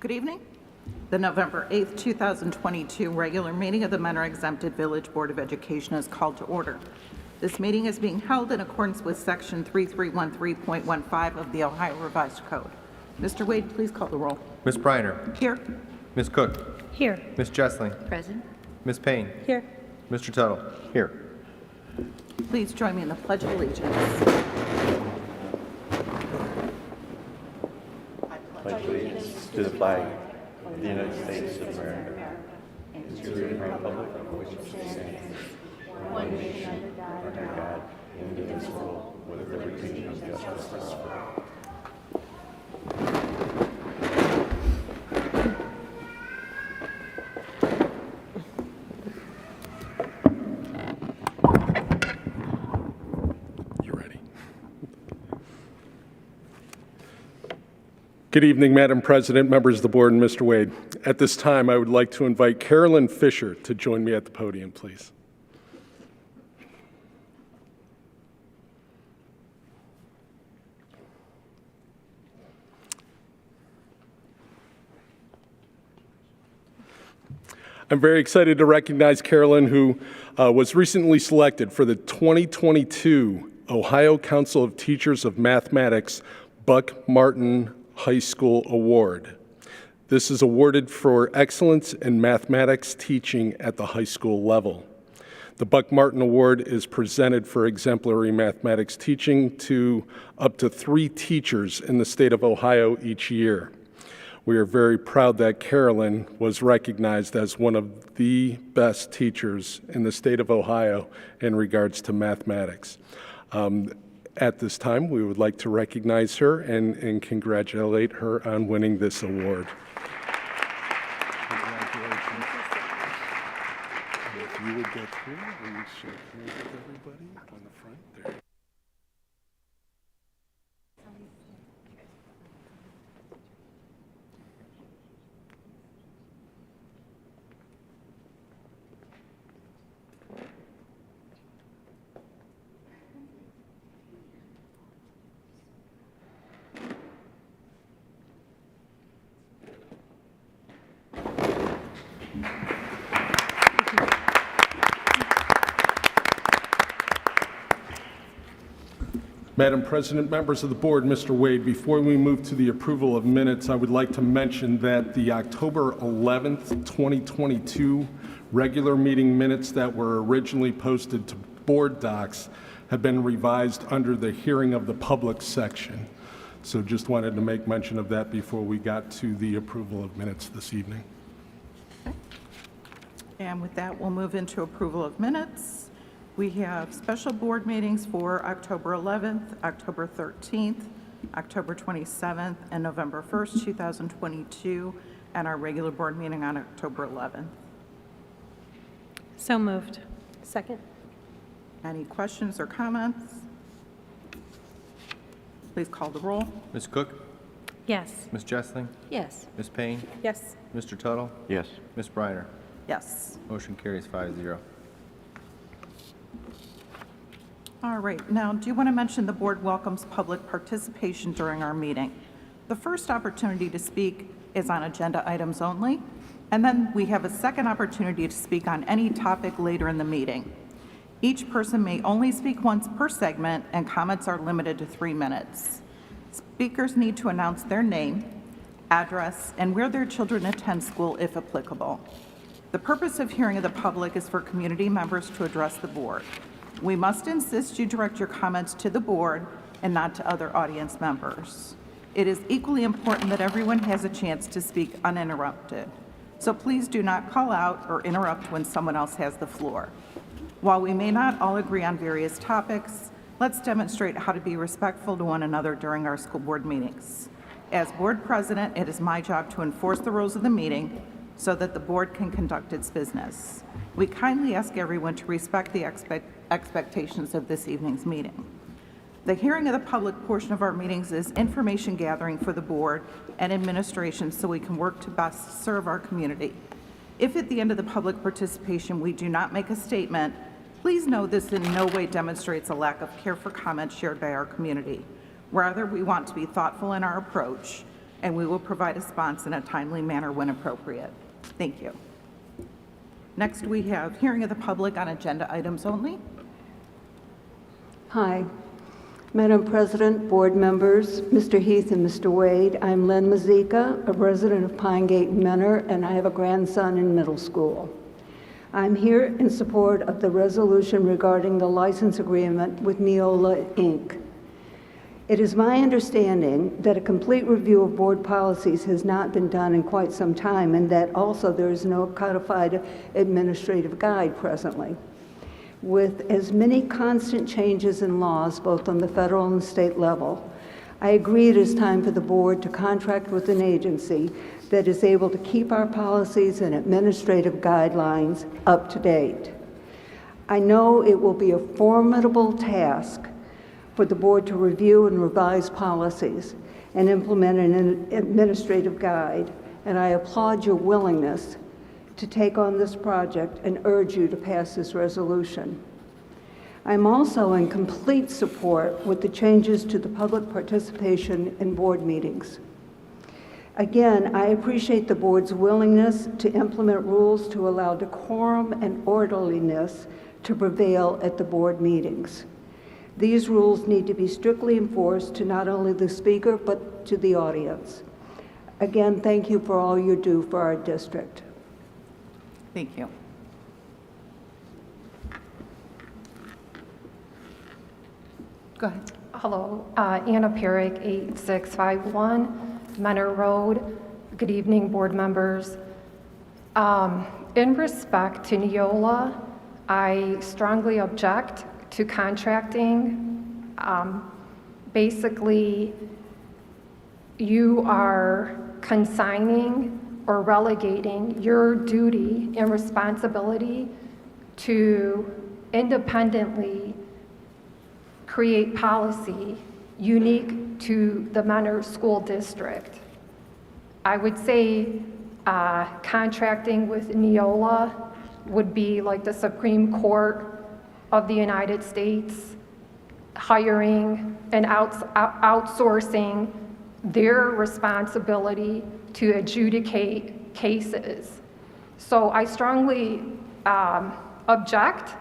Good evening. The November 8th, 2022 regular meeting of the Mentor Exempted Village Board of Education is called to order. This meeting is being held in accordance with Section 3313.15 of the Ohio Revised Code. Mr. Wade, please call the roll. Ms. Briner. Here. Ms. Cook. Here. Ms. Jessling. Present. Ms. Payne. Here. Mr. Tuttle. Here. Please join me in the Pledge of Allegiance. Pledge allegiance to the flag of the United States of America and to the republic for which it stands, one nation, under God, indivisible, with liberty and justice for all. Good evening, Madam President, members of the board, and Mr. Wade. At this time, I would like to invite Carolyn Fisher to join me at the podium, please. I'm very excited to recognize Carolyn, who was recently selected for the 2022 Ohio Council of Teachers of Mathematics Buck Martin High School Award. This is awarded for excellence in mathematics teaching at the high school level. The Buck Martin Award is presented for exemplary mathematics teaching to up to 3 teachers in the state of Ohio each year. We are very proud that Carolyn was recognized as one of the best teachers in the state of Ohio in regards to mathematics. At this time, we would like to recognize her and congratulate her on winning this award. Congratulations. And if you would get through, will you shake hands with everybody on the front there? Madam President, members of the board, Mr. Wade, before we move to the approval of minutes, I would like to mention that the October 11th, 2022 regular meeting minutes that were originally posted to board docs have been revised under the hearing of the public section. So just wanted to make mention of that before we got to the approval of minutes this evening. Okay. And with that, we'll move into approval of minutes. We have special board meetings for October 11th, October 13th, October 27th, and November 1st, 2022, and our regular board meeting on October 11th. So moved. Second. Any questions or comments? Please call the roll. Ms. Cook. Yes. Ms. Jessling. Yes. Ms. Payne. Yes. Mr. Tuttle. Yes. Ms. Briner. Yes. Motion carries 5-0. All right, now, do you want to mention the board welcomes public participation during our meeting? The first opportunity to speak is on agenda items only, and then we have a second opportunity to speak on any topic later in the meeting. Each person may only speak once per segment, and comments are limited to 3 minutes. Speakers need to announce their name, address, and where their children attend school if applicable. The purpose of hearing of the public is for community members to address the board. We must insist you direct your comments to the board and not to other audience members. It is equally important that everyone has a chance to speak uninterrupted. So please do not call out or interrupt when someone else has the floor. While we may not all agree on various topics, let's demonstrate how to be respectful to one another during our school board meetings. As board president, it is my job to enforce the rules of the meeting so that the board can conduct its business. We kindly ask everyone to respect the expectations of this evening's meeting. The hearing of the public portion of our meetings is information gathering for the board and administration so we can work to best serve our community. If at the end of the public participation we do not make a statement, please know this in no way demonstrates a lack of care for comments shared by our community. Rather, we want to be thoughtful in our approach and we will provide a response in a timely manner when appropriate. Thank you. Next, we have hearing of the public on agenda items only. Hi. Madam President, board members, Mr. Heath and Mr. Wade, I'm Lynn Mazika, a resident of Pine Gate and Menor, and I have a grandson in middle school. I'm here in support of the resolution regarding the license agreement with Neola, Inc. It is my understanding that a complete review of board policies has not been done in quite some time, and that also there is no codified administrative guide presently. With as many constant changes in laws, both on the federal and state level, I agree it is time for the board to contract with an agency that is able to keep our policies and administrative guidelines up to date. I know it will be a formidable task for the board to review and revise policies and implement an administrative guide, and I applaud your willingness to take on this project and urge you to pass this resolution. I'm also in complete support with the changes to the public participation in board meetings. Again, I appreciate the board's willingness to implement rules to allow decorum and orderliness to prevail at the board meetings. These rules need to be strictly enforced to not only the speaker, but to the audience. Again, thank you for all you do for our district. Thank you. Go ahead. Hello, Anna Perrick, 8651 Menor Road. Good evening, board members. In respect to Neola, I strongly object to contracting. Basically, you are consigning or relegating your duty and responsibility to independently create policy unique to the Menor School District. I would say contracting with Neola would be like the Supreme Court of the United States hiring and outsourcing their responsibility to adjudicate cases. So I strongly object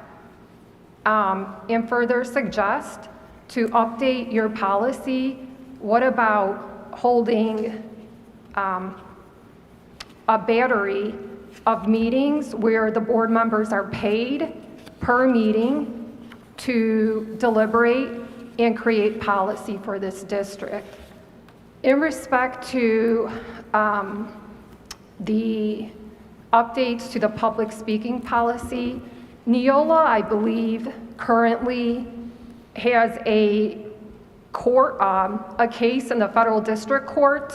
and further suggest to update your policy. What about holding a battery of meetings where the board members are paid per meeting to deliberate and create policy for this district? In respect to the updates to the public speaking policy, Neola, I believe, currently has a court, a case in the federal district court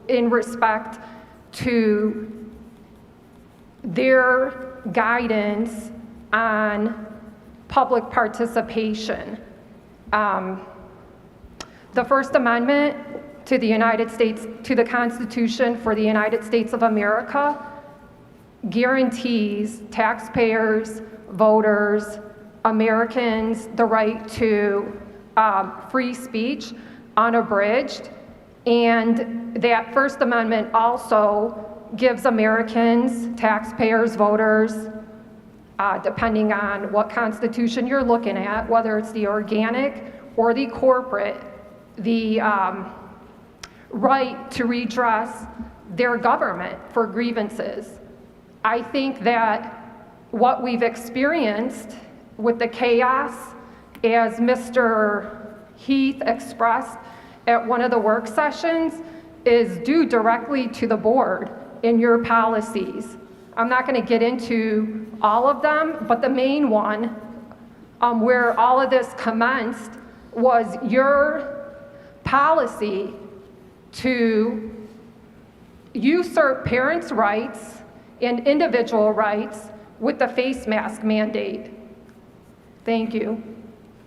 in respect to their guidance on public participation. The First Amendment to the United States, to the Constitution for the United States of America, guarantees taxpayers, voters, Americans the right to free speech unabridged. And that First Amendment also gives Americans, taxpayers, voters, depending on what constitution you're looking at, whether it's the organic or the corporate, the right to redress their government for grievances. I think that what we've experienced with the chaos, as Mr. Heath expressed at one of the work sessions, is due directly to the board in your policies. I'm not going to get into all of them, but the main one where all of this commenced was your policy to usurp parents' rights and individual rights with the face mask mandate. Thank you.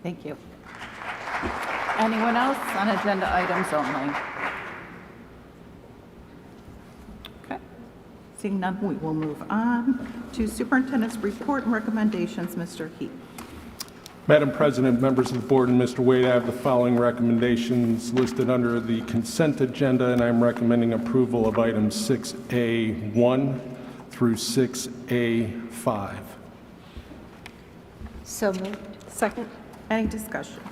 Thank you. Anyone else on agenda items only? Okay. Seeing none, we will move on to superintendent's report and recommendations. Mr. Heath. Madam President, members of the board, and Mr. Wade, I have the following recommendations listed under the consent agenda, and I'm recommending approval of items 6A1 through 6A5. So moved. Second. Any discussion?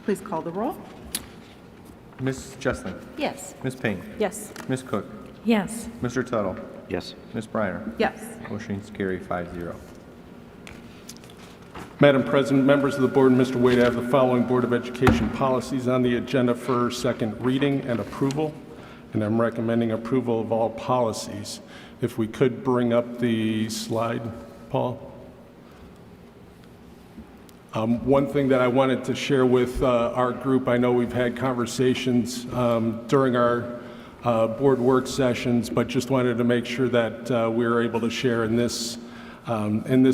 Please call the roll. Ms. Jesslin, Yes. Ms. Payne, Yes. Ms. Cook, Yes. Mr. Tuttle, Yes. Ms. Briner. Yes. Motion's carried 5-0. Madam President, members of the board, and Mr. Wade, I have the following Board of Education policies on the agenda for second reading and approval, and I'm recommending approval of all policies. If we could bring up the slide, Paul. One thing that I wanted to share with our group, I know we've had conversations during our board work sessions, but just wanted to make sure that we were able to share in this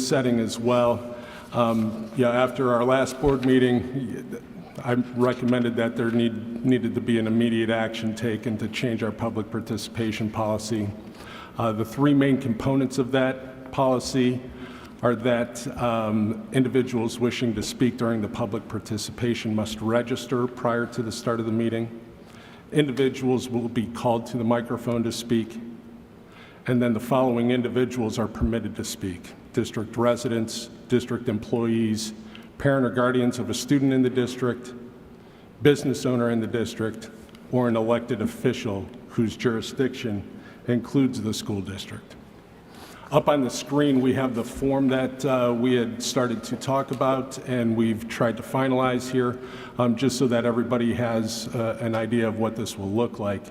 setting as well. After our last board meeting, I recommended that there needed to be an immediate action taken to change our public participation policy. The three main components of that policy are that individuals wishing to speak during the public participation must register prior to the start of the meeting. Individuals will be called to the microphone to speak, and then the following individuals are permitted to speak: district residents, district employees, parent or guardians of a student in the district, business owner in the district, or an elected official whose jurisdiction includes the school district. Up on the screen, we have the form that we had started to talk about, and we've tried to finalize here, just so that everybody has an idea of what this will look like.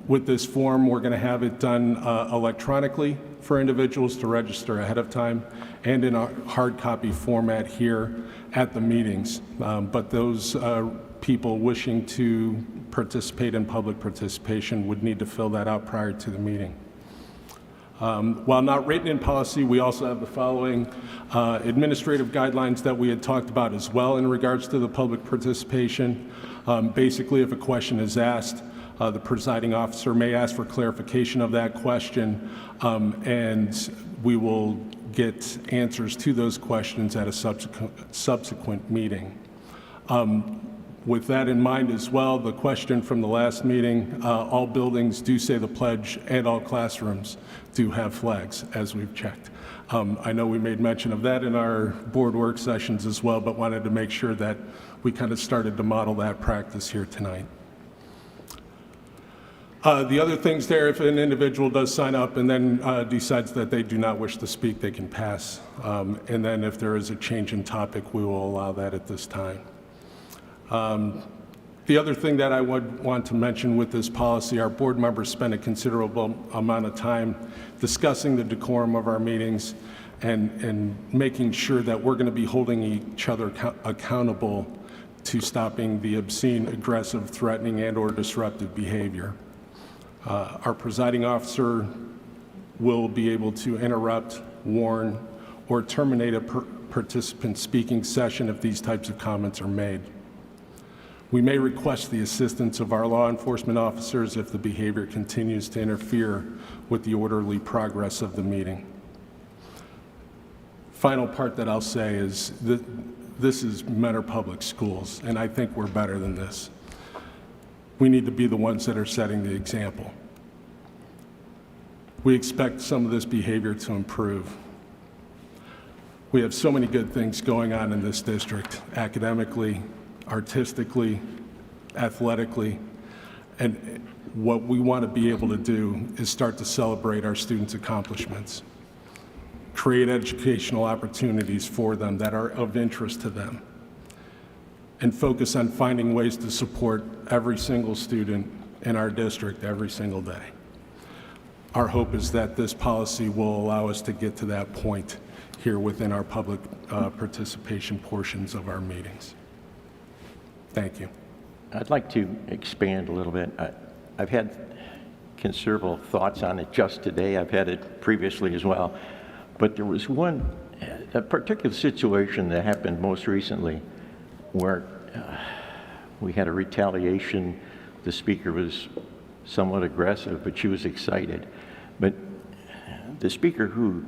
With this form, we're going to have it done electronically for individuals to register ahead of time, and in a hard copy format here at the meetings. But those people wishing to participate in public participation would need to fill that out prior to the meeting. While not written in policy, we also have the following administrative guidelines that we had talked about as well in regards to the public participation. Basically, if a question is asked, the presiding officer may ask for clarification of that question, and we will get answers to those questions at a subsequent meeting. With that in mind as well, the question from the last meeting, all buildings do say the pledge and all classrooms do have flags, as we've checked. I know we made mention of that in our board work sessions as well, but wanted to make sure that we kind of started to model that practice here tonight. The other things there, if an individual does sign up and then decides that they do not wish to speak, they can pass. And then if there is a change in topic, we will allow that at this time. The other thing that I would want to mention with this policy, our board members spend a considerable amount of time discussing the decorum of our meetings and making sure that we're going to be holding each other accountable to stopping the obscene, aggressive, threatening, and/or disruptive behavior. Our presiding officer will be able to interrupt, warn, or terminate a participant speaking session if these types of comments are made. We may request the assistance of our law enforcement officers if the behavior continues to interfere with the orderly progress of the meeting. Final part that I'll say is that this is Mentor Public Schools, and I think we're better than this. We need to be the ones that are setting the example. We expect some of this behavior to improve. We have so many good things going on in this district, academically, artistically, athletically, and what we want to be able to do is start to celebrate our students' accomplishments, create educational opportunities for them that are of interest to them, and focus on finding ways to support every single student in our district every single day. Our hope is that this policy will allow us to get to that point here within our public participation portions of our meetings. Thank you. I'd like to expand a little bit. I've had considerable thoughts on it just today. I've had it previously as well. But there was a particular situation that happened most recently where we had a retaliation. The speaker was somewhat aggressive, but she was excited. But the speaker who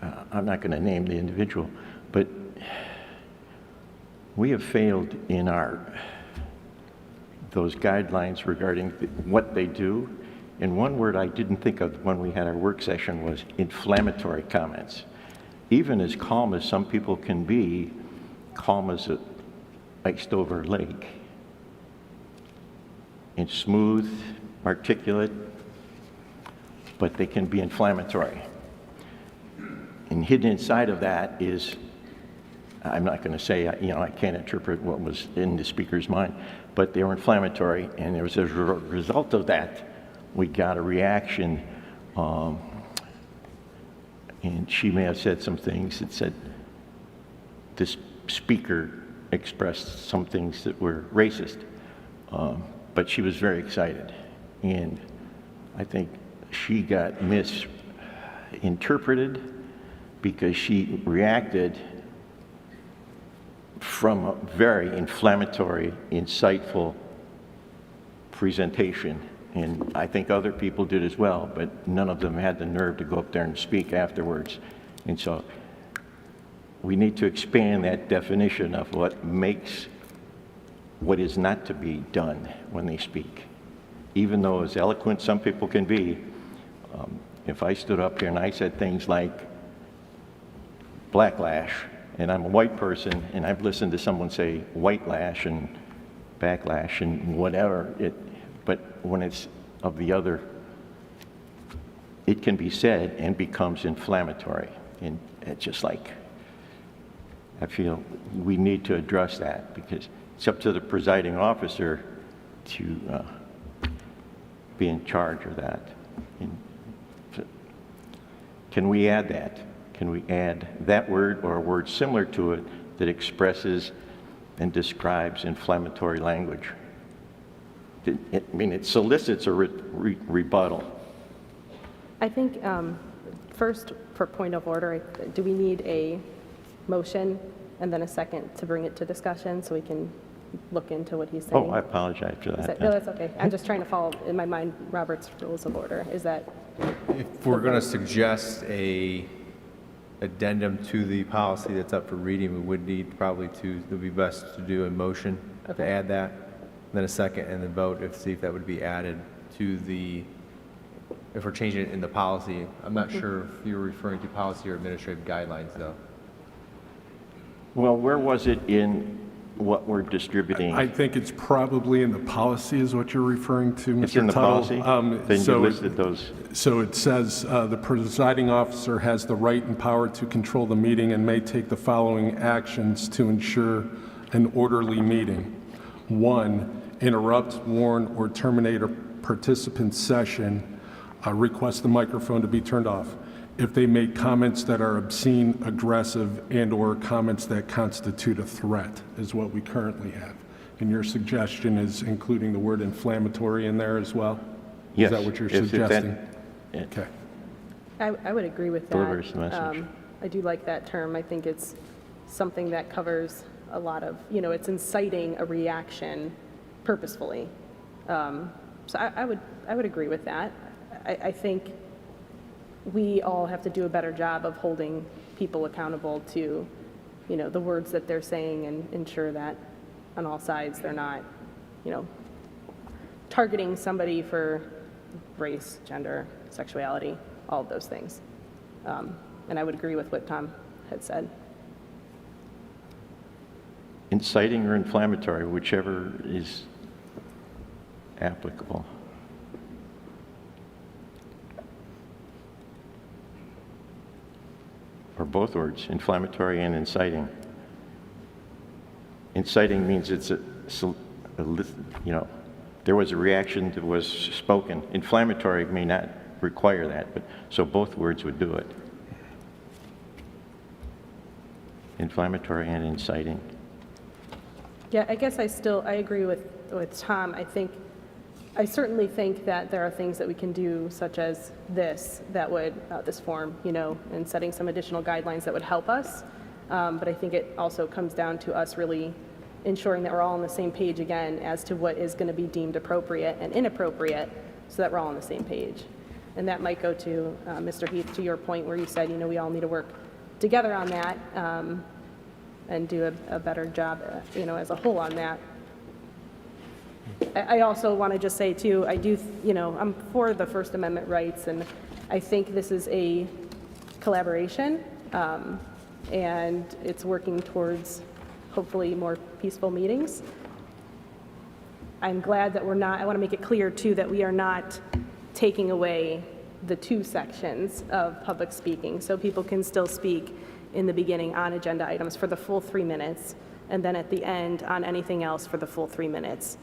I'm not going to name the individual, but we have failed in those guidelines regarding what they do. And one word I didn't think of when we had our work session was inflammatory comments. Even as calm as some people can be, calm as an iced over lake, and smooth, articulate, but they can be inflammatory. And hidden inside of that is, I'm not going to say, I can't interpret what was in the speaker's mind, but they were inflammatory, and there was a result of that, we got a reaction, and she may have said some things that said this speaker expressed some things that were racist, but she was very excited, and I think she got misinterpreted because she reacted from a very inflammatory, insightful presentation. And I think other people did as well, but none of them had the nerve to go up there and speak afterwards. And so we need to expand that definition of what makes what is not to be done when they speak. Even though as eloquent some people can be, if I stood up here and I said things like blacklash, and I'm a white person, and I've listened to someone say white lash and backlash and whatever, but when it's of the other, it can be said and becomes inflammatory. And it's just like, I feel we need to address that because it's up to the presiding officer to be in charge of that. And can we add that? Can we add that word or a word similar to it that expresses and describes inflammatory language? It solicits a rebuttal. I think, first, for point of order, do we need a motion and then a second to bring it to discussion so we can look into what he's saying? Oh, I apologize for that. No, that's okay. I'm just trying to follow, in my mind, Robert's Rules of Order. Is that, If we're going to suggest a addendum to the policy that's up for reading, we would need probably to, it would be best to do a motion to add that, then a second, and then vote see if that would be added to the, if we're changing it in the policy. I'm not sure if you're referring to policy or administrative guidelines, though. Well, where was it in what we're distributing? I think it's probably in the policy is what you're referring to, Mr. It's in the Tuttle. policy? Then you listed those. So it says, the presiding officer has the right and power to control the meeting and may take the following actions to ensure an orderly meeting. 1, interrupt, warn, or terminate a participant's session. Request the microphone to be turned off. If they make comments that are obscene, aggressive, and/or comments that constitute a threat, is what we currently have. And your suggestion is including the word inflammatory in there as well? Yes. Is that what you're If that- suggesting? yeah. Okay. I would agree with that. Delivers the message. I do like that term. I think it's something that covers a lot of, it's inciting a reaction purposefully. So I would agree with that. I think we all have to do a better job of holding people accountable to, the words that they're saying and ensure that on all sides they're not, targeting somebody for race, gender, sexuality, all of those things. And I would agree with what Tom had said. Inciting or inflammatory, whichever is applicable. Or both words, inflammatory and inciting. Inciting means it's there was a reaction that was spoken. Inflammatory may not require that, but so both words would do it. Inflammatory and inciting. Yeah, I guess I agree with Tom. I certainly think that there are things that we can do, such as this form, and setting some additional guidelines that would help us. But I think it also comes down to us really ensuring that we're all on the same page again as to what is going to be deemed appropriate and inappropriate, so that we're all on the same page. And that might go to Mr. Heath, to your point where you said, we all need to work together on that and do a better job, as a whole on that. I also want to just say too, I'm for the First Amendment rights, and I think this is a collaboration, and it's working towards hopefully more peaceful meetings. I'm glad that I want to make it clear too that we are not taking away the 2 sections of public speaking, so people can still speak in the beginning on agenda items for the full 3 minutes, and then at the end on anything else for the full 3 minutes.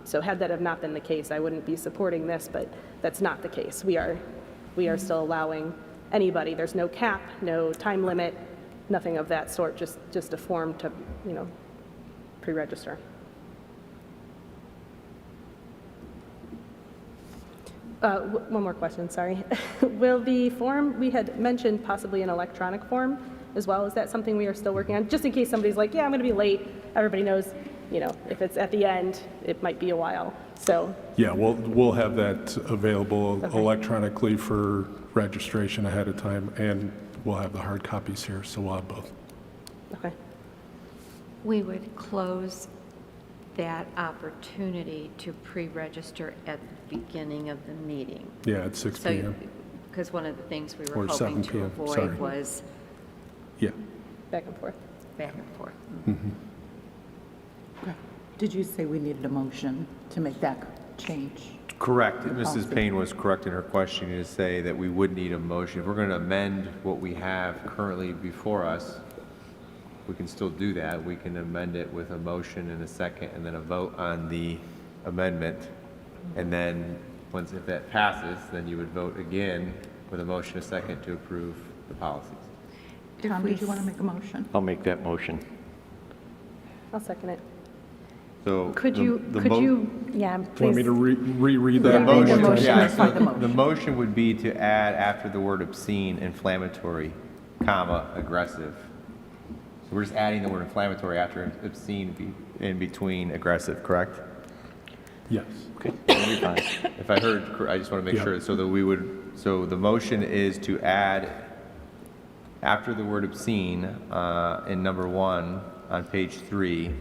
So had that have not been the case, I wouldn't be supporting this, but that's not the case. We are still allowing anybody. There's no cap, no time limit, nothing of that sort, just a form to, pre-register. One more question, sorry. Will the form, we had mentioned possibly an electronic form as well. Is that something we are still working on? Just in case somebody's like, yeah, I'm going to be late. Everybody knows, if it's at the end, it might be a while. So Yeah, we'll have that available electronically for registration ahead of time, and we'll have the hard copies here, so we'll have both. okay. We would close that opportunity to pre-register at the beginning of the meeting. Yeah, at 6 So, p.m. because one of the things we were Or hoping 7 to p.m., sorry. avoid was Yeah. Back and forth. back and forth. Okay. Did you say we needed a motion to make that change? Correct. The Mrs. policy. Payne was correct in her question to say that we would need a motion. If we're going to amend what we have currently before us, we can still do that. We can amend it with a motion and a second, and then a vote on the amendment. And then, if that passes, then you would vote again with a motion, a second, to approve the policies. Tom, did you want to make a motion? I'll make that motion. I'll second it. So Could the- you, the could mo- you, yeah, Do you want me please. to reread The that? motion, motion. yeah, Clarify so the motion. the motion would be to add after the word obscene, inflammatory, comma, aggressive. So we're just adding the word inflammatory after obscene in between aggressive, correct? Yes. Okay, that'll be fine. If I heard, I just want to make Yeah. sure, so that so the motion is to add after the word obscene, in number 1 on page 3,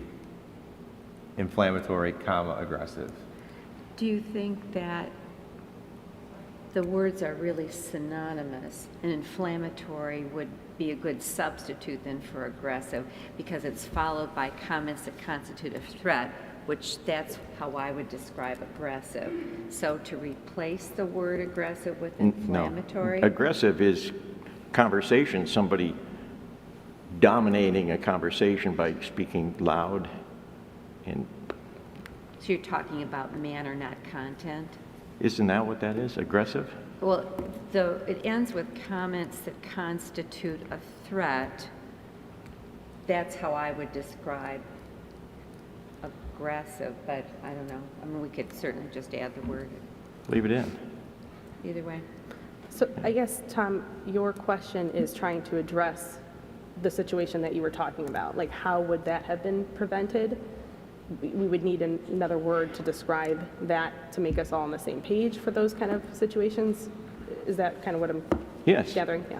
inflammatory, comma, aggressive. Do you think that the words are really synonymous, and inflammatory would be a good substitute then for aggressive, because it's followed by comments that constitute a threat, which that's how I would describe aggressive. So to replace the word aggressive with inflammatory? No. Aggressive is conversation, somebody dominating a conversation by speaking loud and So you're talking about manner, not content? isn't that what that is, aggressive? Well, it ends with comments that constitute a threat. That's how I would describe aggressive, but I don't know. I mean, we could certainly just add the word Leave it in. either way. So I guess, Tom, your question is trying to address the situation that you were talking about. Like, how would that have been prevented? We would need another word to describe that to make us all on the same page for those kind of situations? Is that kind of what I'm Yes. gathering? Yeah.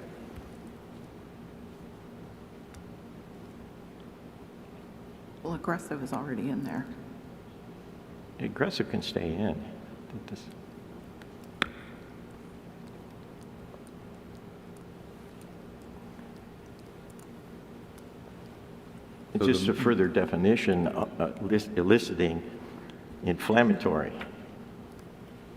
Well, aggressive is already in there. Aggressive can stay in. It's So just the- a further definition, eliciting inflammatory.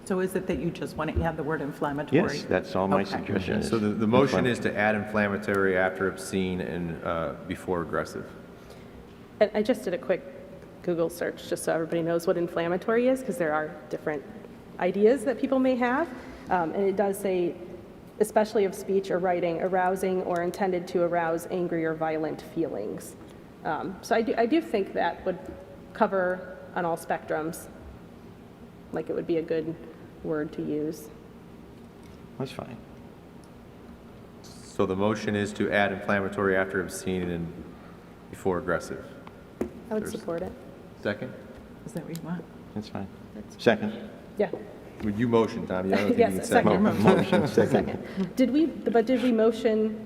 So is it that you just want to add the word inflammatory? Yes, that's all my Okay. suggestion is. So the motion is to add inflammatory after obscene and before aggressive. And I just did a quick Google search just so everybody knows what inflammatory is, because there are different ideas that people may have. And it does say, especially of speech or writing, arousing or intended to arouse angry or violent feelings. So I do think that would cover on all spectrums, like it would be a good word to use. That's fine. So the motion is to add inflammatory after obscene and before aggressive. I would support it. Second? Is that what you want? That's fine. Second. Yeah. Would you motion, Tommy? I don't think you can Yes, second. second. Motion second. Did we motion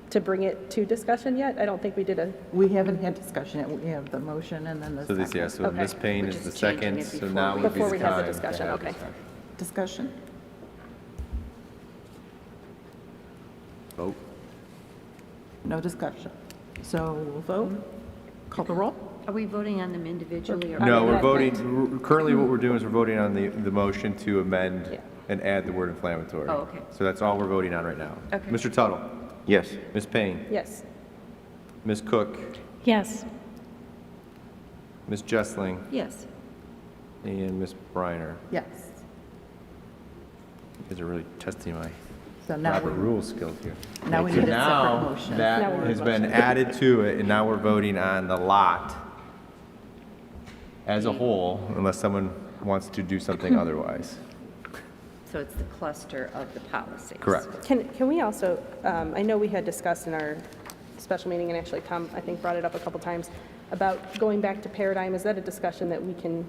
to bring it to discussion yet? I don't think we did a, We haven't had discussion yet. We have the motion and then the So this, second. yeah, so Okay. Ms. Payne We're is the just changing second, it so before now we- would be Before the we have the time to discussion, have okay. Discussion? Vote. No discussion. So we'll vote. Call the roll. Are we voting on them individually or? No, we're not voting, currently what we're doing is we're voting on the motion to amend Yeah. and add the word inflammatory. Oh, okay. So that's all we're voting on right now. Okay. Mr. Tuttle, Yes. Ms. Payne, yes. Ms. Cook, Yes. Ms. Jessling, Yes. and Ms. Briner. Yes. You guys are really testing my So now Robert we, rules skills here. now we need a separate Now, motion. that Now we need a has been motion. added to it, and now we're voting on the lot as a whole, unless someone wants to do something otherwise. So it's the cluster of the policies. Correct. Can we also, I know we had discussed in our special meeting, and actually Tom, I think, brought it up a couple times, about going back to paradigm. Is that a discussion that we can,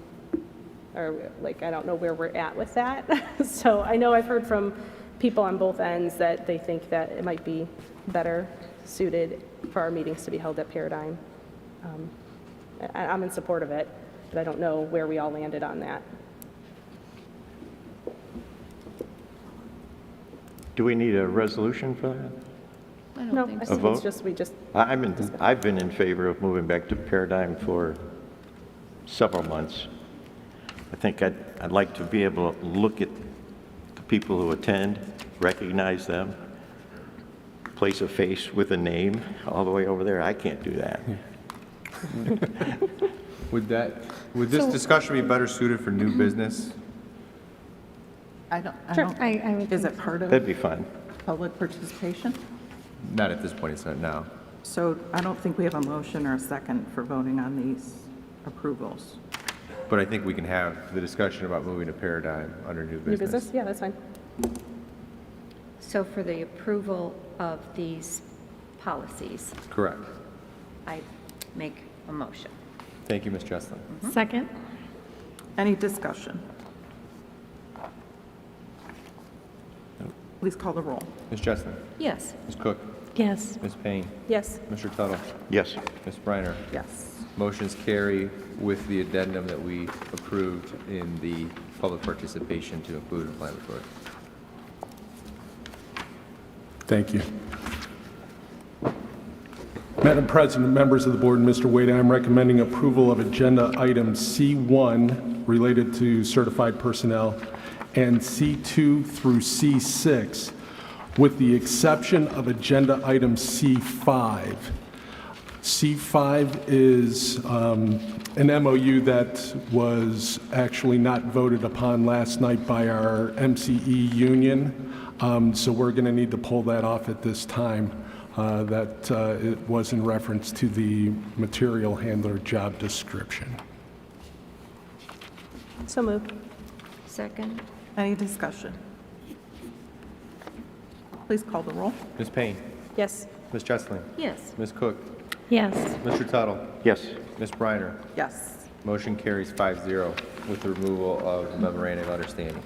or like, I don't know where we're at with that. So I know I've heard from people on both ends that they think that it might be better suited for our meetings to be held at paradigm. I'm in support of it, but I don't know where we all landed on that. Do we need a resolution for that? I No, don't think I so. think it's vote? just, we just, I've been in favor of moving back to Paradigm for several months. I think I'd like to be able to look at the people who attend, recognize them, place a face with a name all the way over there. I can't do that. Would this discussion be better suited for new business? I don't, Sure. I would is think it part of That'd be fun. public participation? Not at this point, it's not now. So I don't think we have a motion or a second for voting on these approvals. But I think we can have the discussion about moving to paradigm under new new business? Yeah, that's fine. So for the approval of these policies, Correct. I make a motion. Thank you, Ms. Jesselin. Second? Any discussion? Please call the roll. Ms. Jesselin, Yes. Ms. Cook, Yes. Ms. Payne, Yes. Mr. Tuttle, Yes. Ms. Briner. Yes. Motions carry with the addendum that we approved in the public participation to include inflammatory. Thank you. Madam President, members of the board, and Mr. Wade, I'm recommending approval of agenda item C1 related to certified personnel and C2 through C6, with the exception of agenda item C5. C5 is an MOU that was actually not voted upon last night by our MCE union, so we're going to need to pull that off at this time. It was in reference to the material handler job description. So moved. Second? Any discussion? Please call the roll. Ms. Payne, Yes. Ms. Jesselin, Yes. Ms. Cook, Yes. Mr. Tuttle, Yes. Ms. Briner. Yes. Motion carries 5-0 with the removal of memorandum of understanding.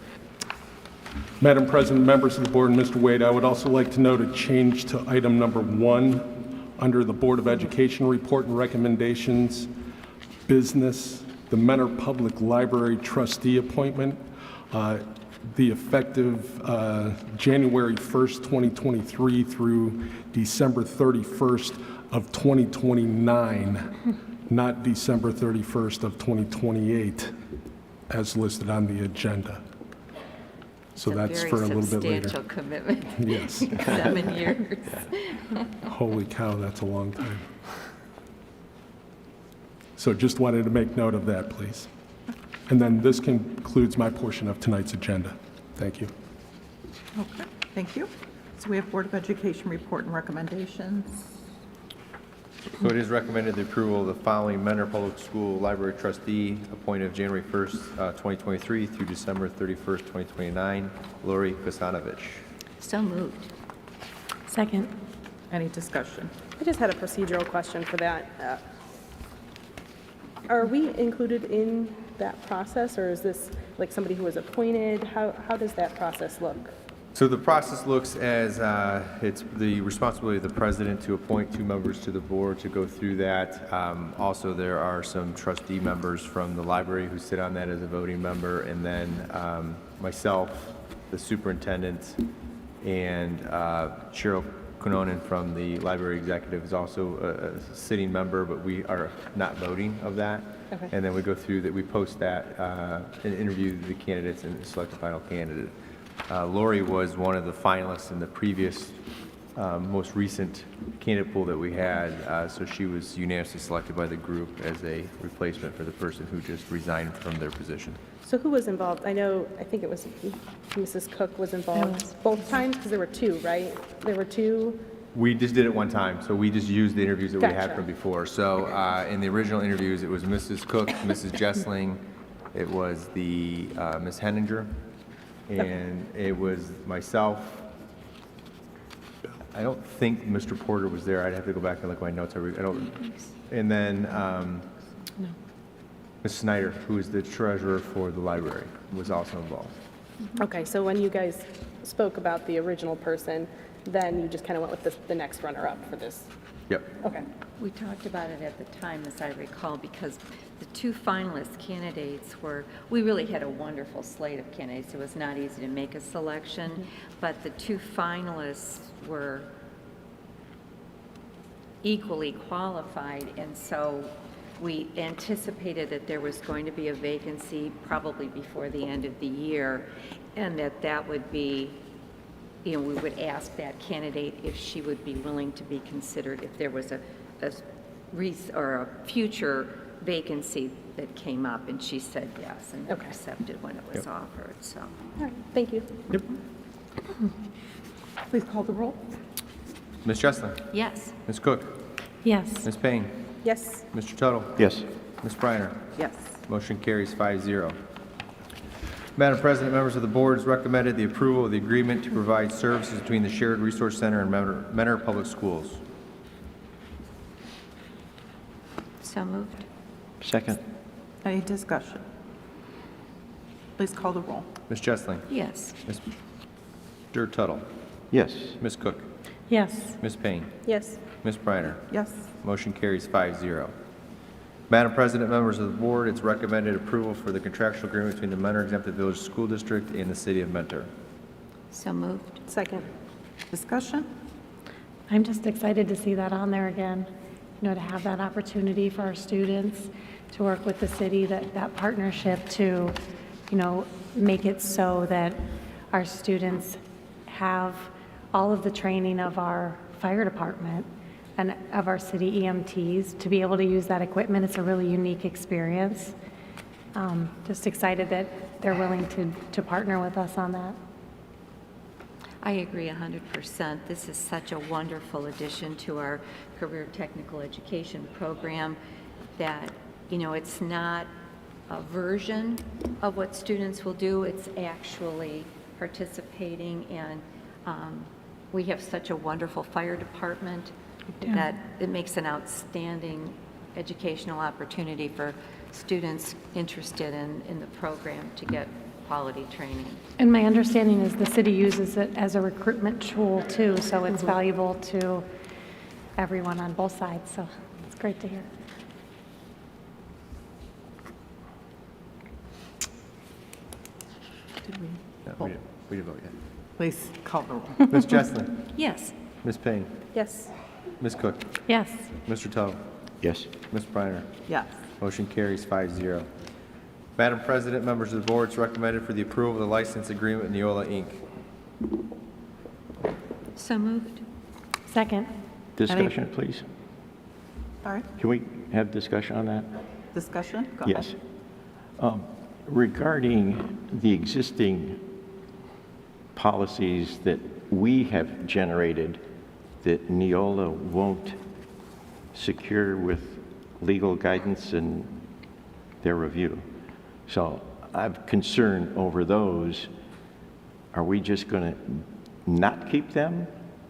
Madam President, members of the board, and Mr. Wade, I would also like to note a change to item number 1 under the Board of Education report and recommendations, business, the Mentor Public Library trustee appointment, the effective January 1st, 2023 through December 31st of 2029, not December 31st of 2028, as listed on the agenda. So that's for a little bit Very later. substantial commitment. Yes. 7 years. Holy cow, that's a long time. So just wanted to make note of that, please. And then this concludes my portion of tonight's agenda. Thank you. Okay, thank you. So we have Board of Education report and recommendations. So it is recommended the approval of the following Mentor Public School Library trustee appointed January 1st, 2023 through December 31st, 2029, Lori Kosanovich. So moved. Second? Any discussion? I just had a procedural question for that. Are we included in that process, or is this like somebody who was appointed? How does that process look? So the process looks as it's the responsibility of the president to appoint 2 members to the board to go through that. Also, there are some trustee members from the library who sit on that as a voting member, and then myself, the superintendent, and Cheryl Kunonen from the library executive is also a sitting member, but we are not voting of that. Okay. And then we go through that, we post that and interview the candidates and select the final candidate. Lori was one of the finalists in the previous, most recent candidate pool that we had, so she was unanimously selected by the group as a replacement for the person who just resigned from their position. So who was involved? I think it was Mrs. Cook was involved both times, because there were 2, right? There were 2. We just did it one time, so we just used the interviews that we had Gotcha. from before. So in the original interviews, it was Mrs. Cook, Mrs. Jessling, it was the Ms. Henninger, and it was myself. I don't think Mr. Porter was there. I'd have to go back and look at my notes. I don't. And then Ms. Snyder, who is the treasurer for the library, was also involved. Okay, so when you guys spoke about the original person, then you just kind of went with the next runner-up for this? Yep. Okay. We talked about it at the time, as I recall, because the 2 finalist candidates we really had a wonderful slate of candidates. It was not easy to make a selection, but the 2 finalists were equally qualified, and so we anticipated that there was going to be a vacancy probably before the end of the year, and that would be, we would ask that candidate if she would be willing to be considered if there was a future vacancy that came up, and she said yes and Okay. accepted when it was offered, so. All right, thank you. Please call the roll. Ms. Jessling, Yes. Ms. Cook, Yes. Ms. Payne, Yes. Mr. Tuttle, Yes. Ms. Briner. Yes. Motion carries 5-0. Madam President, members of the board, it's recommended the approval of the agreement to provide services between the Shared Resource Center and Mentor Public Schools. So moved. Second. Any discussion? Please call the roll. Ms. Jessling, Yes. Mr. Tuttle, Yes. Ms. Cook, Yes. Ms. Payne, Yes. Ms. Briner. Yes. Motion carries 5-0. Madam President, members of the board, it's recommended approval for the contractual agreement between the Mentor Exempted Village School District and the City of Mentor. So moved. Second. Discussion? I'm just excited to see that on there again, to have that opportunity for our students to work with the city, that partnership to, make it so that our students have all of the training of our fire department and of our city EMTs to be able to use that equipment. It's a really unique experience. Just excited that they're willing to partner with us on that. I agree 100%. This is such a wonderful addition to our career technical education program that, it's not a version of what students will do. It's actually participating, and we have such a wonderful fire department that it makes an outstanding educational opportunity for students interested in the program to get quality training. And my understanding is the city uses it as a recruitment tool too, so it's valuable to everyone on both sides, so it's great to hear. No, we didn't vote yet. Please call the roll. Ms. Jessling, Yes. Ms. Payne, Yes. Ms. Cook, Yes. Mr. Tuttle, Yes. Ms. Briner. Yes. Motion carries 5-0. Madam President, members of the board, it's recommended for the approval of the license agreement with Neola, Inc. So moved. Second. Discussion, please. All right. Can we have discussion on that? Discussion? Go ahead. Yes. Regarding the existing policies that we have generated that Neola won't secure with legal guidance and their review. So I'm concerned over those. Are we just going to not keep them?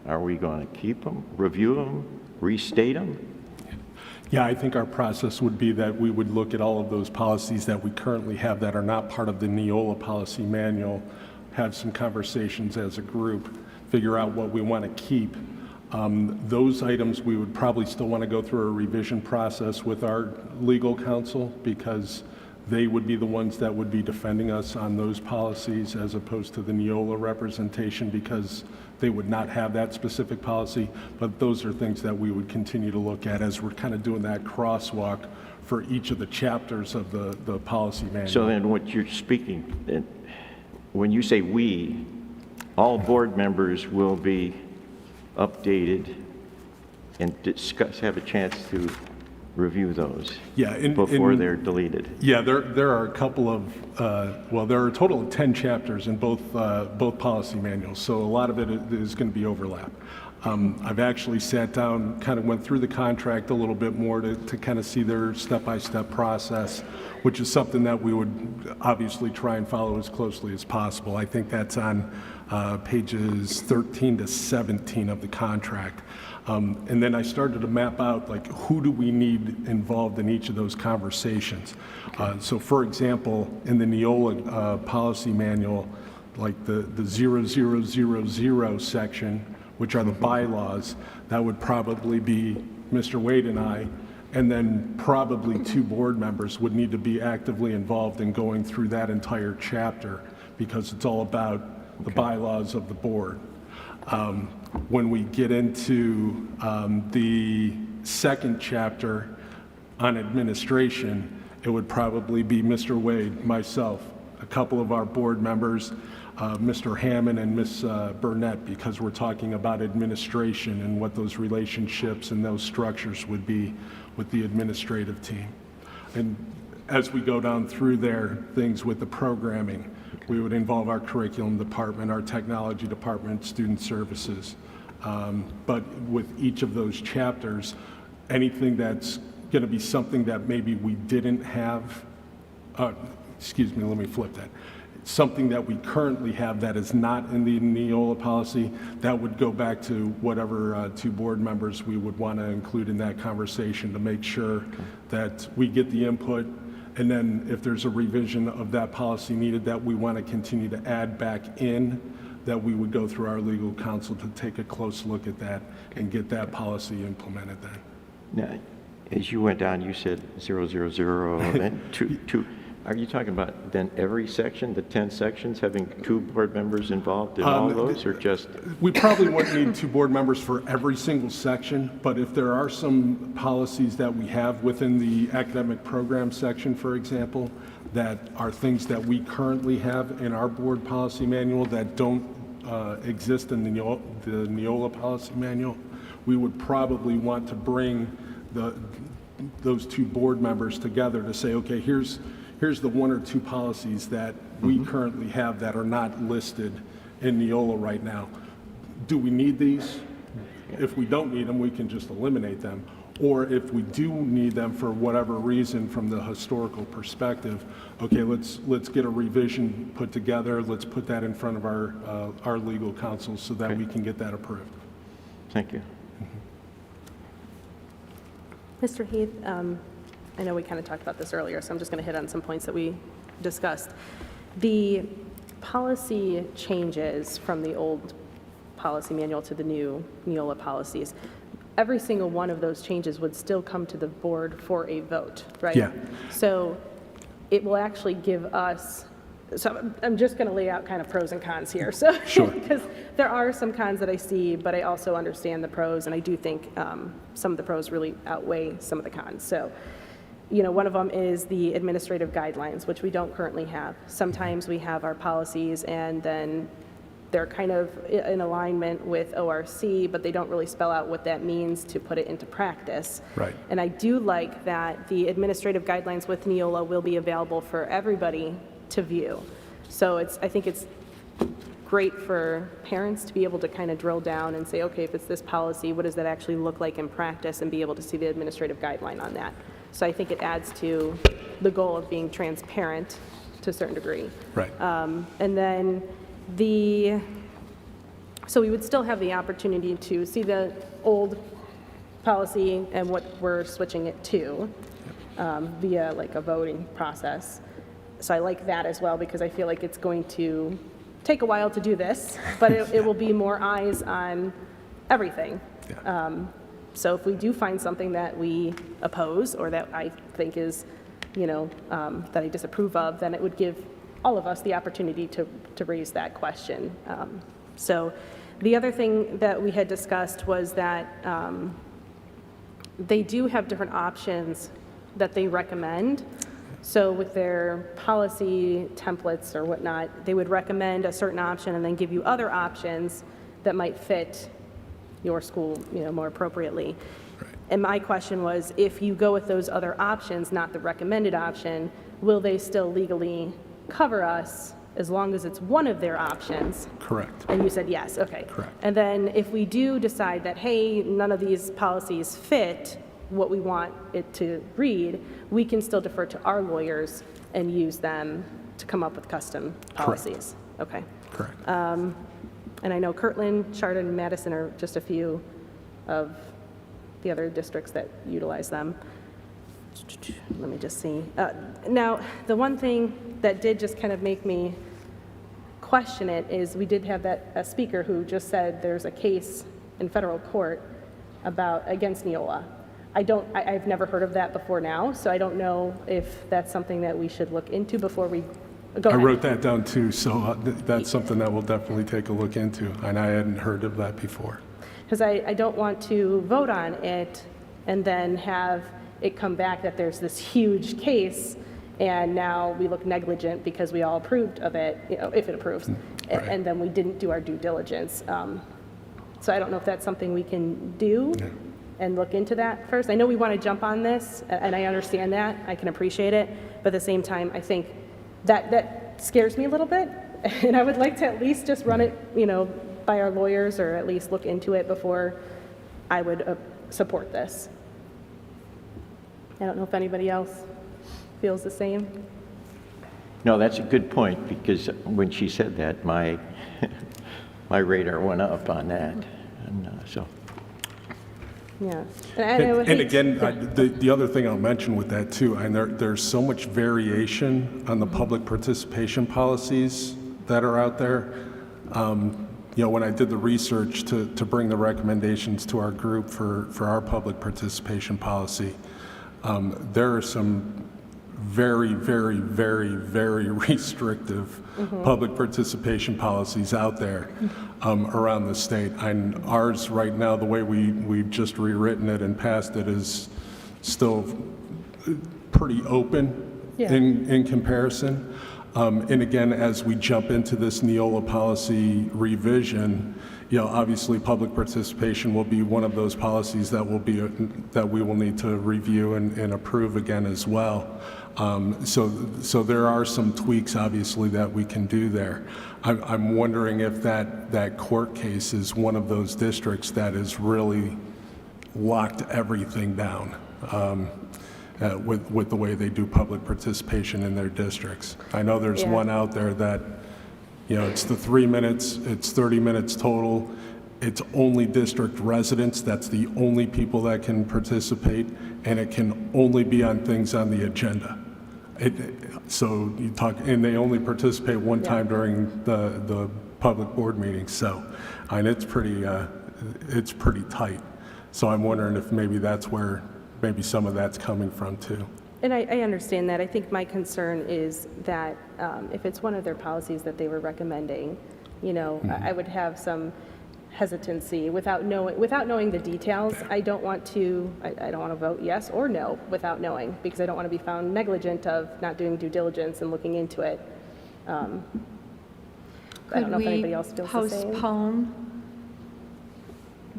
Are we going to keep them, review them, restate them? Yeah, I think our process would be that we would look at all of those policies that we currently have that are not part of the Neola policy manual, have some conversations as a group, figure out what we want to keep. Those items, we would probably still want to go through a revision process with our legal counsel because they would be the ones that would be defending us on those policies as opposed to the Neola representation because they would not have that specific policy. But those are things that we would continue to look at as we're kind of doing that crosswalk for each of the chapters of the policy manual. So then what you're speaking, when you say we, all board members will be updated and discuss, have a chance to review those before they're deleted. Yeah, there are a couple of, there are a total of 10 chapters in both policy manuals, so a lot of it is going to be overlap. I've actually sat down, kind of went through the contract a little bit more to kind of see their step-by-step process, which is something that we would obviously try and follow as closely as possible. I think that's on pages 13 to 17 of the contract. And then I started to map out, like, who do we need involved in each of those conversations. So, for example, in the Neola policy manual, like the 0000 section, which are the bylaws, that would probably be Mr. Wade and I, and then probably 2 board members would need to be actively involved in going through that entire chapter because it's all about the bylaws of the board. When we get into the second chapter on administration, it would probably be Mr. Wade, myself, a couple of our board members, Mr. Hammond and Ms. Burnett, because we're talking about administration and what those relationships and those structures would be with the administrative team. And as we go down through there, things with the programming, we would involve our curriculum department, our technology department, student services. But with each of those chapters, anything that's going to be something that maybe we didn't have, excuse me, let me flip that. Something that we currently have that is not in the Neola policy, that would go back to whatever 2 board members we would want to include in that conversation to make sure that we get the input. And then if there's a revision of that policy needed that we want to continue to add back in, that we would go through our legal counsel to take a close look at that and get that policy implemented then. Now, as you went down, you said 000 and then 2. Are you talking about then every section, the 10 sections, having 2 board members involved in all those, or just? We probably wouldn't need 2 board members for every single section, but if there are some policies that we have within the academic program section, for example, that are things that we currently have in our board policy manual that don't exist in the Neola policy manual, we would probably want to bring those 2 board members together to say, okay, here's the 1 or 2 policies that we currently have that are not listed in Neola right now. Do we need these? If we don't need them, we can just eliminate them. Or if we do need them for whatever reason from the historical perspective, okay, let's get a revision put together. Let's put that in front of our legal counsel so that we can get that approved. Thank you. Mr. Heath, I know we kind of talked about this earlier, so I'm just going to hit on some points that we discussed. The policy changes from the old policy manual to the new Neola policies. Every single one of those changes would still come to the board for a vote, right? Yeah. So it will actually give us, so I'm just going to lay out kind of pros and cons here. So, Sure. Because there are some cons that I see, but I also understand the pros, and I do think some of the pros really outweigh some of the cons. So, you know, one of them is the administrative guidelines, which we don't currently have. Sometimes we have our policies and then they're kind of in alignment with ORC, but they don't really spell out what that means to put it into practice. Right. And I do like that the administrative guidelines with Neola will be available for everybody to view. So I think it's great for parents to be able to kind of drill down and say, okay, if it's this policy, what does that actually look like in practice, and be able to see the administrative guideline on that. So I think it adds to the goal of being transparent to a certain degree. Right. And then so we would still have the opportunity to see the old policy and what we're switching it to via like a voting process. So I like that as well, because I feel like it's going to take a while to do this, but it will be more eyes on everything. So if we do find something that we oppose or that I think is, that I disapprove of, then it would give all of us the opportunity to raise that question. So the other thing that we had discussed was that they do have different options that they recommend. So with their policy templates or whatnot, they would recommend a certain option and then give you other options that might fit your school, more appropriately. Right. And my question was, if you go with those other options, not the recommended option, will they still legally cover us as long as it's one of their options? Correct. And you said yes, okay. Correct. And then if we do decide that, hey, none of these policies fit what we want it to read, we can still defer to our lawyers and use them to come up with custom policies. Correct. Okay. Correct. And I know Kirtland, Chardon, and Madison are just a few of the other districts that utilize them. Let me just see. Now, the one thing that did just kind of make me question it is we did have a speaker who just said there's a case in federal court against Neola. I've never heard of that before now, so I don't know if that's something that we should look into before we go ahead. I wrote that down too, so that's something that we'll definitely take a look into, and I hadn't heard of that before. Because I don't want to vote on it and then have it come back that there's this huge case and now we look negligent because we all approved of it, if it approves, Right. and then we didn't do our due diligence. So I don't know if that's something we can do and look into that first. I know we want to jump on this, and I understand that. I can appreciate it. But at the same time, I think that scares me a little bit. And I would like to at least just run it, by our lawyers, or at least look into it before I would support this. I don't know if anybody else feels the same. No, that's a good point, because when she said that, my radar went up on that. And so. Yeah. And again, the other thing I'll mention with that too, and there's so much variation on the public participation policies that are out there. When I did the research to bring the recommendations to our group for our public participation policy, there are some very, very, very, very restrictive public participation policies out there around the state. And ours right now, the way we've just rewritten it and passed it, is still pretty open in comparison. And again, as we jump into this Neola policy revision, obviously public participation will be one of those policies that we will need to review and approve again as well. So there are some tweaks, obviously, that we can do there. I'm wondering if that court case is one of those districts that has really locked everything down with the way they do public participation in their districts. I know there's one out there that, it's the 3 minutes, it's 30 minutes total. It's only district residents, that's the only people that can participate, and it can only be on things on the agenda. So you talk, and they only participate one time during the public board meeting. So, and it's pretty tight. So I'm wondering if maybe that's where maybe some of that's coming from too. And I understand that. I think my concern is that if it's one of their policies that they were recommending, I would have some hesitancy without knowing the details. I don't want to vote yes or no without knowing, because I don't want to be found negligent of not doing due diligence and looking into it. I don't know if anybody else feels the same. Could we postpone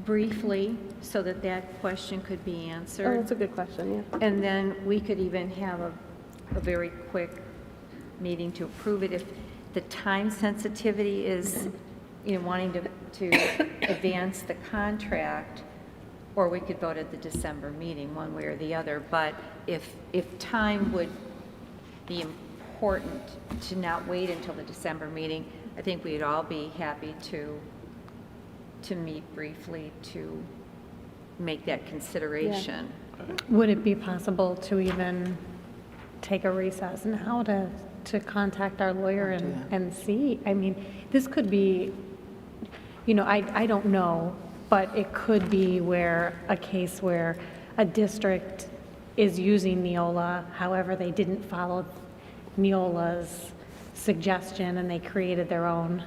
briefly so that question could be answered? Oh, that's a good question, yeah. And then we could even have a very quick meeting to approve it if the time sensitivity is wanting to advance the contract, or we could vote at the December meeting, one way or the other. But if time would be important to not wait until the December meeting, I think we'd all be happy to meet briefly to make that consideration. Would it be possible to even take a recess now to contact our lawyer and see? I mean, this could be, I don't know, but it could be a case where a district is using Neola, however, they didn't follow Neola's suggestion and they created their own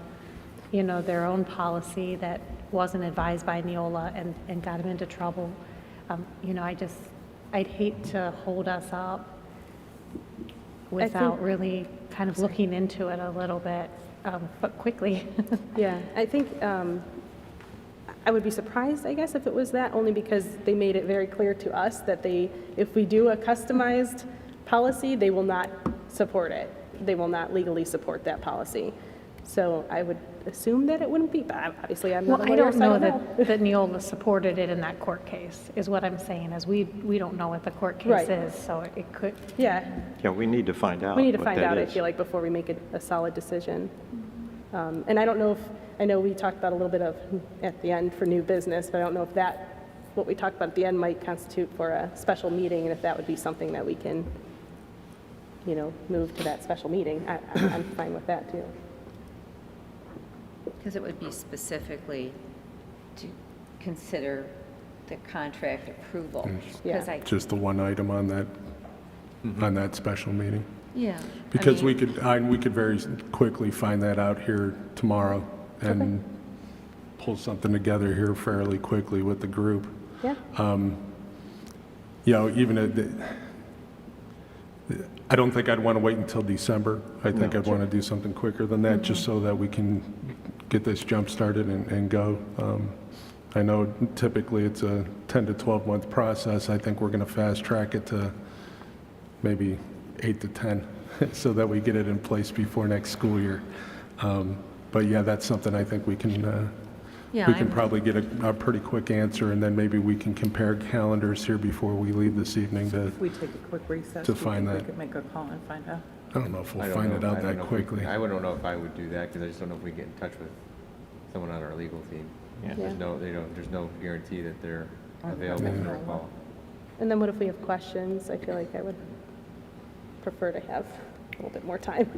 policy that wasn't advised by Neola and got them into trouble. I'd hate to hold us up without really kind of looking into it a little bit, but quickly. Yeah, I think I would be surprised, I guess, if it was that, only because they made it very clear to us that if we do a customized policy, they will not support it. They will not legally support that policy. So I would assume that it wouldn't be, but obviously I'm not Well, a I lawyer, don't so I know don't know. that Neola supported it in that court case, is what I'm saying, is we don't know what the court case Right. is, so it could, Yeah, Yeah, we need to find out we need to what find that out, I is. feel like, before we make a solid decision. And I don't know I know we talked about a little bit of at the end for new business, but I don't know if what we talked about at the end might constitute for a special meeting, and if that would be something that we can, move to that special meeting. I'm fine with that, too. Because it would be specifically to consider the contract approval. Yeah. 'Cause Just the one item on that special meeting. Yeah. Because we could very quickly find that out here tomorrow and pull something together here fairly quickly with the group. Yeah, I don't think I'd want to wait until December. I think I'd want to do something quicker than that, just so that we can get this jump-started and go. I know typically it's a 10 to 12-month process. I think we're going to fast-track it to maybe 8 to 10, so that we get it in place before next school year. But yeah, that's something I think we can probably get a pretty quick answer, and then maybe we can compare calendars here before we leave this evening to, If we take a quick recess, To do you find think that. we could make a call and find out? I don't know if I we'll don't find know. it I out don't that know if quickly. I don't know if I would do that, because I just don't know if we get in touch with someone on our legal team. Yeah. There's no guarantee that they're available for a call. and then what if we have questions? I feel like I would prefer to have a little bit more time.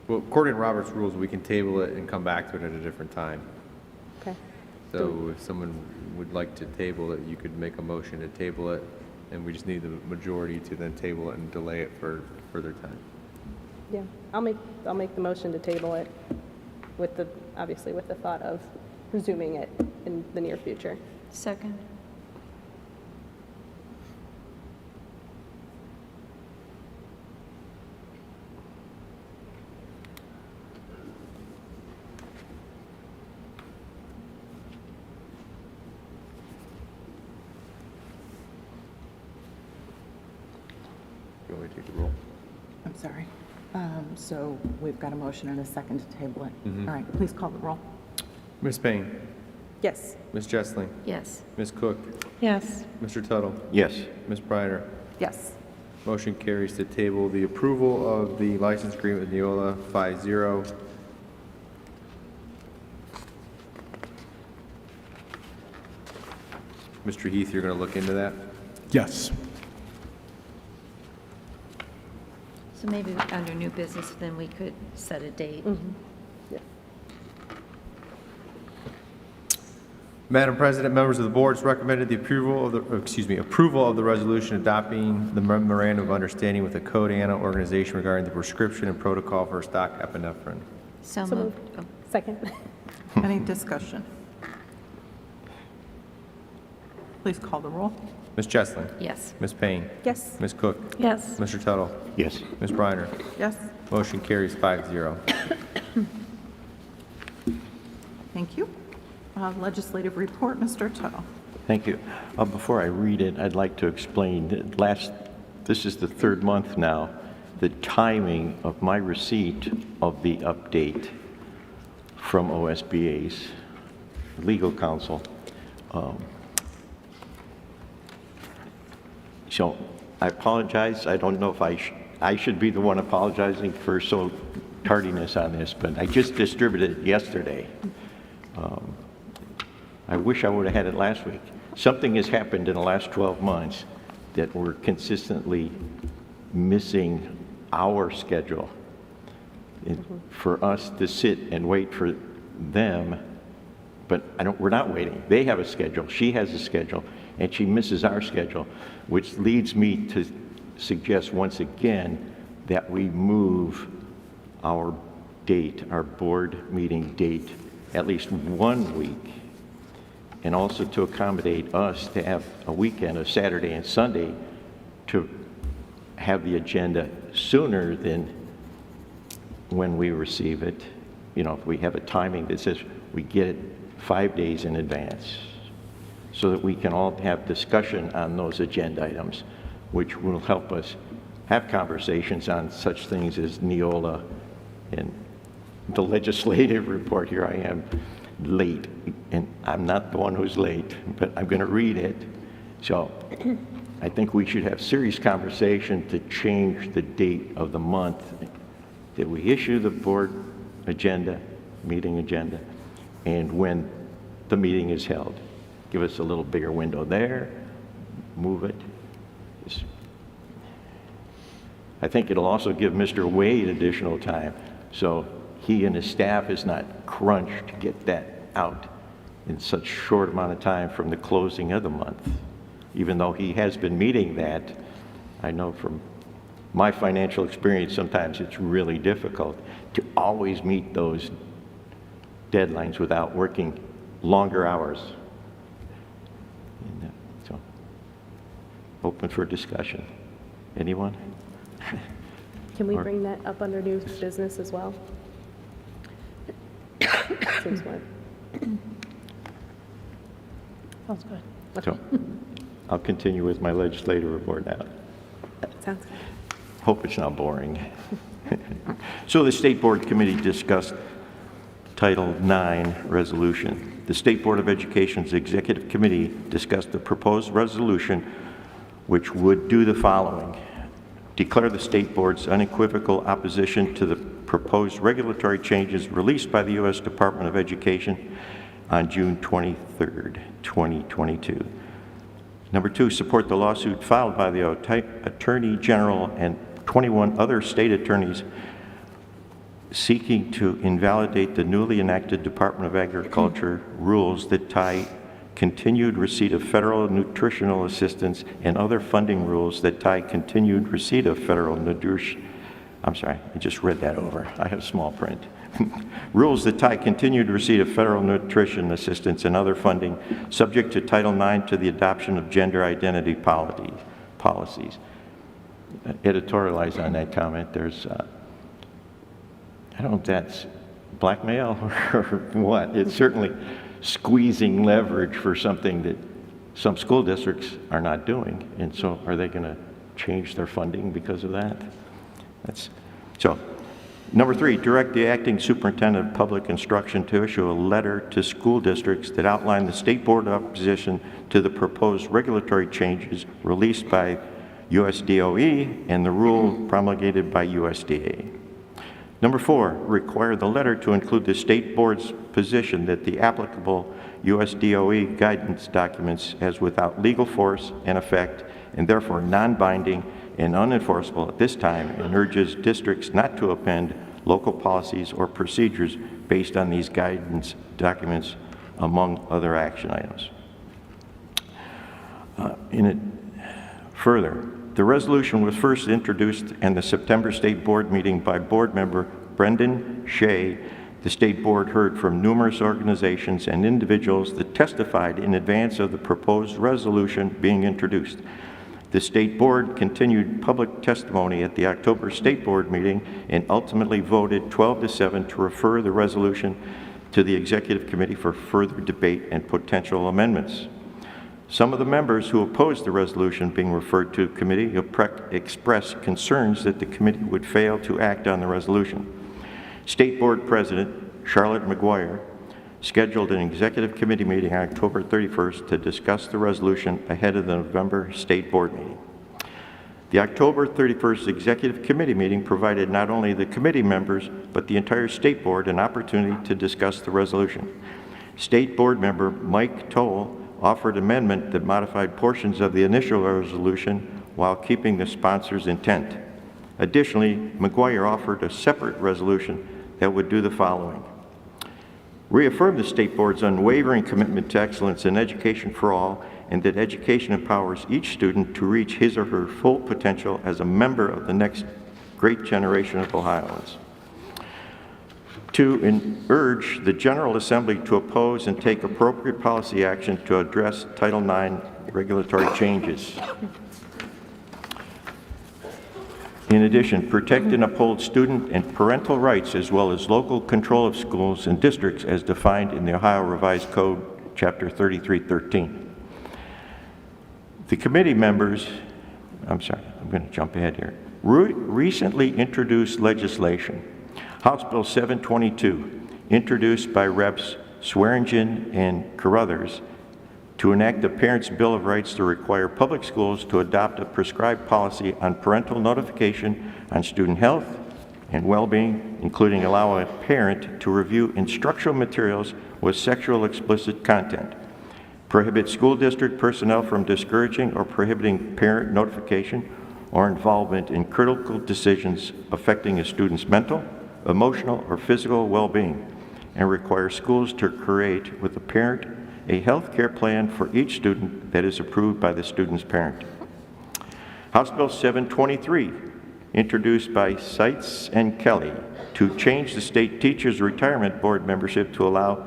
Well, according to Robert's rules, we can table it and come back to it at a different time. Okay. So if someone would like to table it, you could make a motion to table it, and we just need the majority to then table it and delay it for further time. Yeah, I'll make the motion to table it obviously with the thought of resuming it in the near future. Second. Do you want me to take the roll? I'm sorry. So we've got a motion and a second to table it. Mhm. All right, please call the roll. Ms. Payne? Yes. Ms. Jessling? Yes. Ms. Cook? yes. Mr. Tuttle? Yes. Ms. Briner? Yes. Motion carries to table the approval of the license agreement with Neola 5-0. Mr. Heath, you're going to look into that? Yes. So maybe under new business, then we could set a date. Yeah. Madam President, members of the board, it's recommended the approval of the resolution adopting the memorandum of understanding with the Code Anna organization regarding the prescription and protocol for stock epinephrine. So So moved. moved. Second. Any discussion? Please call the roll. Ms. Jessling? Yes. Ms. Payne? Yes. Ms. Cook? Yes. Mr. Tuttle? Yes. Ms. Briner? Yes. Motion carries 5-0. Thank you. Legislative report, Mr. Tuttle. Thank you. Before I read it, I'd like to explain that this is the third month now, the timing of my receipt of the update from OSBA's legal counsel. So I apologize. I don't know if I should be the one apologizing for so tardiness on this, but I just distributed it yesterday. I wish I would have had it last week. something has happened in the last 12 months that we're consistently missing our schedule. For us to sit and wait for them, but we're not waiting. They have a schedule, she has a schedule, and she misses our schedule, which leads me to suggest once again that we move our date, our board meeting date, at least 1 week, and also to accommodate us to have a weekend, a Saturday and Sunday, to have the agenda sooner than when we receive it. You know, if we have a timing that says we get it 5 days in advance, so that we can all have discussion on those agenda items, which will help us have conversations on such things as Neola and the legislative report. Here I am late, and I'm not the one who's late, but I'm going to read it. So I think we should have serious conversation to change the date of the month that we issue the board agenda, meeting agenda, and when the meeting is held. Give us a little bigger window there, move it. I think it'll also give Mr. Wade additional time, so he and his staff is not crunched to get that out in such short amount of time from the closing of the month. Even though he has been meeting that, I know from my financial experience, sometimes it's really difficult to always meet those deadlines without working longer hours. And, so, open for discussion. Anyone? Can we bring that up under new business as well? Seems smart. Sounds good. So, I'll continue with my legislative report now. Sounds good. Hope it's not boring. So the State Board Committee discussed Title IX resolution. The State Board of Education's Executive Committee discussed the proposed resolution, which would do the following: declare the State Board's unequivocal opposition to the proposed regulatory changes released by the U.S. Department of Education on June 23rd, 2022. Number 2, support the lawsuit filed by the Attorney General and 21 other state attorneys seeking to invalidate the newly enacted Department of Agriculture rules that tie continued receipt of federal nutritional assistance and other funding rules that tie continued receipt of federal nutrition. I'm sorry, I just read that over. I have small print. Rules that tie continued receipt of federal nutrition assistance and other funding subject to Title IX to the adoption of gender identity policies. Editorialize on that comment. There's, I don't know if that's blackmail or what. It's certainly squeezing leverage for something that some school districts are not doing. And so are they going to change their funding because of that? So. Number 3, direct the acting superintendent of public instruction to issue a letter to school districts that outline the State Board opposition to the proposed regulatory changes released by USDOE and the rule promulgated by USDA. Number 4, require the letter to include the State Board's position that the applicable USDOE guidance documents as without legal force and effect and therefore non-binding and unenforceable at this time, and urges districts not to append local policies or procedures based on these guidance documents, among other action items. Further, the resolution was first introduced in the September State Board meeting by Board Member Brendan Shea. The State Board heard from numerous organizations and individuals that testified in advance of the proposed resolution being introduced. The State Board continued public testimony at the October State Board meeting and ultimately voted 12-7 to refer the resolution to the Executive Committee for further debate and potential amendments. Some of the members who opposed the resolution being referred to committee expressed concerns that the committee would fail to act on the resolution. State Board President Charlotte McGuire scheduled an Executive Committee meeting on October 31st to discuss the resolution ahead of the November State Board meeting. The October 31st Executive Committee meeting provided not only the committee members, but the entire State Board an opportunity to discuss the resolution. State Board member Mike Toll offered amendment that modified portions of the initial resolution while keeping the sponsor's intent. Additionally, McGuire offered a separate resolution that would do the following. Reaffirm the State Board's unwavering commitment to excellence in education for all, and that education empowers each student to reach his or her full potential as a member of the next great generation of Ohioans. 2, urge the General Assembly to oppose and take appropriate policy action to address Title IX regulatory changes. In addition, protect and uphold student and parental rights as well as local control of schools and districts as defined in the Ohio Revised Code, Chapter 3313. The committee members, I'm going to jump ahead here, recently introduced legislation, House Bill 722, introduced by Reps. Swearingen and Carruthers, to enact the Parents' Bill of Rights to require public schools to adopt a prescribed policy on parental notification on student health and well-being, including allowing a parent to review instructional materials with sexual explicit content, prohibit school district personnel from discouraging or prohibiting parent notification or involvement in critical decisions affecting a student's mental, emotional, or physical well-being, and require schools to create with the parent a health care plan for each student that is approved by the student's parent. House Bill 723, introduced by Seitz and Kelly, to change the state teachers' retirement board membership to allow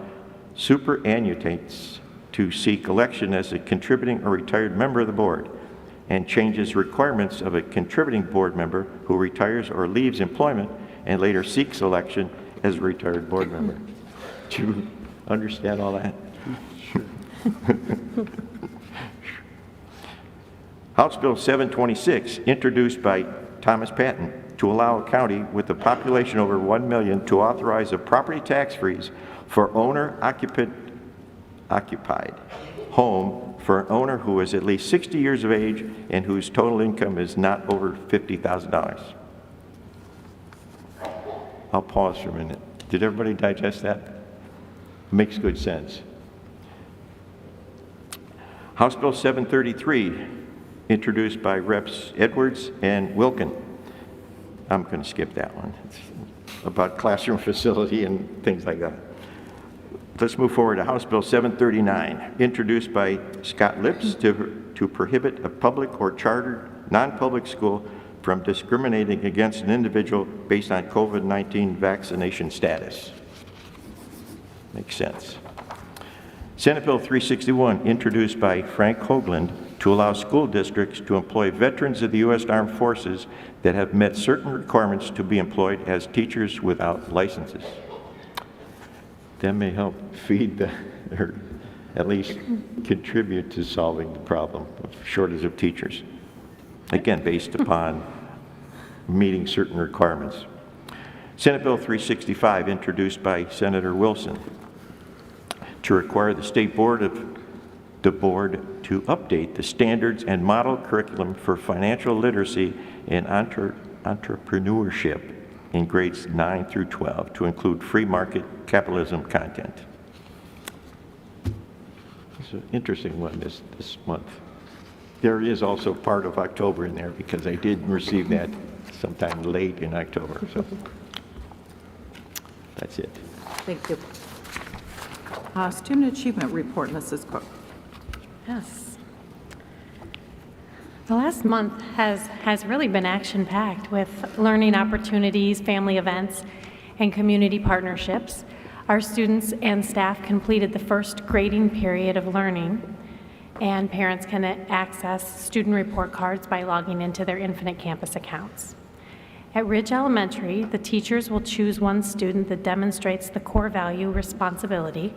superannuitates to seek election as a contributing or retired member of the board, and changes requirements of a contributing board member who retires or leaves employment and later seeks election as a retired board member. Do you understand all that? House Bill 726, introduced by Thomas Patton, to allow a county with a population over 1 million to authorize a property tax freeze for owner-occupied home for an owner who is at least 60 years of age and whose total income is not over $50,000. I'll pause for a minute. Did everybody digest that? Makes good sense. House Bill 733, introduced by Reps. Edwards and Wilkin. I'm going to skip that one. It's about classroom facility and things like that. Let's move forward to House Bill 739, introduced by Scott Lips to prohibit a public or chartered non-public school from discriminating against an individual based on COVID-19 vaccination status. Makes sense. Senate Bill 361, introduced by Frank Hoagland, to allow school districts to employ veterans of the U.S. Armed Forces that have met certain requirements to be employed as teachers without licenses. That may help feed or at least contribute to solving the problem of shortage of teachers. Again, based upon meeting certain requirements. Senate Bill 365, introduced by Senator Wilson, to require the State Board to update the standards and model curriculum for financial literacy and entrepreneurship in grades 9 through 12 to include free market capitalism content. It's an interesting one this month. There is also part of October in there because I did receive that sometime late in October. So that's it. Thank you. Student Achievement Report, Mrs. Cook. Yes. The last month has really been action-packed with learning opportunities, family events, and community partnerships. Our students and staff completed the first grading period of learning, and parents can access student report cards by logging into their Infinite Campus accounts. At Ridge Elementary, the teachers will choose one student that demonstrates the core value responsibility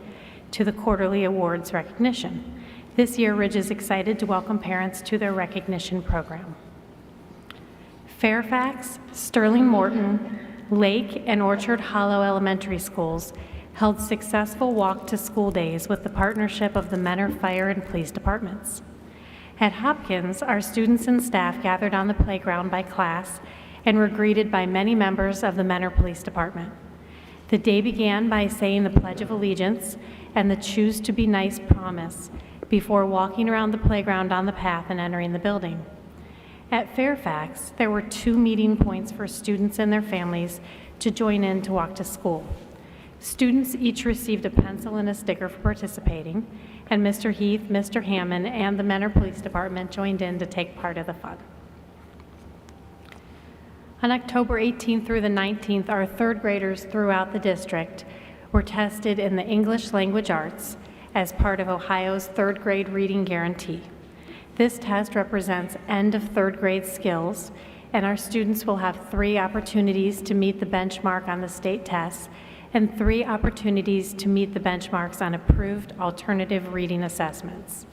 to the quarterly awards recognition. This year, Ridge is excited to welcome parents to their recognition program. Fairfax, Sterling Morton, Lake, and Orchard Hollow Elementary Schools held successful walk-to-school days with the partnership of the Menor Fire and Police Departments. At Hopkins, our students and staff gathered on the playground by class and were greeted by many members of the Menor Police Department. The day began by saying the Pledge of Allegiance and the Choose to Be Nice promise, before walking around the playground on the path and entering the building. At Fairfax, there were 2 meeting points for students and their families to join in to walk to school. Students each received a pencil and a sticker for participating, and Mr. Heath, Mr. Hammond, and the Mentor Police Department joined in to take part of the fun. On October 18th through the 19th, our 3rd graders throughout the district were tested in the English language arts as part of Ohio's 3rd grade reading guarantee. This test represents end of 3rd grade skills, and our students will have 3 opportunities to meet the benchmark on the state tests and 3 opportunities to meet the benchmarks on approved alternative reading assessments.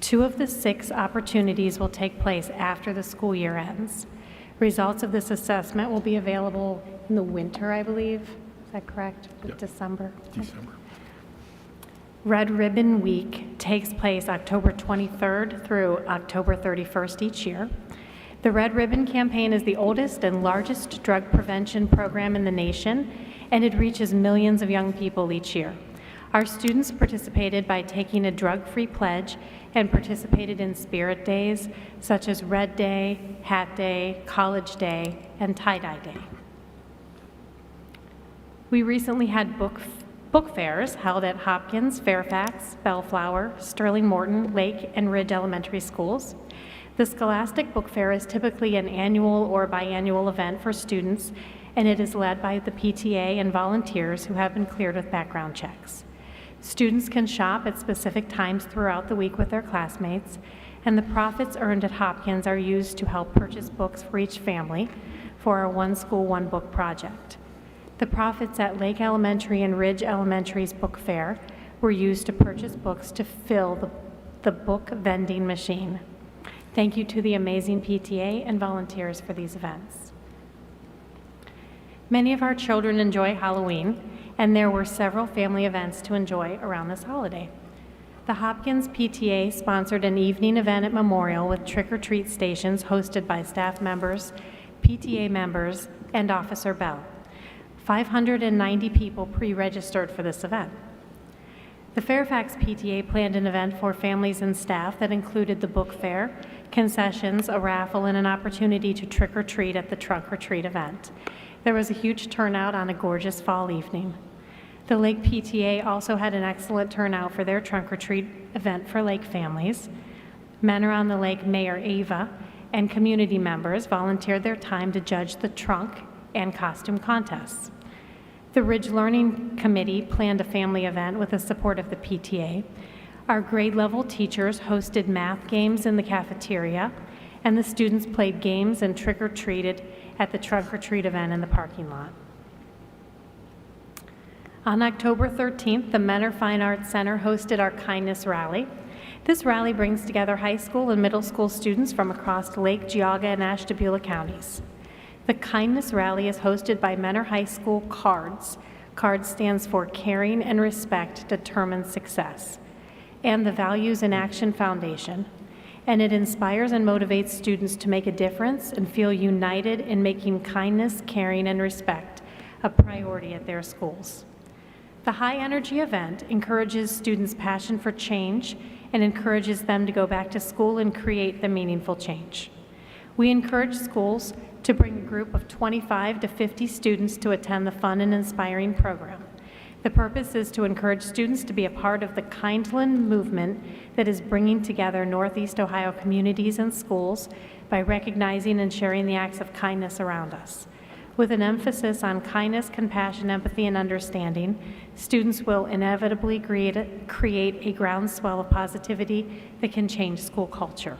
2 of the 6 opportunities will take place after the school year ends. Results of this assessment will be available in the winter, I believe. Is that correct? Yep. December. December. Red Ribbon Week takes place October 23rd through October 31st each year. The Red Ribbon campaign is the oldest and largest drug prevention program in the nation, and it reaches millions of young people each year. Our students participated by taking a drug-free pledge and participated in spirit days such as Red Day, Hat Day, College Day, and Tie-Dye Day. We recently had book fairs held at Hopkins, Fairfax, Bellflower, Sterling Morton, Lake, and Ridge Elementary Schools. The Scholastic Book Fair is typically an annual or biannual event for students, and it is led by the PTA and volunteers who have been cleared with background checks. Students can shop at specific times throughout the week with their classmates, and the profits earned at Hopkins are used to help purchase books for each family for our One School, One Book project. The profits at Lake Elementary and Ridge Elementary's book fair were used to purchase books to fill the book vending machine. Thank you to the amazing PTA and volunteers for these events. Many of our children enjoy Halloween, and there were several family events to enjoy around this holiday. The Hopkins PTA sponsored an evening event at Memorial with trick-or-treat stations hosted by staff members, PTA members, and Officer Bell. 590 people pre-registered for this event. The Fairfax PTA planned an event for families and staff that included the book fair, concessions, a raffle, and an opportunity to trick-or-treat at the trunk-or-treat event. There was a huge turnout on a gorgeous fall evening. The Lake PTA also had an excellent turnout for their trunk-or-treat event for Lake families. Men Around the Lake Mayor Ava and community members volunteered their time to judge the trunk and costume contests. The Ridge Learning Committee planned a family event with the support of the PTA. Our grade level teachers hosted math games in the cafeteria, and the students played games and trick-or-treated at the trunk-or-treat event in the parking lot. On October 13th, the Mentor Fine Arts Center hosted our Kindness Rally. This rally brings together high school and middle school students from across Lake, Geauga, and Ashtabula counties. The Kindness Rally is hosted by Mentor High School CARDS. CARDS stands for Caring and Respect Determines Success, and the Values in Action Foundation. And it inspires and motivates students to make a difference and feel united in making kindness, caring, and respect a priority at their schools. The high-energy event encourages students' passion for change and encourages them to go back to school and create the meaningful change. We encourage schools to bring a group of 25 to 50 students to attend the fun and inspiring program. The purpose is to encourage students to be a part of the Kindland movement that is bringing together Northeast Ohio communities and schools by recognizing and sharing the acts of kindness around us. With an emphasis on kindness, compassion, empathy, and understanding, students will inevitably create a groundswell of positivity that can change school culture.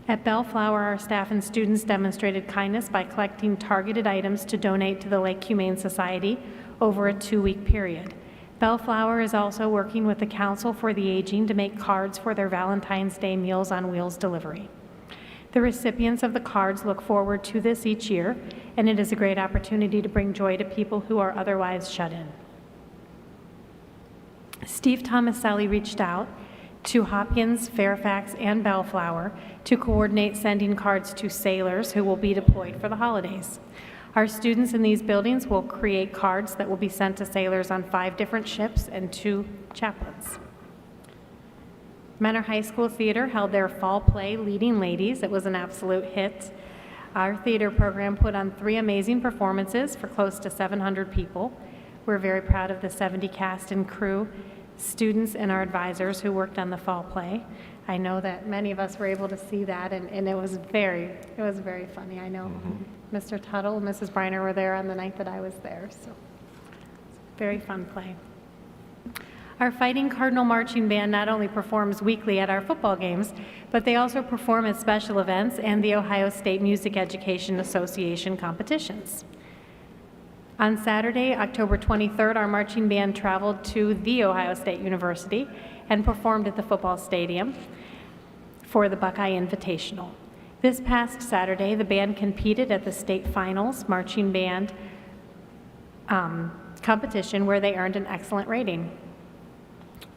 At Bellflower, our staff and students demonstrated kindness by collecting targeted items to donate to the Lake Humane Society over a 2-week period. Bellflower is also working with the Council for the Aging to make cards for their Valentine's Day Meals on Wheels delivery. The recipients of the cards look forward to this each year, and it is a great opportunity to bring joy to people who are otherwise shut in. Steve Tomaselli reached out to Hopkins, Fairfax, and Bellflower to coordinate sending cards to sailors who will be deployed for the holidays. Our students in these buildings will create cards that will be sent to sailors on 5 different ships and 2 chaplains. Menor High School Theater held their fall play, Leading Ladies. It was an absolute hit. Our theater program put on 3 amazing performances for close to 700 people. We're very proud of the 70 cast and crew, students, and our advisors who worked on the fall play. I know that many of us were able to see that, and it was very funny. I know Mr. Tuttle and Mrs. Briner were there on the night that I was there, so very fun play. Our Fighting Cardinal Marching Band not only performs weekly at our football games, but they also perform at special events and the Ohio State Music Education Association competitions. On Saturday, October 23rd, our marching band traveled to The Ohio State University and performed at the football stadium for the Buckeye Invitational. This past Saturday, the band competed at the state finals marching band competition where they earned an excellent rating.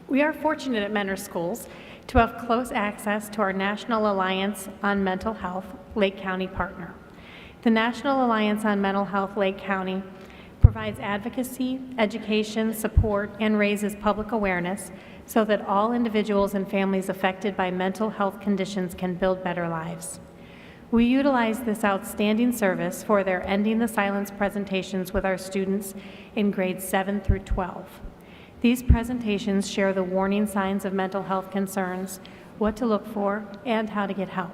We are fortunate at Menor Schools to have close access to our National Alliance on Mental Health Lake County partner. The National Alliance on Mental Health Lake County provides advocacy, education, support, and raises public awareness so that all individuals and families affected by mental health conditions can build better lives. We utilize this outstanding service for their Ending the Silence presentations with our students in grades 7 through 12. These presentations share the warning signs of mental health concerns, what to look for, and how to get help.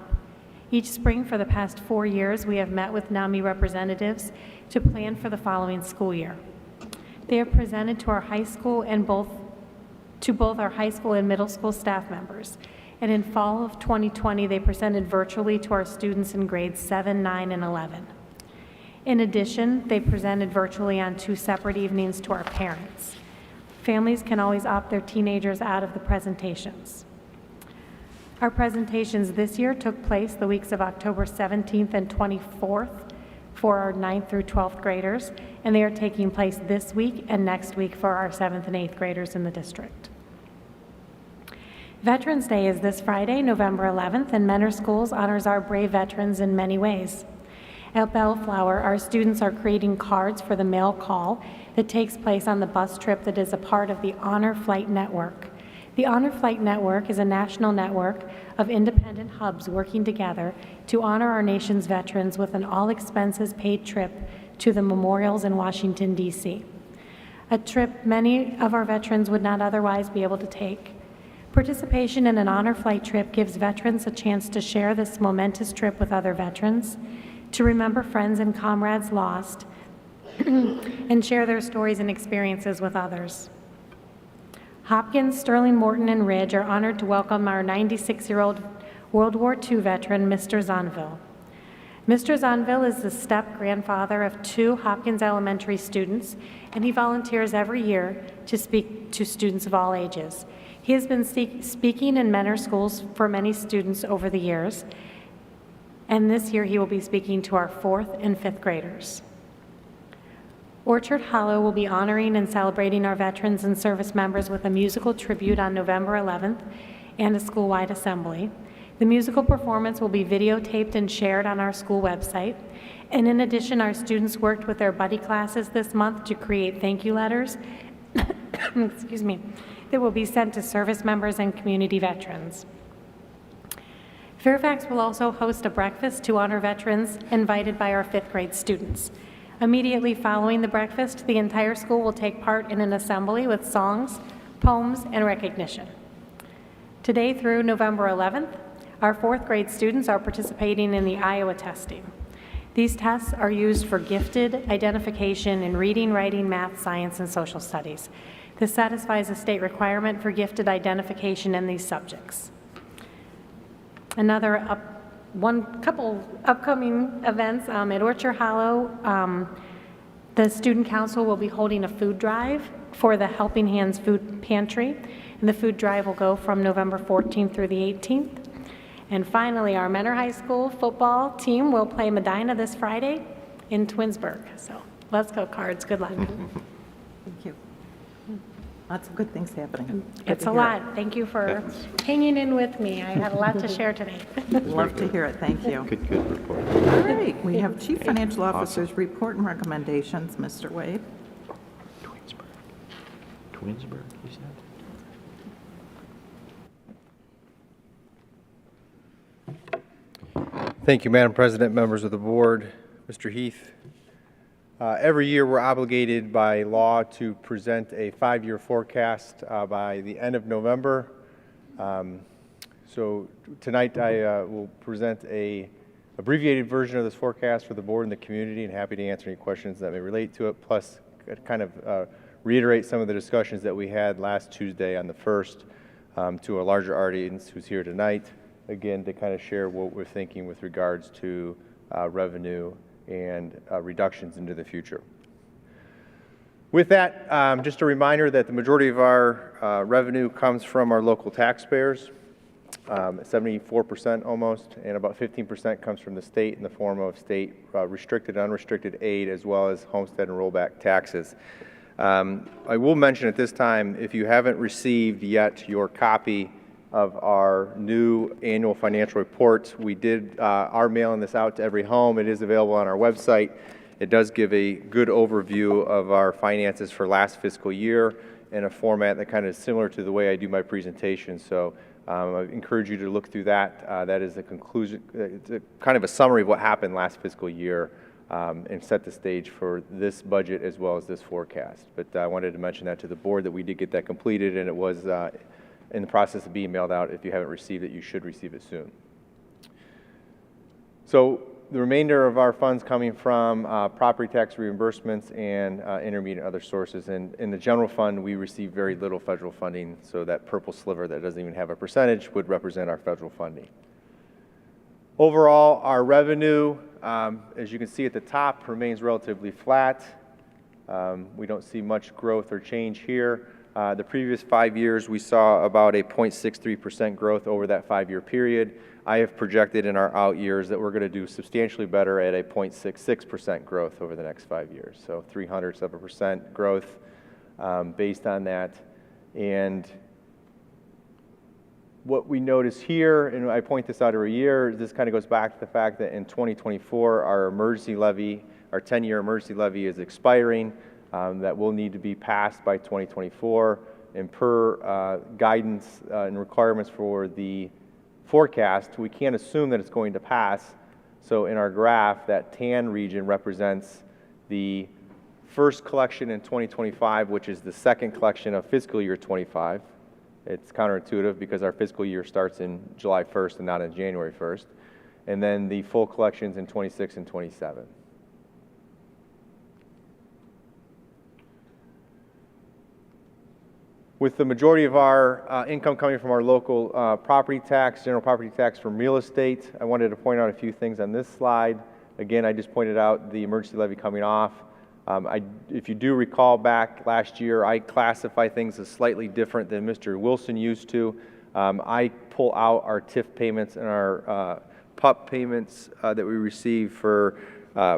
Each spring for the past 4 years, we have met with NAMI representatives to plan for the following school year. They have presented to our high school and both our high school and middle school staff members. And in fall of 2020, they presented virtually to our students in grades 7, 9, and 11. In addition, they presented virtually on 2 separate evenings to our parents. Families can always opt their teenagers out of the presentations. Our presentations this year took place the weeks of October 17th and 24th for our 9th through 12th graders, and they are taking place this week and next week for our 7th and 8th graders in the district. Veterans Day is this Friday, November 11th, and Menor Schools honors our brave veterans in many ways. At Bellflower, our students are creating cards for the mail call that takes place on the bus trip that is a part of the Honor Flight Network. The Honor Flight Network is a national network of independent hubs working together to honor our nation's veterans with an all-expenses-paid trip to the memorials in Washington, D.C., a trip many of our veterans would not otherwise be able to take. Participation in an honor flight trip gives veterans a chance to share this momentous trip with other veterans, to remember friends and comrades lost, and share their stories and experiences with others. Hopkins, Sterling Morton, and Ridge are honored to welcome our 96-year-old World War II veteran, Mr. Zonville. Mr. Zonville is the step-grandfather of 2 Hopkins Elementary students, and he volunteers every year to speak to students of all ages. He has been speaking in Menor Schools for many students over the years, and this year he will be speaking to our 4th and 5th graders. Orchard Hollow will be honoring and celebrating our veterans and service members with a musical tribute on November 11th and a school-wide assembly. The musical performance will be videotaped and shared on our school website. And in addition, our students worked with their buddy classes this month to create thank you letters excuse me, that will be sent to service members and community veterans. Fairfax will also host a breakfast to honor veterans invited by our 5th grade students. Immediately following the breakfast, the entire school will take part in an assembly with songs, poems, and recognition. Today through November 11th, our 4th grade students are participating in the Iowa testing. These tests are used for gifted identification in reading, writing, math, science, and social studies. This satisfies a state requirement for gifted identification in these subjects. Couple upcoming events at Orchard Hollow. The Student Council will be holding a food drive for the Helping Hands Food Pantry, and the food drive will go from November 14th through the 18th. And finally, our Menor High School football team will play Medina this Friday in Twinsburg. So let's go Cards. Good luck. Thank you. Lots of good things happening. It's a lot. Thank you for hanging in with me. I had a lot to share today. Love to hear it. Thank you. Good report. All right, we have Chief Financial Officer's report and recommendations. Mr. Wade. Twinsburg, you said? Thank you, Madam President, members of the board, Mr. Heath. Every year, we're obligated by law to present a 5-year forecast by the end of November. So tonight, I will present a abbreviated version of this forecast for the board and the community, and happy to answer any questions that may relate to it, plus kind of reiterate some of the discussions that we had last Tuesday on the 1st to a larger audience who's here tonight, again, to kind of share what we're thinking with regards to revenue and reductions into the future. With that, just a reminder that the majority of our revenue comes from our local taxpayers, 74% almost, and about 15% comes from the state in the form of state restricted and unrestricted aid, as well as homestead and rollback taxes. I will mention at this time, if you haven't received yet your copy of our new annual financial report, we are mailing this out to every home. It is available on our website. It does give a good overview of our finances for last fiscal year in a format that kind of is similar to the way I do my presentation. So I encourage you to look through that. That is a conclusion, it's kind of a summary of what happened last fiscal year and set the stage for this budget as well as this forecast. But I wanted to mention that to the board that we did get that completed, and it was in the process of being mailed out. If you haven't received it, you should receive it soon. So the remainder of our funds coming from property tax reimbursements and intermediate other sources. And in the general fund, we receive very little federal funding, so that purple sliver that doesn't even have a percentage would represent our federal funding. Overall, our revenue, as you can see at the top, remains relatively flat. We don't see much growth or change here. The previous 5 years, we saw about a 0.63% growth over that 5-year period. I have projected in our out years that we're going to do substantially better at a 0.66% growth over the next 5 years. So 0.03% growth based on that. And what we notice here, and I point this out every year, this kind of goes back to the fact that in 2024, our emergency levy, our 10-year emergency levy is expiring. That will need to be passed by 2024. And per guidance and requirements for the forecast, we can't assume that it's going to pass. So in our graph, that tan region represents the first collection in 2025, which is the second collection of fiscal year 25. It's counterintuitive because our fiscal year starts in July 1st and not in January 1st. And then the full collections in 26 and 27. With the majority of our income coming from our local property tax, general property tax from real estate, I wanted to point out a few things on this slide. Again, I just pointed out the emergency levy coming off. If you do recall back last year, I classify things as slightly different than Mr. Wilson used to. I pull out our TIF payments and our PUP payments that we receive for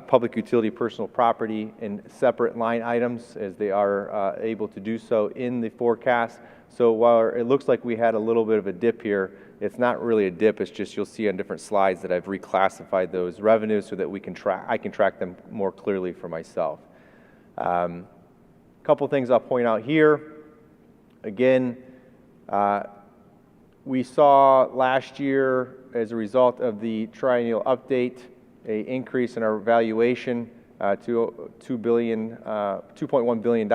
public utility personal property in separate line items, as they are able to do so in the forecast. So while it looks like we had a little bit of a dip here, it's not really a dip. It's just you'll see on different slides that I've reclassified those revenues so that I can track them more clearly for myself. A couple things I'll point out here. Again, we saw last year, as a result of the triennial update, an increase in our valuation to $2.1 billion.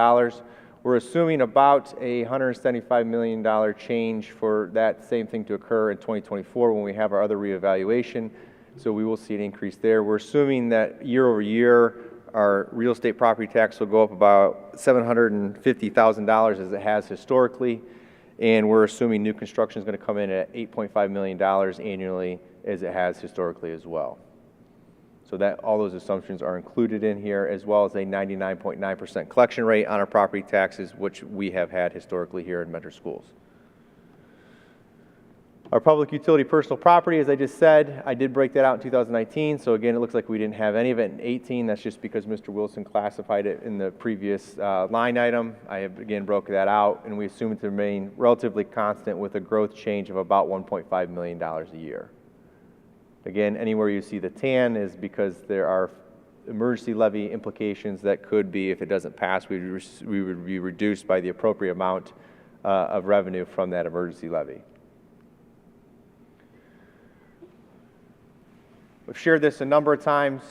We're assuming about a $175 million change for that same thing to occur in 2024 when we have our other reevaluation. So we will see an increase there. We're assuming that year over year, our real estate property tax will go up about $750,000 as it has historically. And we're assuming new construction is going to come in at $8.5 million annually as it has historically as well. So that all those assumptions are included in here, as well as a 99.9% collection rate on our property taxes, which we have had historically here in Mentor Schools. Our public utility personal property, as I just said, I did break that out in 2019. So again, it looks like we didn't have any of it in 18. That's just because Mr. Wilson classified it in the previous line item. I have again broke that out, and we assume it to remain relatively constant with a growth change of about $1.5 million a year. Again, anywhere you see the tan is because there are emergency levy implications that could be, if it doesn't pass, we would be reduced by the appropriate amount of revenue from that emergency levy. We've shared this a number of times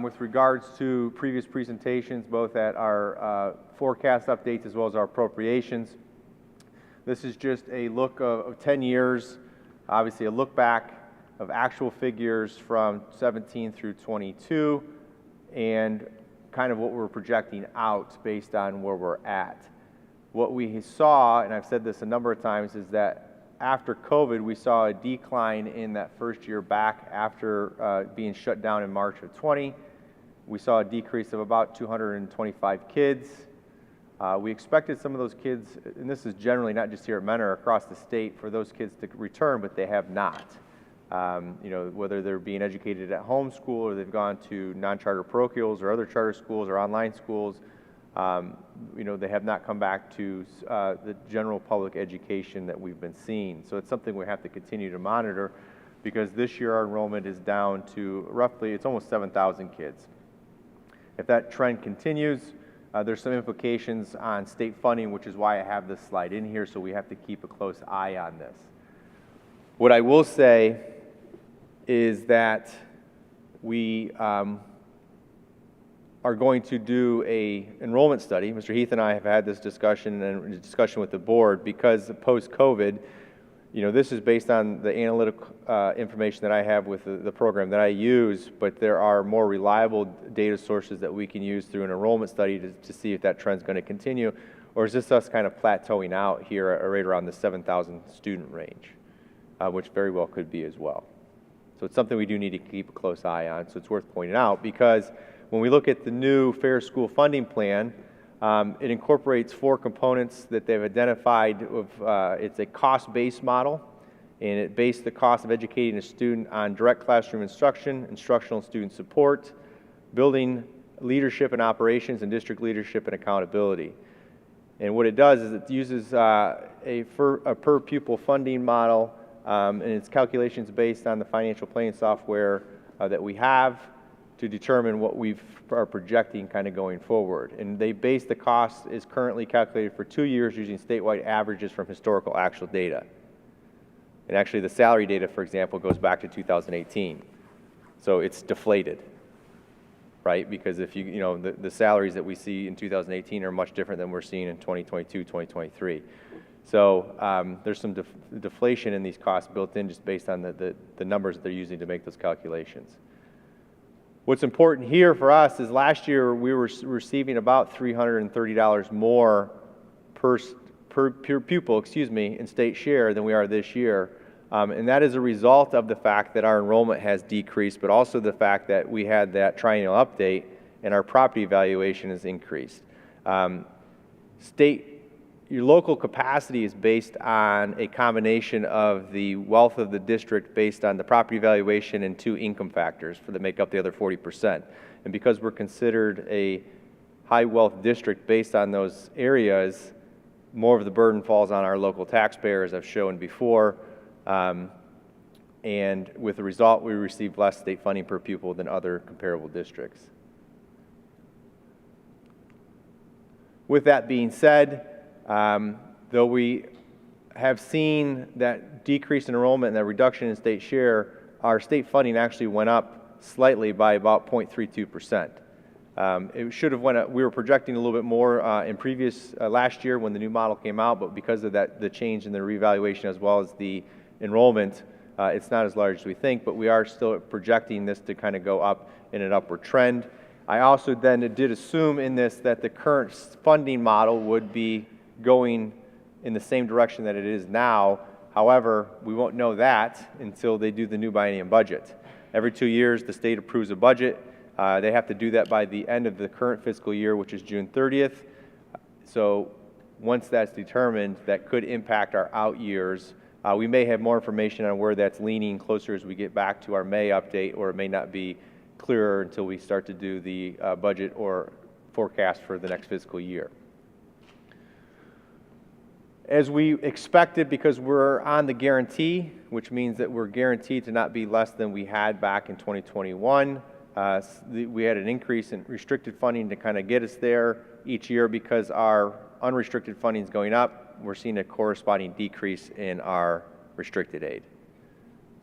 with regards to previous presentations, both at our forecast updates as well as our appropriations. This is just a look of 10 years, obviously a look back of actual figures from 17 through 22, and kind of what we're projecting out based on where we're at. What we saw, and I've said this a number of times, is that after COVID, we saw a decline in that first year back after being shut down in March of 20. We saw a decrease of about 225 kids. We expected some of those kids, and this is generally not just here at Mentor, across the state, for those kids to return, but they have not. You know, whether they're being educated at home school or they've gone to non-charter parochials or other charter schools or online schools, you know, they have not come back to the general public education that we've been seeing. So it's something we have to continue to monitor, because this year our enrollment is down to roughly, it's almost 7,000 kids. If that trend continues, there's some implications on state funding, which is why I have this slide in here, so we have to keep a close eye on this. What I will say is that we are going to do a enrollment study. Mr. Heath and I have had this discussion and a discussion with the board, because post-COVID, you know, this is based on the analytical information that I have with the program that I use, but there are more reliable data sources that we can use through an enrollment study to see if that trend's going to continue, or is this us kind of plateauing out here right around the 7,000 student range, which very well could be as well. So it's something we do need to keep a close eye on, so it's worth pointing out, because when we look at the new Fair School Funding Plan, it incorporates 4 components that they've identified. It's a cost-based model, and it based the cost of educating a student on direct classroom instruction, instructional student support, building leadership and operations, and district leadership and accountability. And what it does is it uses a per pupil funding model, and its calculations based on the financial planning software that we have to determine what we are projecting kind of going forward. And they base the cost is currently calculated for 2 years using statewide averages from historical actual data. And actually the salary data, for example, goes back to 2018. So it's deflated, right? Because if you know, the salaries that we see in 2018 are much different than we're seeing in 2022, 2023. So there's some deflation in these costs built in just based on the numbers that they're using to make those calculations. What's important here for us is last year we were receiving about $330 more per pupil, in state share than we are this year. And that is a result of the fact that our enrollment has decreased, but also the fact that we had that triennial update and our property valuation has increased. Your local capacity is based on a combination of the wealth of the district based on the property valuation and 2 income factors that make up the other 40%. And because we're considered a high wealth district based on those areas, more of the burden falls on our local taxpayers, I've shown before. And with the result, we receive less state funding per pupil than other comparable districts. With that being said, though we have seen that decrease in enrollment and that reduction in state share, our state funding actually went up slightly by about 0.32%. It should have went up. We were projecting a little bit more in previous last year when the new model came out, but because of the change in the revaluation as well as the enrollment, it's not as large as we think, but we are still projecting this to kind of go up in an upward trend. I also then did assume in this that the current funding model would be going in the same direction that it is now. However, we won't know that until they do the new biennium budget. Every 2 years, the state approves a budget. They have to do that by the end of the current fiscal year, which is June 30th. So once that's determined, that could impact our out years. We may have more information on where that's leaning closer as we get back to our May update, or it may not be clearer until we start to do the budget or forecast for the next fiscal year. As we expected, because we're on the guarantee, which means that we're guaranteed to not be less than we had back in 2021, we had an increase in restricted funding to kind of get us there each year. Because our unrestricted funding is going up, we're seeing a corresponding decrease in our restricted aid.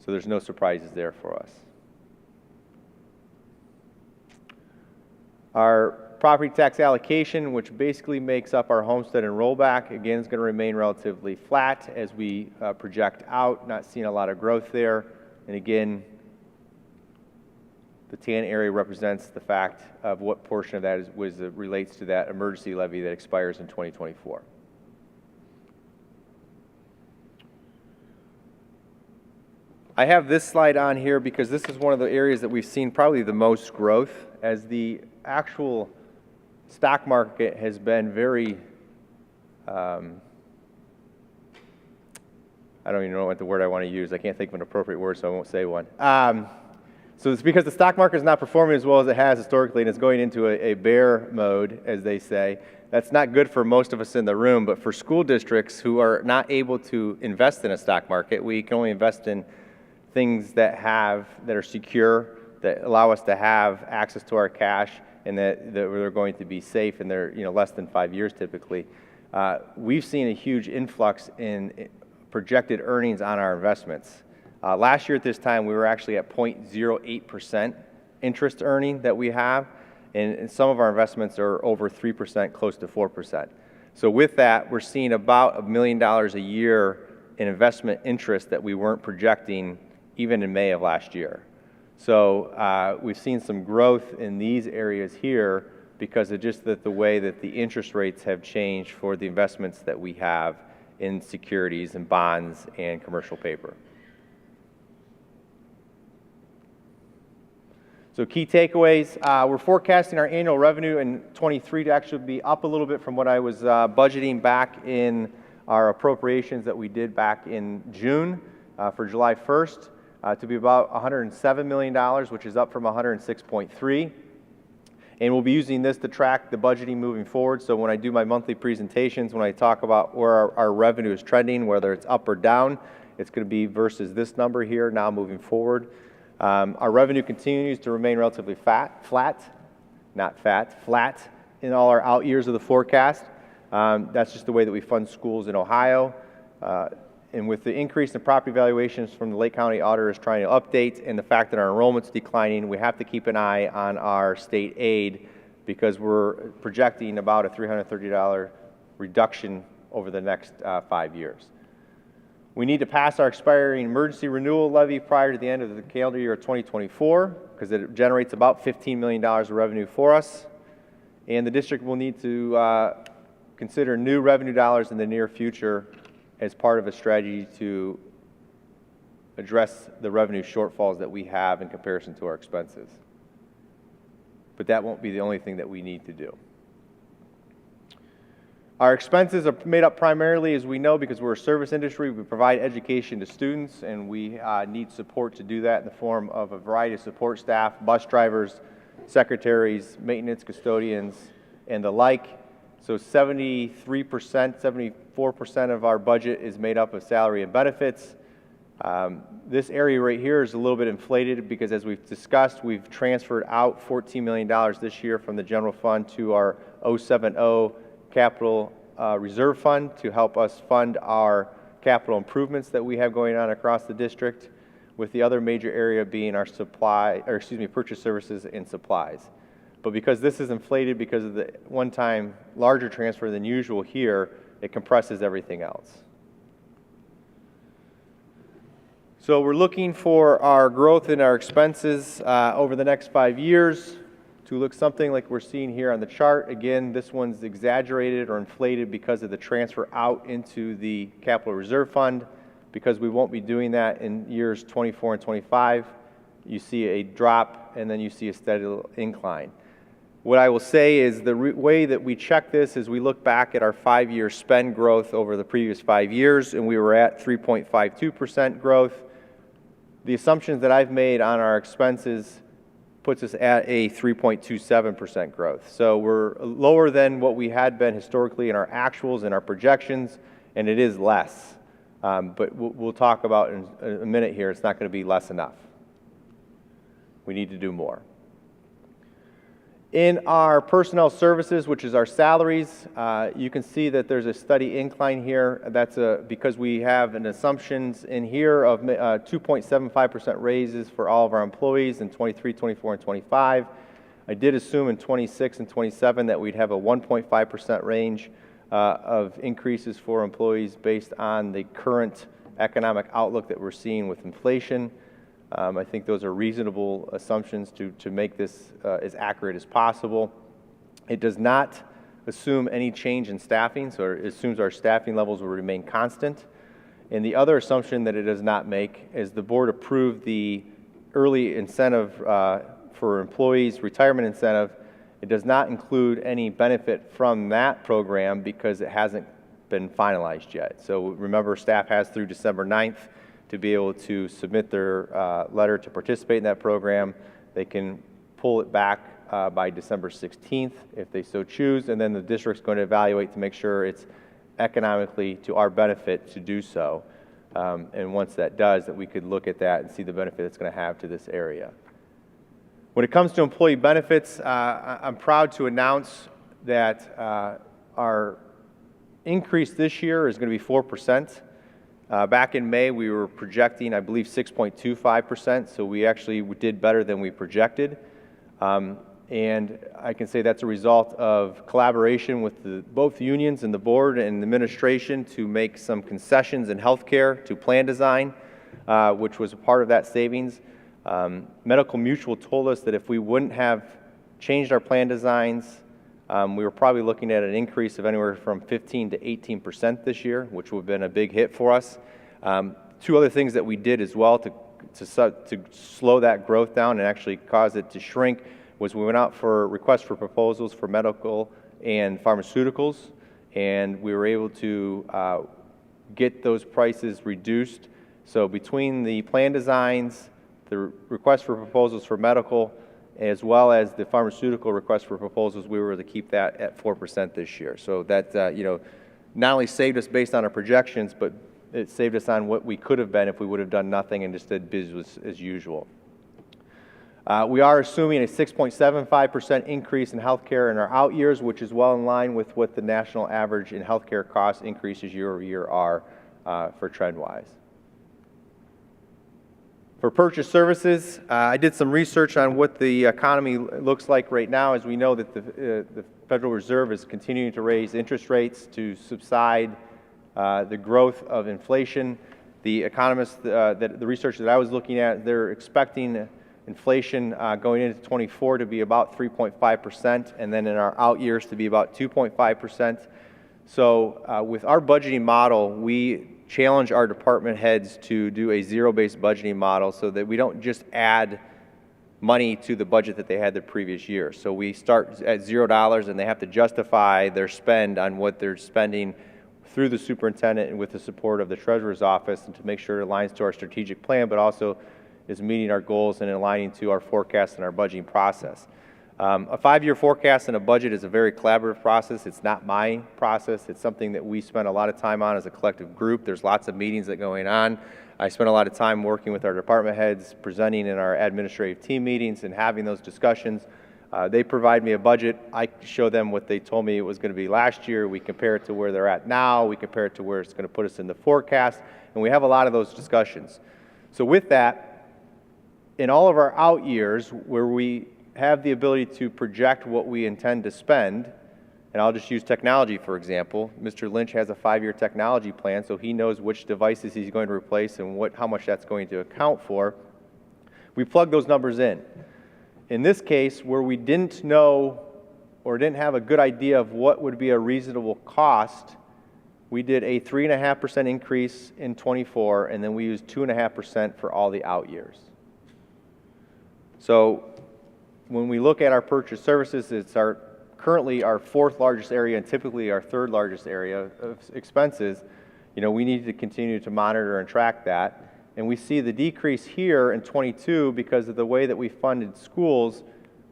So there's no surprises there for us. Our property tax allocation, which basically makes up our homestead and rollback, again, is going to remain relatively flat as we project out, not seeing a lot of growth there. And again, the tan area represents the fact of what portion of that relates to that emergency levy that expires in 2024. I have this slide on here because this is one of the areas that we've seen probably the most growth, as the actual stock market has been very, I don't even know what the word I want to use. I can't think of an appropriate word, so I won't say one. So it's because the stock market is not performing as well as it has historically, and it's going into a bear mode, as they say. That's not good for most of us in the room, but for school districts who are not able to invest in a stock market, we can only invest in things that are secure, that allow us to have access to our cash, and that they're going to be safe, and they're less than 5 years typically. We've seen a huge influx in projected earnings on our investments. Last year at this time, we were actually at 0.08% interest earning that we have, and some of our investments are over 3%, close to 4%. So with that, we're seeing about $1 million a year in investment interest that we weren't projecting even in May of last year. So we've seen some growth in these areas here because of just the way that the interest rates have changed for the investments that we have in securities and bonds and commercial paper. So key takeaways, we're forecasting our annual revenue in 23 to actually be up a little bit from what I was budgeting back in our appropriations that we did back in June for July 1st. To be about $107 million, which is up from $106.3. And we'll be using this to track the budgeting moving forward. So when I do my monthly presentations, when I talk about where our revenue is trending, whether it's up or down, it's going to be versus this number here now moving forward. Our revenue continues to remain relatively flat in all our out years of the forecast. That's just the way that we fund schools in Ohio. And with the increase in property valuations from the Lake County auditors trying to update, and the fact that our enrollment's declining, we have to keep an eye on our state aid because we're projecting about a $330 reduction over the next 5 years. We need to pass our expiring emergency renewal levy prior to the end of the calendar year of 2024 because it generates about $15 million of revenue for us. And the district will need to consider new revenue dollars in the near future as part of a strategy to address the revenue shortfalls that we have in comparison to our expenses. But that won't be the only thing that we need to do. Our expenses are made up primarily, as we know, because we're a service industry. We provide education to students, and we need support to do that in the form of a variety of support staff, bus drivers, secretaries, maintenance custodians, and the like. So 73%, 74% of our budget is made up of salary and benefits. This area right here is a little bit inflated because, as we've discussed, we've transferred out $14 million this year from the general fund to our 070 capital reserve fund to help us fund our capital improvements that we have going on across the district, with the other major area being our purchase services and supplies. But because this is inflated because of the one-time larger transfer than usual here, it compresses everything else. So we're looking for our growth in our expenses over the next 5 years to look something like we're seeing here on the chart. Again, this one's exaggerated or inflated because of the transfer out into the capital reserve fund. Because we won't be doing that in years 24 and 25, you see a drop and then you see a steady incline. What I will say is the way that we check this is we look back at our 5-year spend growth over the previous 5 years, and we were at 3.52% growth. The assumptions that I've made on our expenses puts us at a 3.27% growth. So we're lower than what we had been historically in our actuals and our projections, and it is less. But we'll talk about in a minute here, it's not going to be less enough. We need to do more. In our personnel services, which is our salaries, you can see that there's a steady incline here. That's because we have an assumptions in here of 2.75% raises for all of our employees in 23, 24, and 25. I did assume in 26 and 27 that we'd have a 1.5% range of increases for employees based on the current economic outlook that we're seeing with inflation. I think those are reasonable assumptions to make this as accurate as possible. It does not assume any change in staffing, so it assumes our staffing levels will remain constant. And the other assumption that it does not make is the board approved the early incentive for employees, retirement incentive. It does not include any benefit from that program because it hasn't been finalized yet. So remember, staff has through December 9th to be able to submit their letter to participate in that program. They can pull it back by December 16th if they so choose, and then the district's going to evaluate to make sure it's economically to our benefit to do so. And once that does, that we could look at that and see the benefit it's going to have to this area. When it comes to employee benefits, I'm proud to announce that our increase this year is going to be 4%. Back in May, we were projecting, I believe, 6.25%, so we actually did better than we projected. And I can say that's a result of collaboration with both unions and the board and the administration to make some concessions in healthcare to plan design, which was a part of that savings. Medical Mutual told us that if we wouldn't have changed our plan designs, we were probably looking at an increase of anywhere from 15 to 18% this year, which would have been a big hit for us. Two other things that we did as well to slow that growth down and actually cause it to shrink was we went out for requests for proposals for medical and pharmaceuticals, and we were able to get those prices reduced. So between the plan designs, the request for proposals for medical, as well as the pharmaceutical request for proposals, we were able to keep that at 4% this year. So that not only saved us based on our projections, but it saved us on what we could have been if we would have done nothing and just did business as usual. We are assuming a 6.75% increase in healthcare in our out years, which is well in line with what the national average in healthcare cost increases year over year are for trend-wise. For purchase services, I did some research on what the economy looks like right now, as we know that the Federal Reserve is continuing to raise interest rates to subside the growth of inflation. The economists, the research that I was looking at, they're expecting inflation going into 24 to be about 3.5%, and then in our out years to be about 2.5%. So with our budgeting model, we challenge our department heads to do a zero-based budgeting model so that we don't just add money to the budget that they had the previous year. So we start at $0 and they have to justify their spend on what they're spending through the superintendent and with the support of the treasurer's office, and to make sure it aligns to our strategic plan, but also is meeting our goals and aligning to our forecast and our budgeting process. A 5-year forecast and a budget is a very collaborative process. It's not my process. It's something that we spend a lot of time on as a collective group. There's lots of meetings that are going on. I spend a lot of time working with our department heads, presenting in our administrative team meetings and having those discussions. They provide me a budget. I show them what they told me it was going to be last year. We compare it to where they're at now. We compare it to where it's going to put us in the forecast. And we have a lot of those discussions. So with that, in all of our out years where we have the ability to project what we intend to spend, and I'll just use technology for example. Mr. Lynch has a 5-year technology plan, so he knows which devices he's going to replace and how much that's going to account for. We plug those numbers in. In this case, where we didn't know or didn't have a good idea of what would be a reasonable cost, we did a 3.5% increase in 24, and then we used 2.5% for all the out years. So when we look at our purchase services, it's currently our 4th largest area and typically our 3rd largest area of expenses. We need to continue to monitor and track that. And we see the decrease here in 22 because of the way that we funded schools.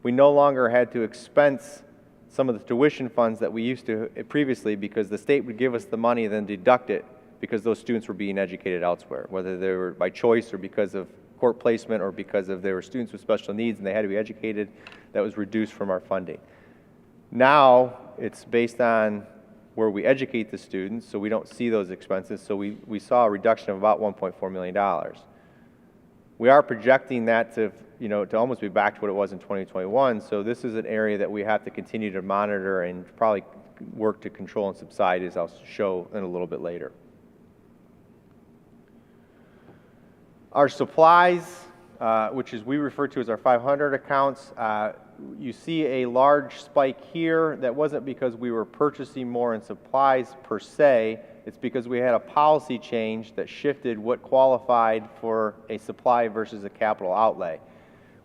We no longer had to expense some of the tuition funds that we used to previously, because the state would give us the money and then deduct it because those students were being educated elsewhere, whether they were by choice or because of court placement or because of they were students with special needs and they had to be educated. That was reduced from our funding. Now it's based on where we educate the students, so we don't see those expenses. So we saw a reduction of about $1.4 million. We are projecting that to, to almost be back to what it was in 2021. So this is an area that we have to continue to monitor and probably work to control and subside, as I'll show in a little bit later. Our supplies, which is we refer to as our 500 accounts, you see a large spike here. That wasn't because we were purchasing more in supplies per se. It's because we had a policy change that shifted what qualified for a supply versus a capital outlay.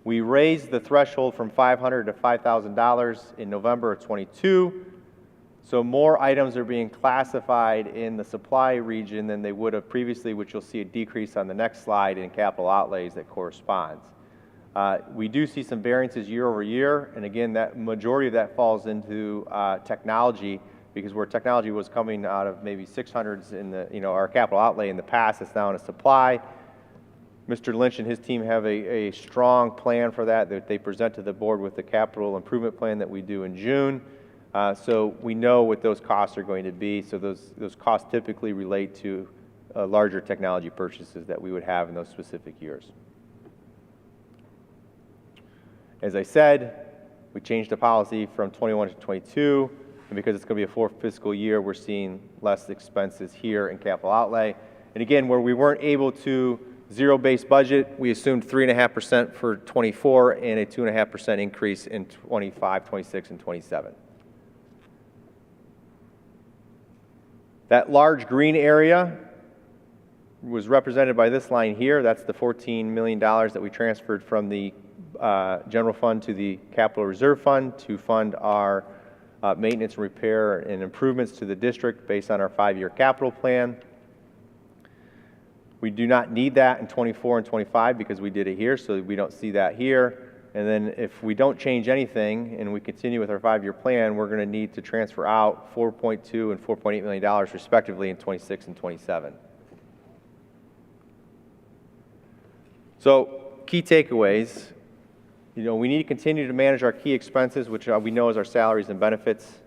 We raised the threshold from $500 to $5,000 in November of 22. So more items are being classified in the supply region than they would have previously, which you'll see a decrease on the next slide in capital outlays that corresponds. We do see some variances year over year, and again, that majority of that falls into technology, because where technology was coming out of maybe 600s in the, our capital outlay in the past, it's now in a supply. Mr. Lynch and his team have a strong plan for that they present to the board with the capital improvement plan that we do in June. So we know what those costs are going to be. So those costs typically relate to larger technology purchases that we would have in those specific years. As I said, we changed the policy from 21 to 22, and because it's going to be a 4th fiscal year, we're seeing less expenses here in capital outlay. And again, where we weren't able to zero-based budget, we assumed 3.5% for 24 and a 2.5% increase in 25, 26, and 27. That large green area was represented by this line here. That's the $14 million that we transferred from the general fund to the capital reserve fund to fund our maintenance and repair and improvements to the district based on our 5-year capital plan. We do not need that in 24 and 25 because we did it here, so we don't see that here. And then if we don't change anything and we continue with our 5-year plan, we're going to need to transfer out $4.2 and $4.8 million respectively in 26 and 27. So key takeaways, we need to continue to manage our key expenses, which we know is our salaries and benefits.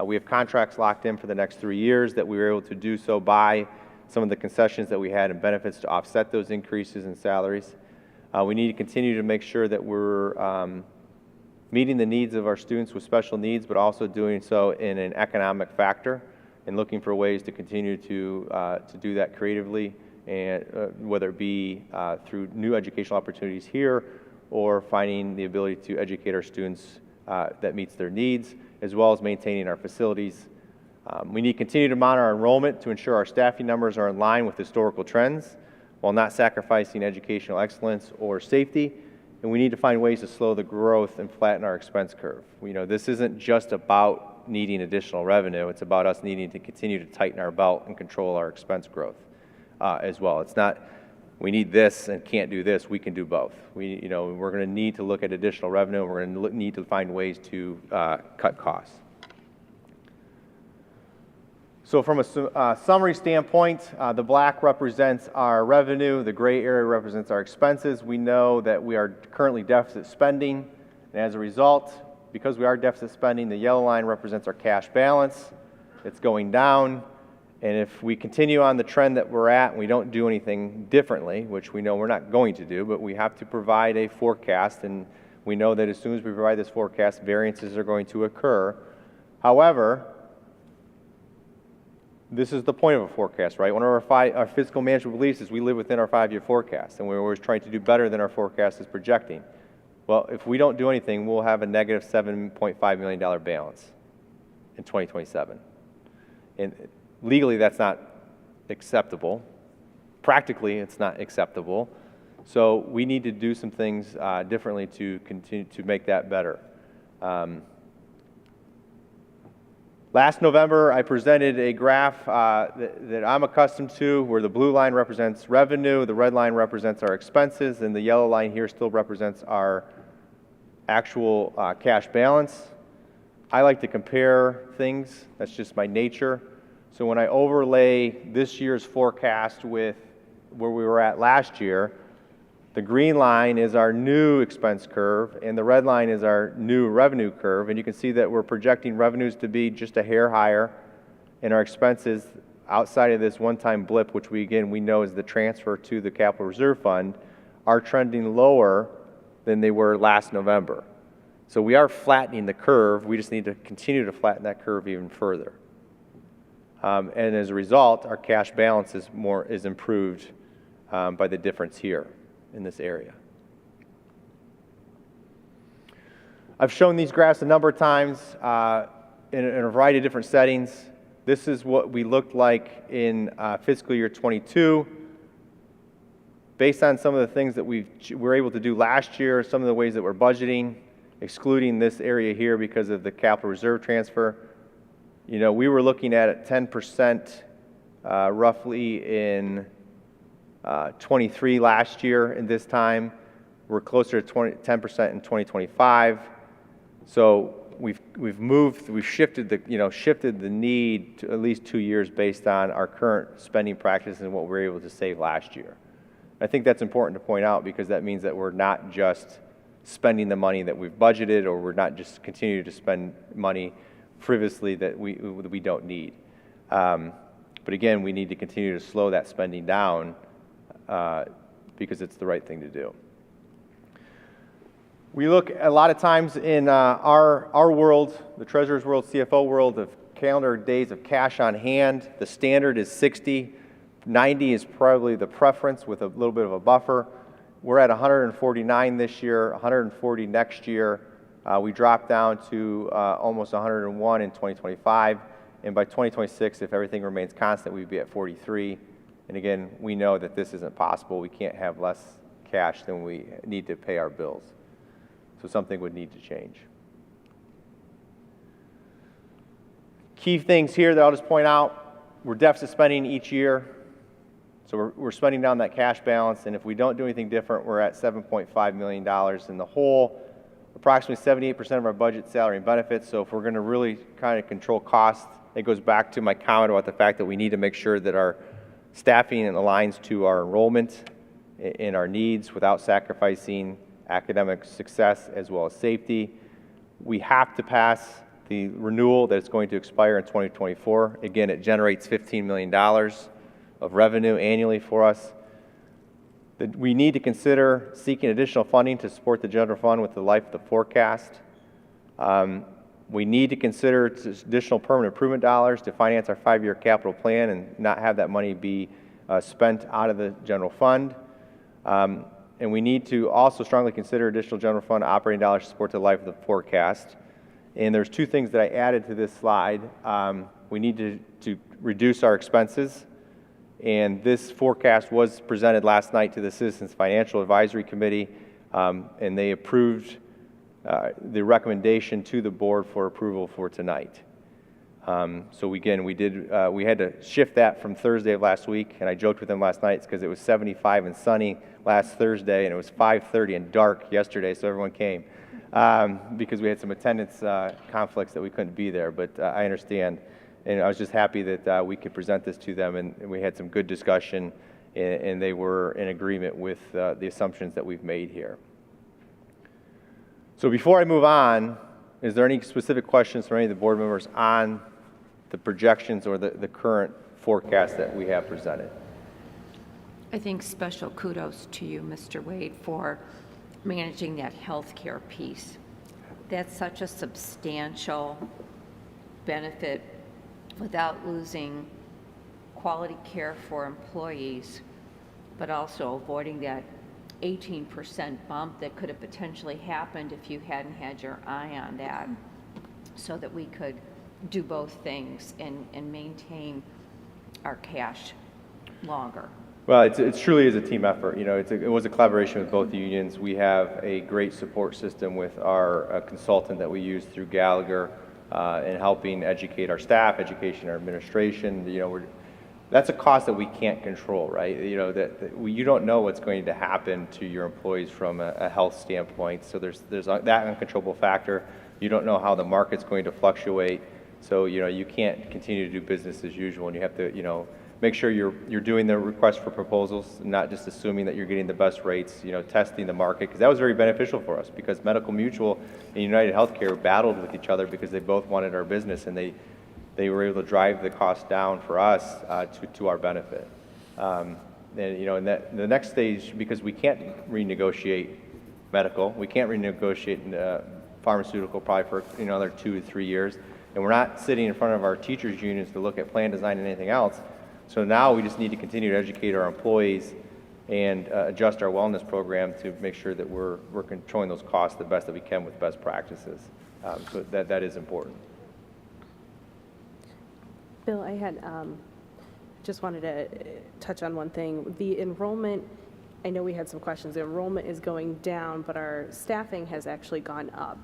We have contracts locked in for the next 3 years that we were able to do so by some of the concessions that we had in benefits to offset those increases in salaries. We need to continue to make sure that we're meeting the needs of our students with special needs, but also doing so in an economic factor and looking for ways to continue to do that creatively, and whether it be through new educational opportunities here or finding the ability to educate our students that meets their needs, as well as maintaining our facilities. We need to continue to monitor our enrollment to ensure our staffing numbers are in line with historical trends while not sacrificing educational excellence or safety. And we need to find ways to slow the growth and flatten our expense curve. This isn't just about needing additional revenue. It's about us needing to continue to tighten our belt and control our expense growth as well. It's not we need this and can't do this. We can do both. We're going to need to look at additional revenue. We're going to need to find ways to cut costs. So from a summary standpoint, the black represents our revenue, the gray area represents our expenses. We know that we are currently deficit spending, and as a result, because we are deficit spending, the yellow line represents our cash balance. It's going down, and if we continue on the trend that we're at and we don't do anything differently, which we know we're not going to do, but we have to provide a forecast, and we know that as soon as we provide this forecast, variances are going to occur. However, this is the point of a forecast, right? One of our fiscal management beliefs is we live within our 5-year forecast, and we're always trying to do better than our forecast is projecting. Well, if we don't do anything, we'll have a negative $7.5 million balance in 2027. And legally, that's not acceptable. Practically, it's not acceptable. So we need to do some things differently to continue to make that better. Last November, I presented a graph that I'm accustomed to, where the blue line represents revenue, the red line represents our expenses, and the yellow line here still represents our actual cash balance. I like to compare things. That's just my nature. So when I overlay this year's forecast with where we were at last year, the green line is our new expense curve, and the red line is our new revenue curve. And you can see that we're projecting revenues to be just a hair higher, and our expenses outside of this one-time blip, which we know is the transfer to the capital reserve fund, are trending lower than they were last November. So we are flattening the curve. We just need to continue to flatten that curve even further. And as a result, our cash balance is improved by the difference here in this area. I've shown these graphs a number of times in a variety of different settings. This is what we looked like in fiscal year 22. Based on some of the things that we were able to do last year, some of the ways that we're budgeting, excluding this area here because of the capital reserve transfer, we were looking at 10% roughly in 23 last year in this time. We're closer to 10% in 2025. So we've shifted the need to at least 2 years based on our current spending practices and what we were able to save last year. I think that's important to point out because that means that we're not just spending the money that we've budgeted, or we're not just continuing to spend money frivolously that we don't need. But again, we need to continue to slow that spending down because it's the right thing to do. We look a lot of times in our world, the treasurer's world, CFO world, of calendar days of cash on hand. The standard is 60. 90 is probably the preference with a little bit of a buffer. We're at 149 this year, 140 next year. We dropped down to almost 101 in 2025. And by 2026, if everything remains constant, we'd be at 43. And again, we know that this isn't possible. We can't have less cash than we need to pay our bills. So something would need to change. Key things here that I'll just point out, we're deficit spending each year. So we're spending down that cash balance, and if we don't do anything different, we're at $7.5 million in the hole. Approximately 78% of our budget salary and benefits. So if we're going to really kind of control costs, it goes back to my comment about the fact that we need to make sure that our staffing aligns to our enrollment and our needs without sacrificing academic success as well as safety. We have to pass the renewal that is going to expire in 2024. Again, it generates $15 million of revenue annually for us. We need to consider seeking additional funding to support the general fund with the life of the forecast. We need to consider additional permanent improvement dollars to finance our 5-year capital plan and not have that money be spent out of the general fund. And we need to also strongly consider additional general fund operating dollars to support the life of the forecast. And there's 2 things that I added to this slide. We need to reduce our expenses. And this forecast was presented last night to the Citizens Financial Advisory Committee, and they approved the recommendation to the board for approval for tonight. So again, we had to shift that from Thursday of last week, and I joked with them last night because it was 75 and sunny last Thursday, and it was 5:30 and dark yesterday, so everyone came because we had some attendance conflicts that we couldn't be there, but I understand. And I was just happy that we could present this to them, and we had some good discussion, and they were in agreement with the assumptions that we've made here. So before I move on, is there any specific questions from any of the board members on the projections or the current forecast that we have presented? I think special kudos to you, Mr. Wade, for managing that healthcare piece. That's such a substantial benefit without losing quality care for employees, but also avoiding that 18% bump that could have potentially happened if you hadn't had your eye on that, so that we could do both things and maintain our cash longer. Well, it truly is a team effort. It was a collaboration with both unions. We have a great support system with our consultant that we use through Gallagher, and helping educate our staff, education our administration. That's a cost that we can't control, right? You don't know what's going to happen to your employees from a health standpoint. So there's that uncontrollable factor. You don't know how the market's going to fluctuate. So you can't continue to do business as usual, and you have to make sure you're doing the request for proposals, not just assuming that you're getting the best rates, testing the market, because that was very beneficial for us, because Medical Mutual and United Healthcare battled with each other because they both wanted our business, and they were able to drive the cost down for us to our benefit. And, you know, and that, the next stage, because we can't renegotiate medical, we can't renegotiate pharmaceutical probably for another 2 to 3 years, and we're not sitting in front of our teachers' unions to look at plan design and anything else. So now we just need to continue to educate our employees and adjust our wellness program to make sure that we're controlling those costs the best that we can with best practices. So that is important. Bill, I had just wanted to touch on one thing. The enrollment, I know we had some questions. The enrollment is going down, but our staffing has actually gone up.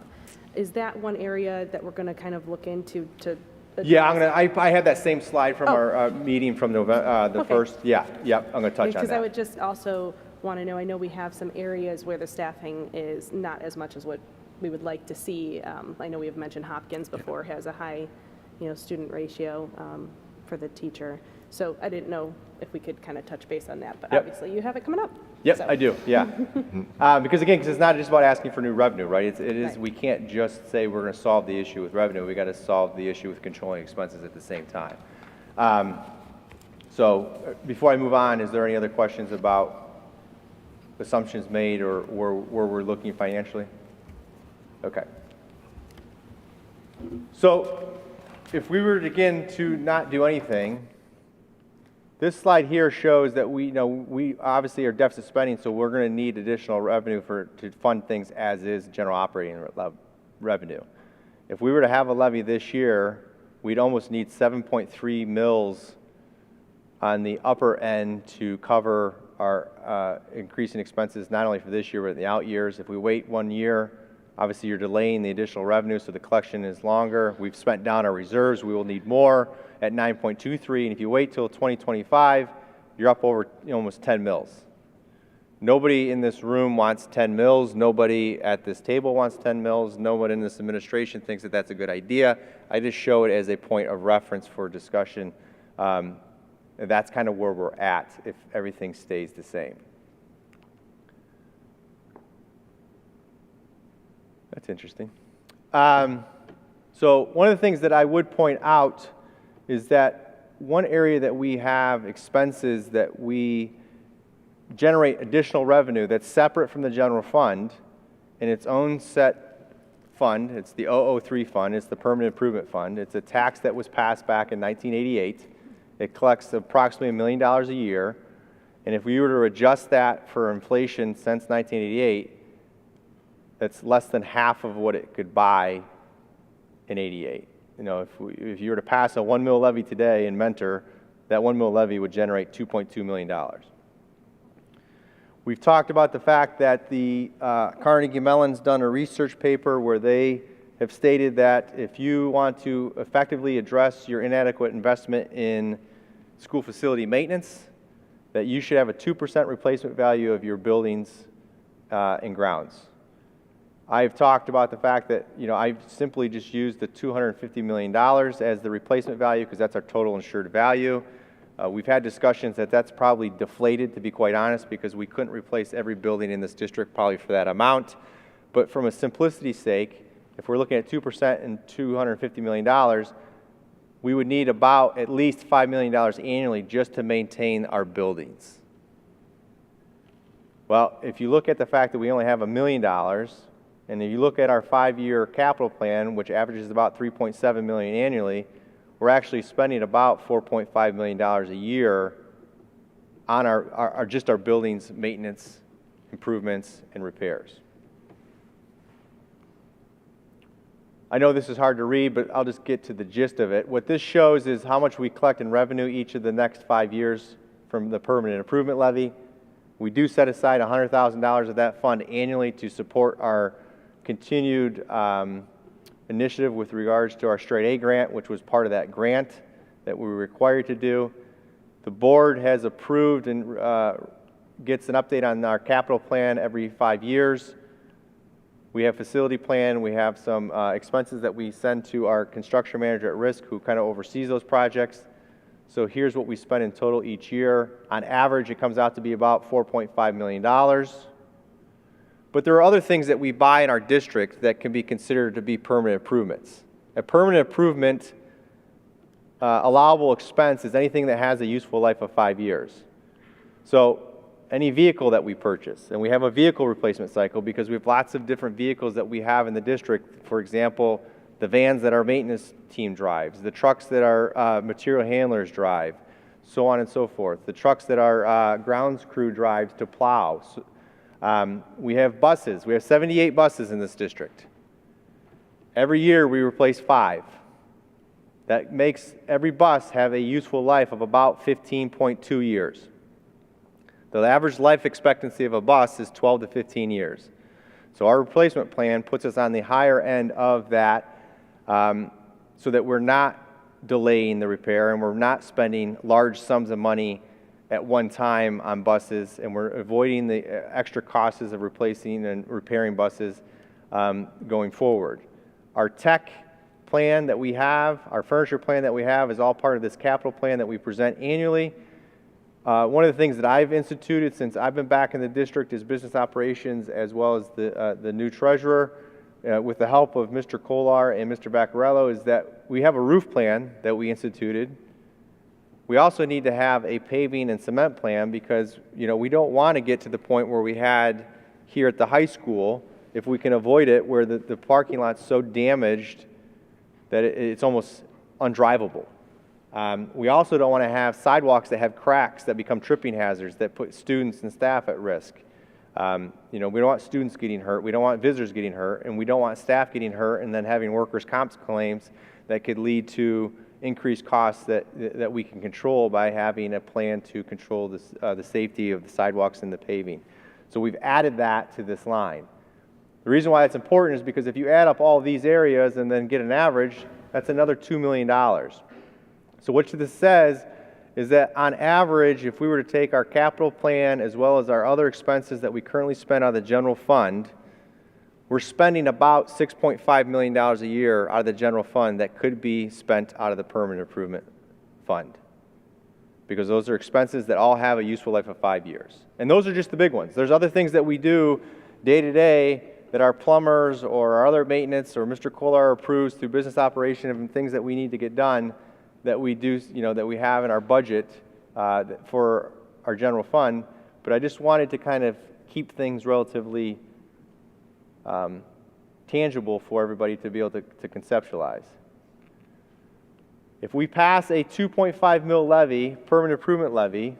Is that one area that we're going to kind of look into to address? Yeah, I had that same slide from our meeting from November, the Okay. first. Yeah, I'm going to touch on Because I that. would just also want to know, I know we have some areas where the staffing is not as much as what we would like to see. I know we have mentioned Hopkins before has a high, student ratio for the teacher. So I didn't know if we could kind of touch base on that, but Yep. obviously you have it coming up. Yep, So- I do, yeah. Because again, because it's not just about asking for new revenue, right? It is, Right. we can't just say we're going to solve the issue with revenue. We got to solve the issue with controlling expenses at the same time. So before I move on, is there any other questions about assumptions made or where we're looking financially? Okay. So if we were, again, to not do anything, this slide here shows that we obviously are deficit spending, so we're going to need additional revenue to fund things as is general operating revenue. If we were to have a levy this year, we'd almost need 7.3 mils on the upper end to cover our increasing expenses, not only for this year, but in the out years. If we wait 1 year, obviously you're delaying the additional revenue, so the collection is longer. We've spent down our reserves. We will need more at 9.23, and if you wait till 2025, you're up over almost 10 mils. Nobody in this room wants 10 mils. Nobody at this table wants 10 mils. No one in this administration thinks that that's a good idea. I just show it as a point of reference for discussion. That's kind of where we're at if everything stays the same. That's interesting. So one of the things that I would point out is that one area that we have expenses that we generate additional revenue that's separate from the general fund in its own set fund. It's the 003 fund. It's the Permanent Improvement Fund. It's a tax that was passed back in 1988. It collects approximately $1 million a year. And if we were to adjust that for inflation since 1988, that's less than half of what it could buy in 88. If you were to pass a 1 mil levy today in Mentor, that 1 mil levy would generate $2.2 million. We've talked about the fact that the Carnegie Mellon's done a research paper where they have stated that if you want to effectively address your inadequate investment in school facility maintenance, that you should have a 2% replacement value of your buildings and grounds. I've talked about the fact that, I've simply just used the $250 million as the replacement value because that's our total insured value. We've had discussions that that's probably deflated, to be quite honest, because we couldn't replace every building in this district probably for that amount. But from a simplicity's sake, if we're looking at 2% and $250 million, we would need about at least $5 million annually just to maintain our buildings. Well, if you look at the fact that we only have $1 million, and if you look at our 5-year capital plan, which averages about $3.7 million annually, we're actually spending about $4.5 million a year on our buildings maintenance, improvements, and repairs. I know this is hard to read, but I'll just get to the gist of it. What this shows is how much we collect in revenue each of the next 5 years from the permanent improvement levy. We do set aside $100,000 of that fund annually to support our continued initiative with regards to our Straight A grant, which was part of that grant that we were required to do. The board has approved and gets an update on our capital plan every 5 years. We have facility plan. We have some expenses that we send to our construction manager at risk who kind of oversees those projects. So here's what we spend in total each year. On average, it comes out to be about $4.5 million. But there are other things that we buy in our district that can be considered to be permanent improvements. A permanent improvement allowable expense is anything that has a useful life of 5 years. So any vehicle that we purchase, and we have a vehicle replacement cycle because we have lots of different vehicles that we have in the district. For example, the vans that our maintenance team drives, the trucks that our material handlers drive, so on and so forth, the trucks that our grounds crew drives to plow. We have buses. We have 78 buses in this district. Every year we replace 5. That makes every bus have a useful life of about 15.2 years. The average life expectancy of a bus is 12 to 15 years. So our replacement plan puts us on the higher end of that so that we're not delaying the repair and we're not spending large sums of money at one time on buses, and we're avoiding the extra costs of replacing and repairing buses going forward. Our tech plan that we have, our furniture plan that we have is all part of this capital plan that we present annually. One of the things that I've instituted since I've been back in the district is business operations as well as the new treasurer with the help of Mr. Kolar and Mr. Baccarello is that we have a roof plan that we instituted. We also need to have a paving and cement plan because we don't want to get to the point where we had here at the high school, if we can avoid it, where the parking lot's so damaged that it's almost undrivable. We also don't want to have sidewalks that have cracks that become tripping hazards that put students and staff at risk. We don't want students getting hurt, we don't want visitors getting hurt, and we don't want staff getting hurt and then having workers' comp claims that could lead to increased costs that we can control by having a plan to control the safety of the sidewalks and the paving. So we've added that to this line. The reason why it's important is because if you add up all these areas and then get an average, that's another $2 million. So what this says is that on average, if we were to take our capital plan as well as our other expenses that we currently spend on the general fund, we're spending about $6.5 million a year out of the general fund that could be spent out of the permanent improvement fund. Because those are expenses that all have a useful life of 5 years. And those are just the big ones. There's other things that we do day to day that our plumbers or our other maintenance or Mr. Kolar approves through business operation and things that we need to get done that we do, that we have in our budget for our general fund. But I just wanted to kind of keep things relatively tangible for everybody to be able to conceptualize. If we pass a 2.5 mil levy, permanent improvement levy,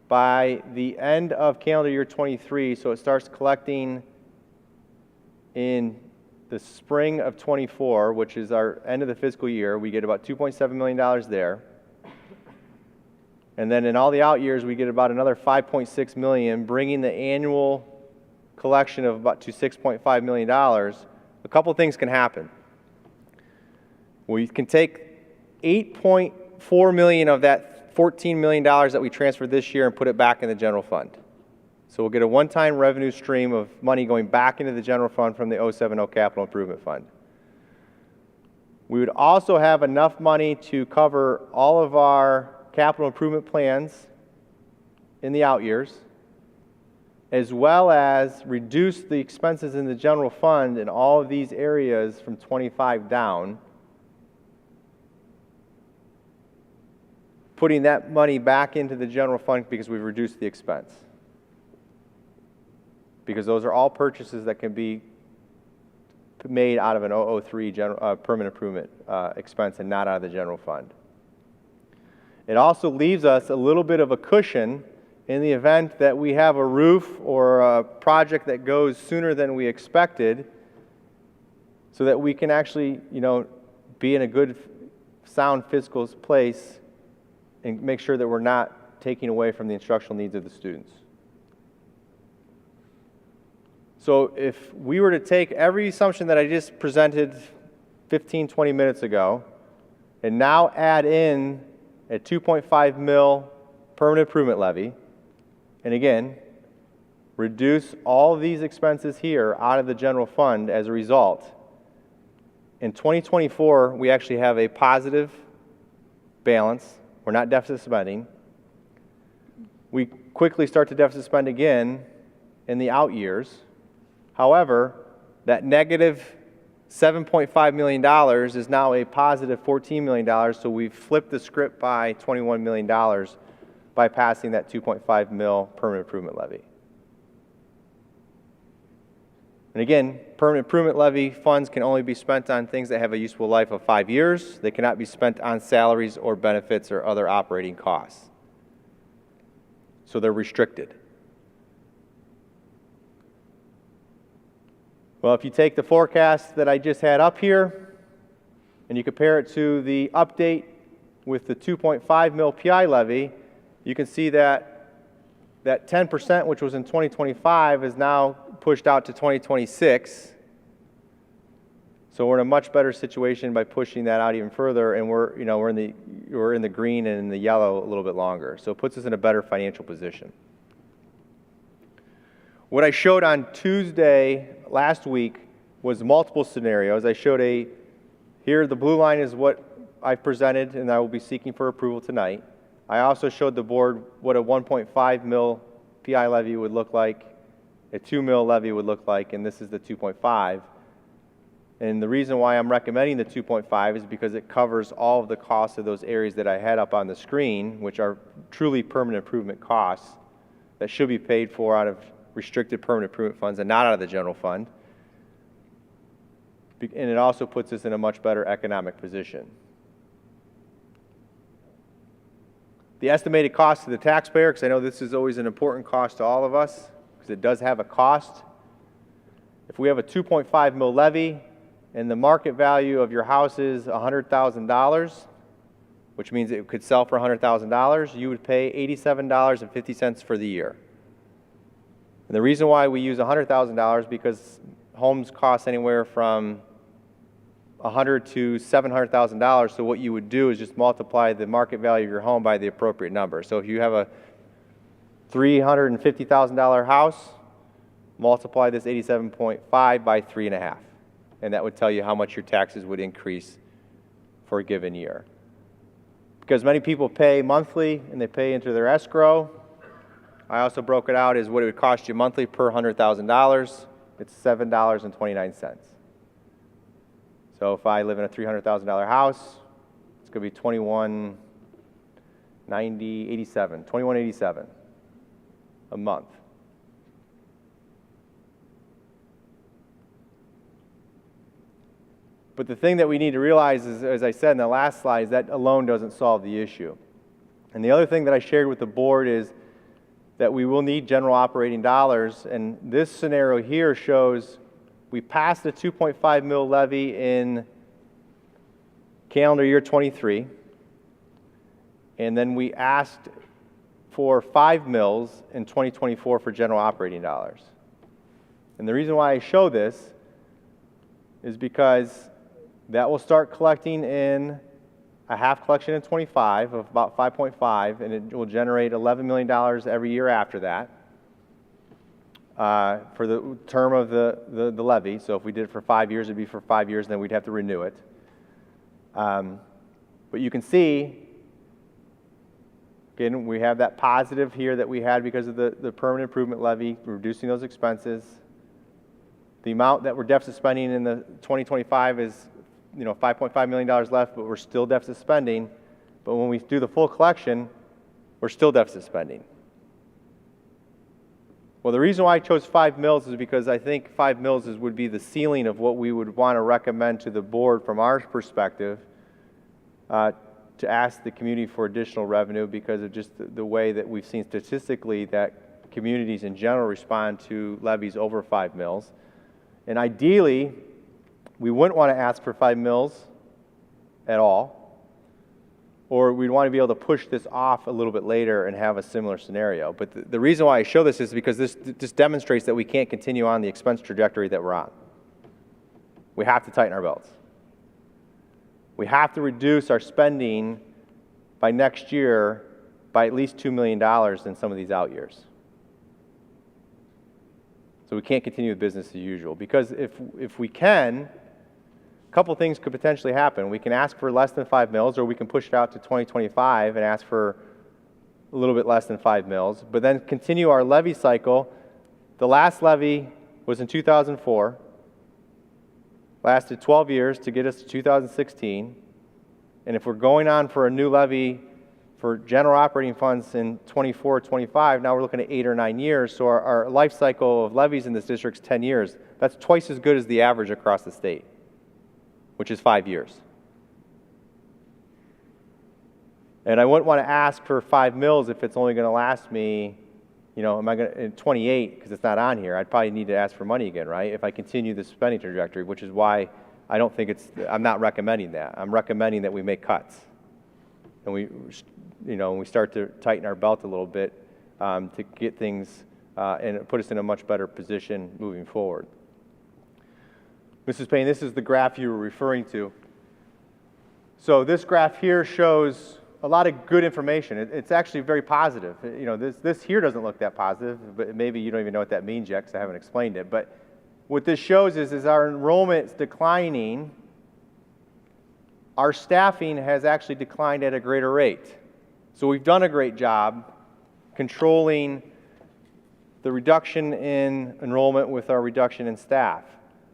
by the end of calendar year 23, so it starts collecting in the spring of 24, which is our end of the fiscal year, we get about $2.7 million there. And then in all the out years, we get about another $5.6 million, bringing the annual collection of about to $6.5 million. A couple things can happen. We can take $8.4 million of that $14 million that we transferred this year and put it back in the general fund. So we'll get a one-time revenue stream of money going back into the general fund from the 070 Capital Improvement Fund. We would also have enough money to cover all of our capital improvement plans in the out years, as well as reduce the expenses in the general fund in all of these areas from 25 down, putting that money back into the general fund because we've reduced the expense. Because those are all purchases that can be made out of an 003 permanent improvement expense and not out of the general fund. It also leaves us a little bit of a cushion in the event that we have a roof or a project that goes sooner than we expected, so that we can actually, be in a good, sound fiscal place and make sure that we're not taking away from the instructional needs of the students. So if we were to take every assumption that I just presented 15, 20 minutes ago, and now add in a 2.5 mil permanent improvement levy, and again, reduce all of these expenses here out of the general fund as a result, in 2024, we actually have a positive balance. We're not deficit spending. We quickly start to deficit spend again in the out years. However, that negative $7.5 million is now a positive $14 million, so we've flipped the script by $21 million by passing that 2.5 mil permanent improvement levy. And again, permanent improvement levy funds can only be spent on things that have a useful life of 5 years. They cannot be spent on salaries or benefits or other operating costs. So they're restricted. Well, if you take the forecast that I just had up here and you compare it to the update with the 2.5 mil PI levy, you can see that that 10%, which was in 2025, is now pushed out to 2026. So we're in a much better situation by pushing that out even further, and we're in the green and in the yellow a little bit longer. So it puts us in a better financial position. What I showed on Tuesday last week was multiple scenarios. I showed here the blue line is what I've presented and I will be seeking for approval tonight. I also showed the board what a 1.5 mil PI levy would look like, a 2 mil levy would look like, and this is the 2.5. And the reason why I'm recommending the 2.5 is because it covers all of the costs of those areas that I had up on the screen, which are truly permanent improvement costs that should be paid for out of restricted permanent improvement funds and not out of the general fund. And it also puts us in a much better economic position. The estimated cost to the taxpayer, because I know this is always an important cost to all of us, because it does have a cost. If we have a 2.5 mil levy and the market value of your house is $100,000, which means it could sell for $100,000, you would pay $87.50 for the year. And the reason why we use $100,000 is because homes cost anywhere from $100,000 to $700,000. So what you would do is just multiply the market value of your home by the appropriate number. So if you have a $350,000 house, multiply this 87.5 by 3.5, and that would tell you how much your taxes would increase for a given year. Because many people pay monthly and they pay into their escrow, I also broke it out as what it would cost you monthly per $100,000. It's $7.29. So if I live in a $300,000 house, it's going to be $21.87 a month. But the thing that we need to realize is, as I said in the last slide, is that alone doesn't solve the issue. And the other thing that I shared with the board is that we will need general operating dollars, and this scenario here shows we passed the 2.5 mil levy in calendar year 23, and then we asked for 5 mils in 2024 for general operating dollars. And the reason why I show this is because that will start collecting in a half collection in 25 of about 5.5, and it will generate $11 million every year after that for the term of the levy. So if we did it for 5 years, it'd be for 5 years, and then we'd have to renew it. But you can see, again, we have that positive here that we had because of the permanent improvement levy, reducing those expenses. The amount that we're deficit spending in the 2025 is $5.5 million left, but we're still deficit spending. But when we do the full collection, we're still deficit spending. Well, the reason why I chose 5 mils is because I think 5 mils would be the ceiling of what we would want to recommend to the board from our perspective to ask the community for additional revenue, because of just the way that we've seen statistically that communities in general respond to levies over 5 mils. And ideally, we wouldn't want to ask for 5 mils at all, or we'd want to be able to push this off a little bit later and have a similar scenario. But the reason why I show this is because this just demonstrates that we can't continue on the expense trajectory that we're on. We have to tighten our belts. We have to reduce our spending by next year by at least $2 million in some of these out years. So we can't continue with business as usual, because if we can, a couple things could potentially happen. We can ask for less than 5 mils, or we can push it out to 2025 and ask for a little bit less than 5 mils, but then continue our levy cycle. The last levy was in 2004, lasted 12 years to get us to 2016, and if we're going on for a new levy for general operating funds in 24, 25, now we're looking at 8 or 9 years. So our life cycle of levies in this district is 10 years. That's twice as good as the average across the state, which is 5 years. And I wouldn't want to ask for 5 mils if it's only going to last me, you know, am I going to, in 28, because it's not on here, I'd probably need to ask for money again, right? If I continue the spending trajectory, which is why I don't think I'm not recommending that. I'm recommending that we make cuts. And we, you know, we start to tighten our belt a little bit to get things and put us in a much better position moving forward. Mrs. Payne, this is the graph you were referring to. So this graph here shows a lot of good information. It's actually very positive. You know, this here doesn't look that positive, but maybe you don't even know what that means yet because I haven't explained it. But what this shows is our enrollment's declining. Our staffing has actually declined at a greater rate. So we've done a great job controlling the reduction in enrollment with our reduction in staff.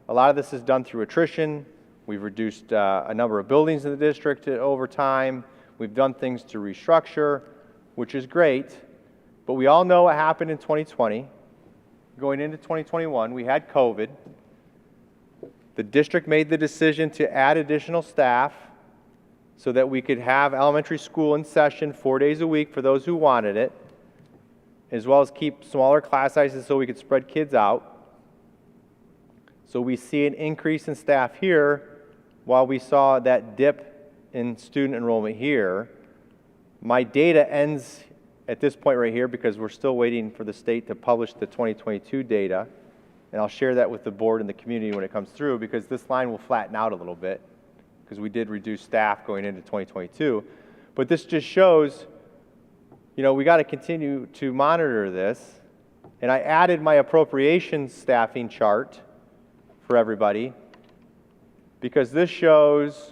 A lot of this is done through attrition. We've reduced a number of buildings in the district over time. We've done things to restructure, which is great. But we all know what happened in 2020. Going into 2021, we had COVID. The district made the decision to add additional staff so that we could have elementary school in session 4 days a week for those who wanted it, as well as keep smaller class sizes so we could spread kids out. So we see an increase in staff here while we saw that dip in student enrollment here. My data ends at this point right here because we're still waiting for the state to publish the 2022 data, and I'll share that with the board and the community when it comes through, because this line will flatten out a little bit because we did reduce staff going into 2022. But this just shows, you know, we got to continue to monitor this. And I added my appropriations staffing chart for everybody because this shows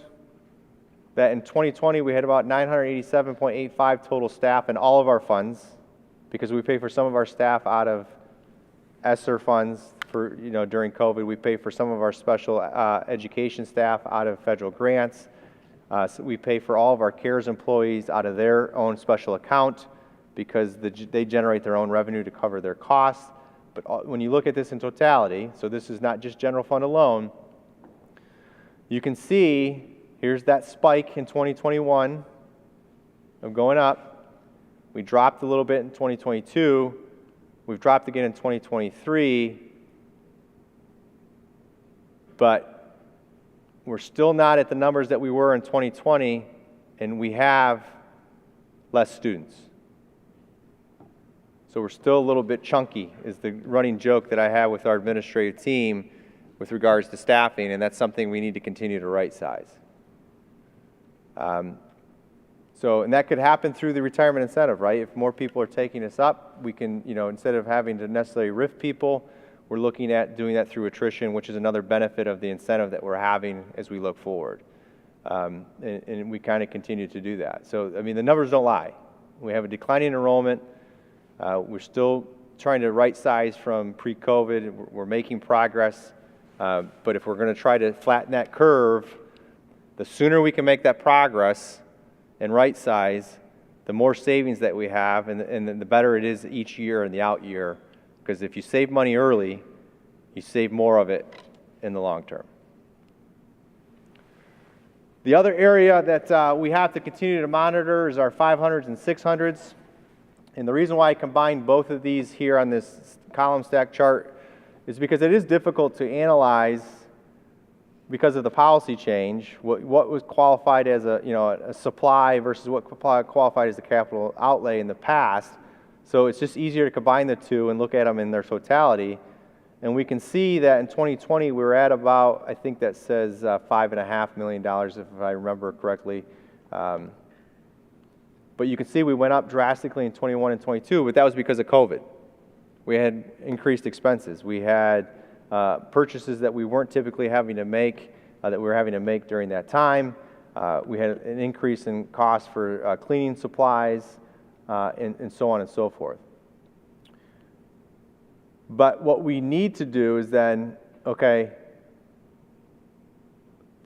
that in 2020 we had about 987.85 total staff in all of our funds, because we pay for some of our staff out of ESSER funds for, you know, during COVID. We pay for some of our special education staff out of federal grants. So we pay for all of our CARES employees out of their own special account because they generate their own revenue to cover their costs. But when you look at this in totality, so this is not just general fund alone, you can see here's that spike in 2021 of going up. We dropped a little bit in 2022. We've dropped again in 2023. But we're still not at the numbers that we were in 2020, and we have less students. So we're still a little bit chunky, is the running joke that I have with our administrative team with regards to staffing, and that's something we need to continue to right size. And that could happen through the retirement incentive, right? If more people are taking us up, we can, you know, instead of having to necessarily RIF people, we're looking at doing that through attrition, which is another benefit of the incentive that we're having as we look forward. And we kind of continue to do that. So, I mean, the numbers don't lie. We have a declining enrollment. We're still trying to right size from pre-COVID. We're making progress. But if we're going to try to flatten that curve, the sooner we can make that progress and right size, the more savings that we have, and the better it is each year and the out year. Because if you save money early, you save more of it in the long term. The other area that we have to continue to monitor is our 500s and 600s. And the reason why I combined both of these here on this column stack chart is because it is difficult to analyze, because of the policy change, what was qualified as a supply versus what qualified as a capital outlay in the past. So it's just easier to combine the two and look at them in their totality. And we can see that in 2020 we were at about, I think that says $5.5 million, if I remember correctly. But you can see we went up drastically in 21 and 22, but that was because of COVID. We had increased expenses. We had purchases that we weren't typically having to make, that we were having to make during that time. We had an increase in costs for cleaning supplies, and so on and so forth. But what we need to do is then, okay,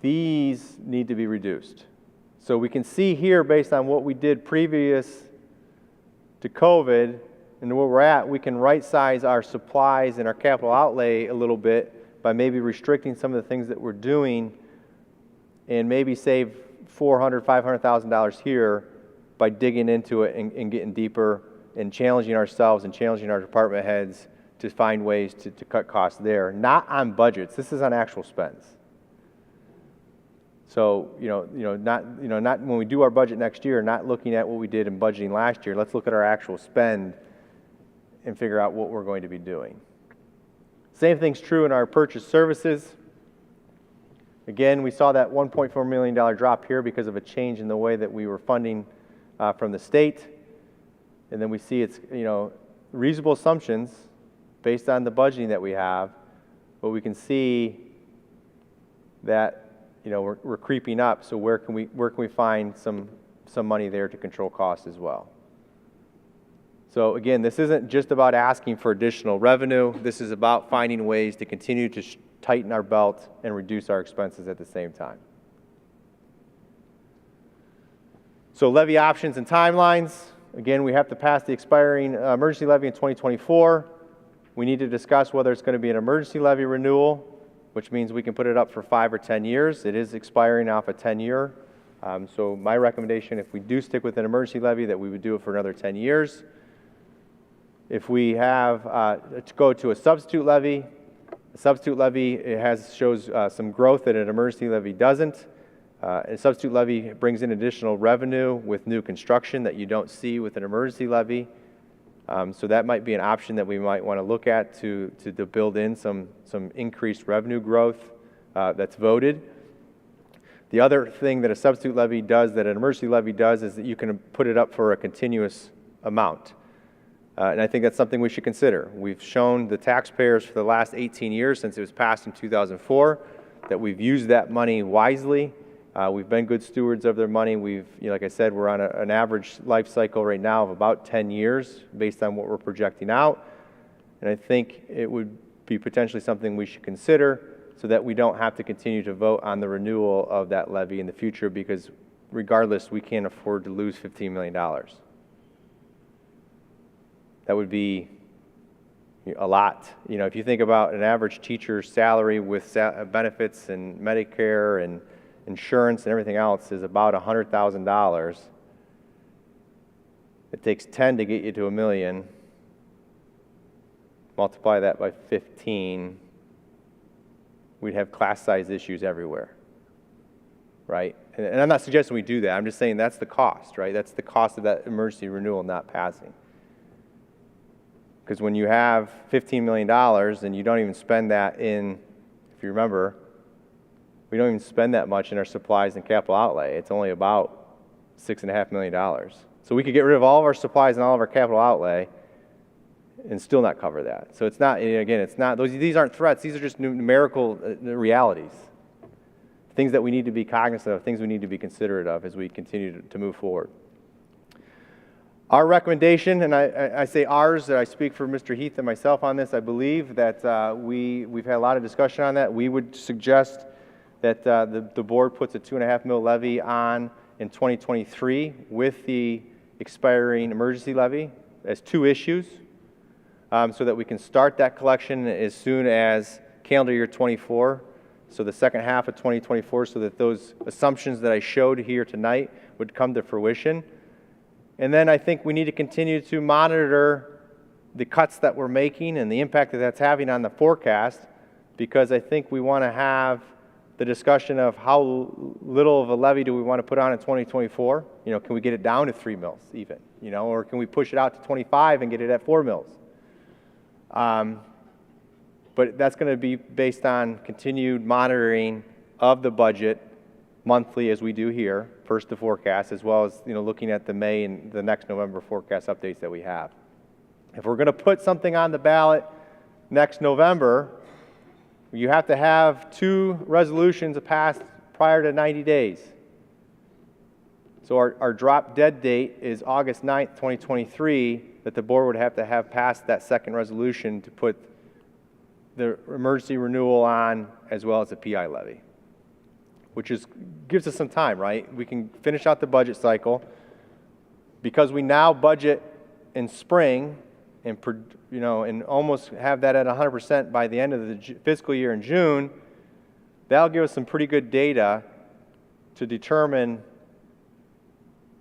these need to be reduced. So we can see here, based on what we did previous to COVID and where we're at, we can right-size our supplies and our capital outlay a little bit by maybe restricting some of the things that we're doing and maybe save $400,000, $500,000 here by digging into it and getting deeper and challenging ourselves and challenging our department heads to find ways to cut costs there. Not on budgets. This is on actual spends. So, not when we do our budget next year, not looking at what we did in budgeting last year. Let's look at our actual spend and figure out what we're going to be doing. Same thing's true in our purchase services. Again, we saw that $1.4 million drop here because of a change in the way that we were funding from the state. And then we see it's, reasonable assumptions based on the budgeting that we have, but we can see that, we're creeping up. So where can we find some money there to control costs as well? So again, this isn't just about asking for additional revenue. This is about finding ways to continue to tighten our belt and reduce our expenses at the same time. So levy options and timelines. Again, we have to pass the expiring emergency levy in 2024. We need to discuss whether it's going to be an emergency levy renewal, which means we can put it up for 5 or 10 years. It is expiring off a 10-year. So my recommendation, if we do stick with an emergency levy, that we would do it for another 10 years. If we have to go to a substitute levy, shows some growth that an emergency levy doesn't. A substitute levy brings in additional revenue with new construction that you don't see with an emergency levy. So that might be an option that we might want to look at to build in some increased revenue growth that's voted. The other thing that a substitute levy does that an emergency levy does is that you can put it up for a continuous amount. And I think that's something we should consider. We've shown the taxpayers for the last 18 years since it was passed in 2004 that we've used that money wisely. We've been good stewards of their money. Like I said, we're on an average life cycle right now of about 10 years based on what we're projecting out. And I think it would be potentially something we should consider so that we don't have to continue to vote on the renewal of that levy in the future, because regardless, we can't afford to lose $15 million. That would be a lot. If you think about an average teacher's salary with benefits and Medicare and insurance and everything else is about $100,000. It takes 10 to get you to $1 million. Multiply that by 15. We'd have class size issues everywhere, right? And I'm not suggesting we do that. I'm just saying that's the cost, right? That's the cost of that emergency renewal not passing. Because when you have $15 million and you don't even spend that in, if you remember, we don't even spend that much in our supplies and capital outlay. It's only about $6.5 million. So we could get rid of all of our supplies and all of our capital outlay and still not cover that. So it's not, again, these aren't threats. These are just numerical realities. Things that we need to be cognizant of, things we need to be considerate of as we continue to move forward. Our recommendation, and I say ours, I speak for Mr. Heath and myself on this, I believe that we've had a lot of discussion on that. We would suggest that the board puts a $2.5 million levy on in 2023 with the expiring emergency levy as 2 issues, so that we can start that collection as soon as calendar year 24, so the second half of 2024, so that those assumptions that I showed here tonight would come to fruition. And then I think we need to continue to monitor the cuts that we're making and the impact that that's having on the forecast, because I think we want to have the discussion of how little of a levy do we want to put on in 2024. Can we get it down to 3 mils even, or can we push it out to 25 and get it at 4 mils? But that's going to be based on continued monitoring of the budget monthly, as we do here, first the forecast, as well as looking at the May and the next November forecast updates that we have. If we're going to put something on the ballot next November, you have to have 2 resolutions passed prior to 90 days. So our drop dead date is August 9th, 2023, that the board would have to have passed that second resolution to put the emergency renewal on, as well as the PI levy. which gives us some time, right? We can finish out the budget cycle. Because we now budget in spring and, and almost have that at 100% by the end of the fiscal year in June, that'll give us some pretty good data to determine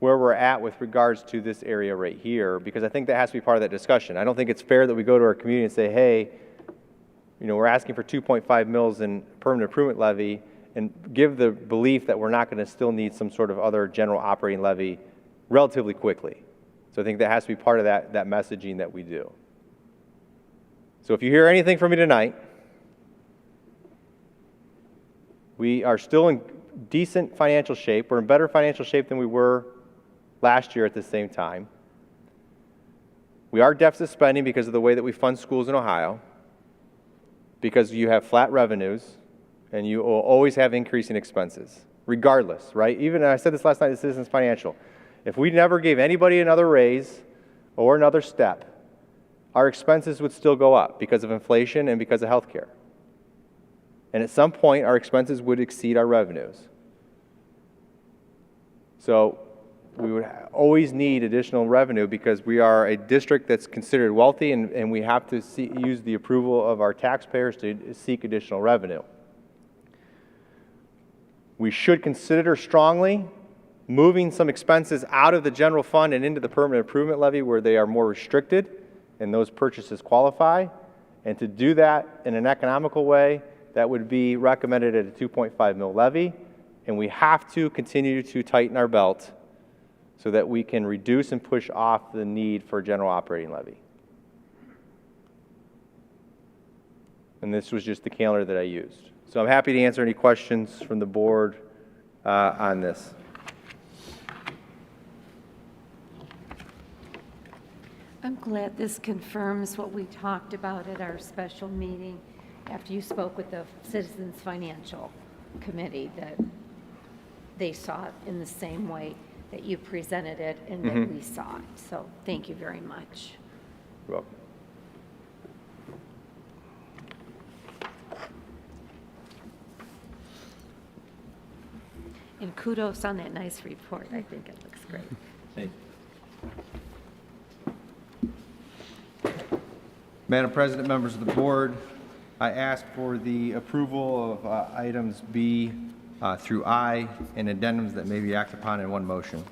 where we're at with regards to this area right here, because I think that has to be part of that discussion. I don't think it's fair that we go to our community and say, hey, we're asking for 2.5 mils in permanent improvement levy, and give the belief that we're not going to still need some sort of other general operating levy relatively quickly. So I think that has to be part of that messaging that we do. So if you hear anything from me tonight, we are still in decent financial shape. We're in better financial shape than we were last year at the same time. We are deficit spending because of the way that we fund schools in Ohio, because you have flat revenues and you will always have increasing expenses, regardless, right? Even, I said this last night at Citizens Financial, if we never gave anybody another raise or another step, our expenses would still go up because of inflation and because of healthcare. And at some point, our expenses would exceed our revenues. So we would always need additional revenue because we are a district that's considered wealthy, and we have to use the approval of our taxpayers to seek additional revenue. We should consider strongly moving some expenses out of the general fund and into the permanent improvement levy where they are more restricted and those purchases qualify. And to do that in an economical way, that would be recommended at a 2.5 mil levy. And we have to continue to tighten our belt so that we can reduce and push off the need for a general operating levy. And this was just the calendar that I used. So I'm happy to answer any questions from the board on this. I'm glad this confirms what we talked about at our special meeting after you spoke with the Citizens Financial Committee, that they saw it in the same way that you presented it and that we saw it. So thank you very much. You're welcome. And kudos on that nice report. I think it looks great. Thank you. Madam President, members of the board, I ask for the approval of items B through I and addendums that may be acted upon in one motion.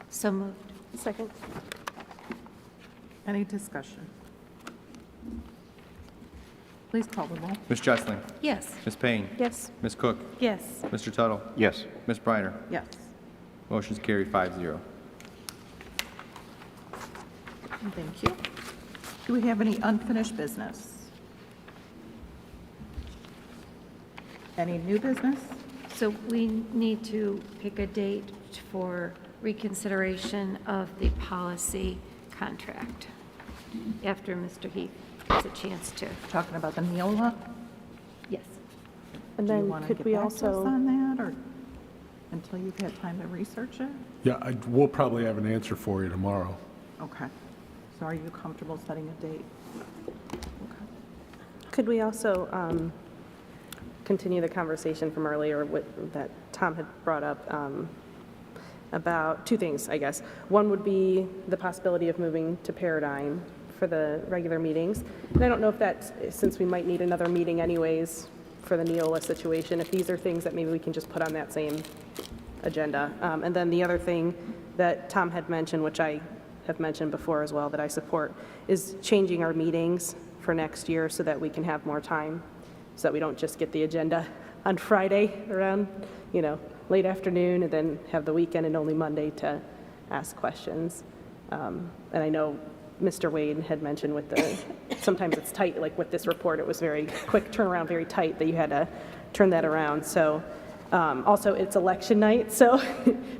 So moved. Second. Any discussion? Please call the roll. Ms. Jessling. Yes. Ms. Payne. Yes. Ms. Cook. Yes. Mr. Tuttle. Yes. Ms. Briner. Yes. Motion's carried 5-0. Thank you. Do we have any unfinished business? Any new business? So we need to pick a date for reconsideration of the policy contract after Mr. Heath has a chance to. Talking about the Neola? Yes. And Do you then want to could get we back to us also, on that, or until you've had time to research it? Yeah, we'll probably have an answer for you tomorrow. Okay. So are you comfortable setting a date? Okay. could we also continue the conversation from earlier that Tom had brought up about two things, I guess. One would be the possibility of moving to Paradigm for the regular meetings. And I don't know if that's, since we might need another meeting anyways for the Neola situation, if these are things that maybe we can just put on that same agenda. And then the other thing that Tom had mentioned, which I have mentioned before as well, that I support, is changing our meetings for next year so that we can have more time, so that we don't just get the agenda on Friday around, late afternoon, and then have the weekend and only Monday to ask questions. And I know Mr. Wade had mentioned sometimes it's tight, like with this report, it was very quick turnaround, very tight, that you had to turn that around. So also it's election night, so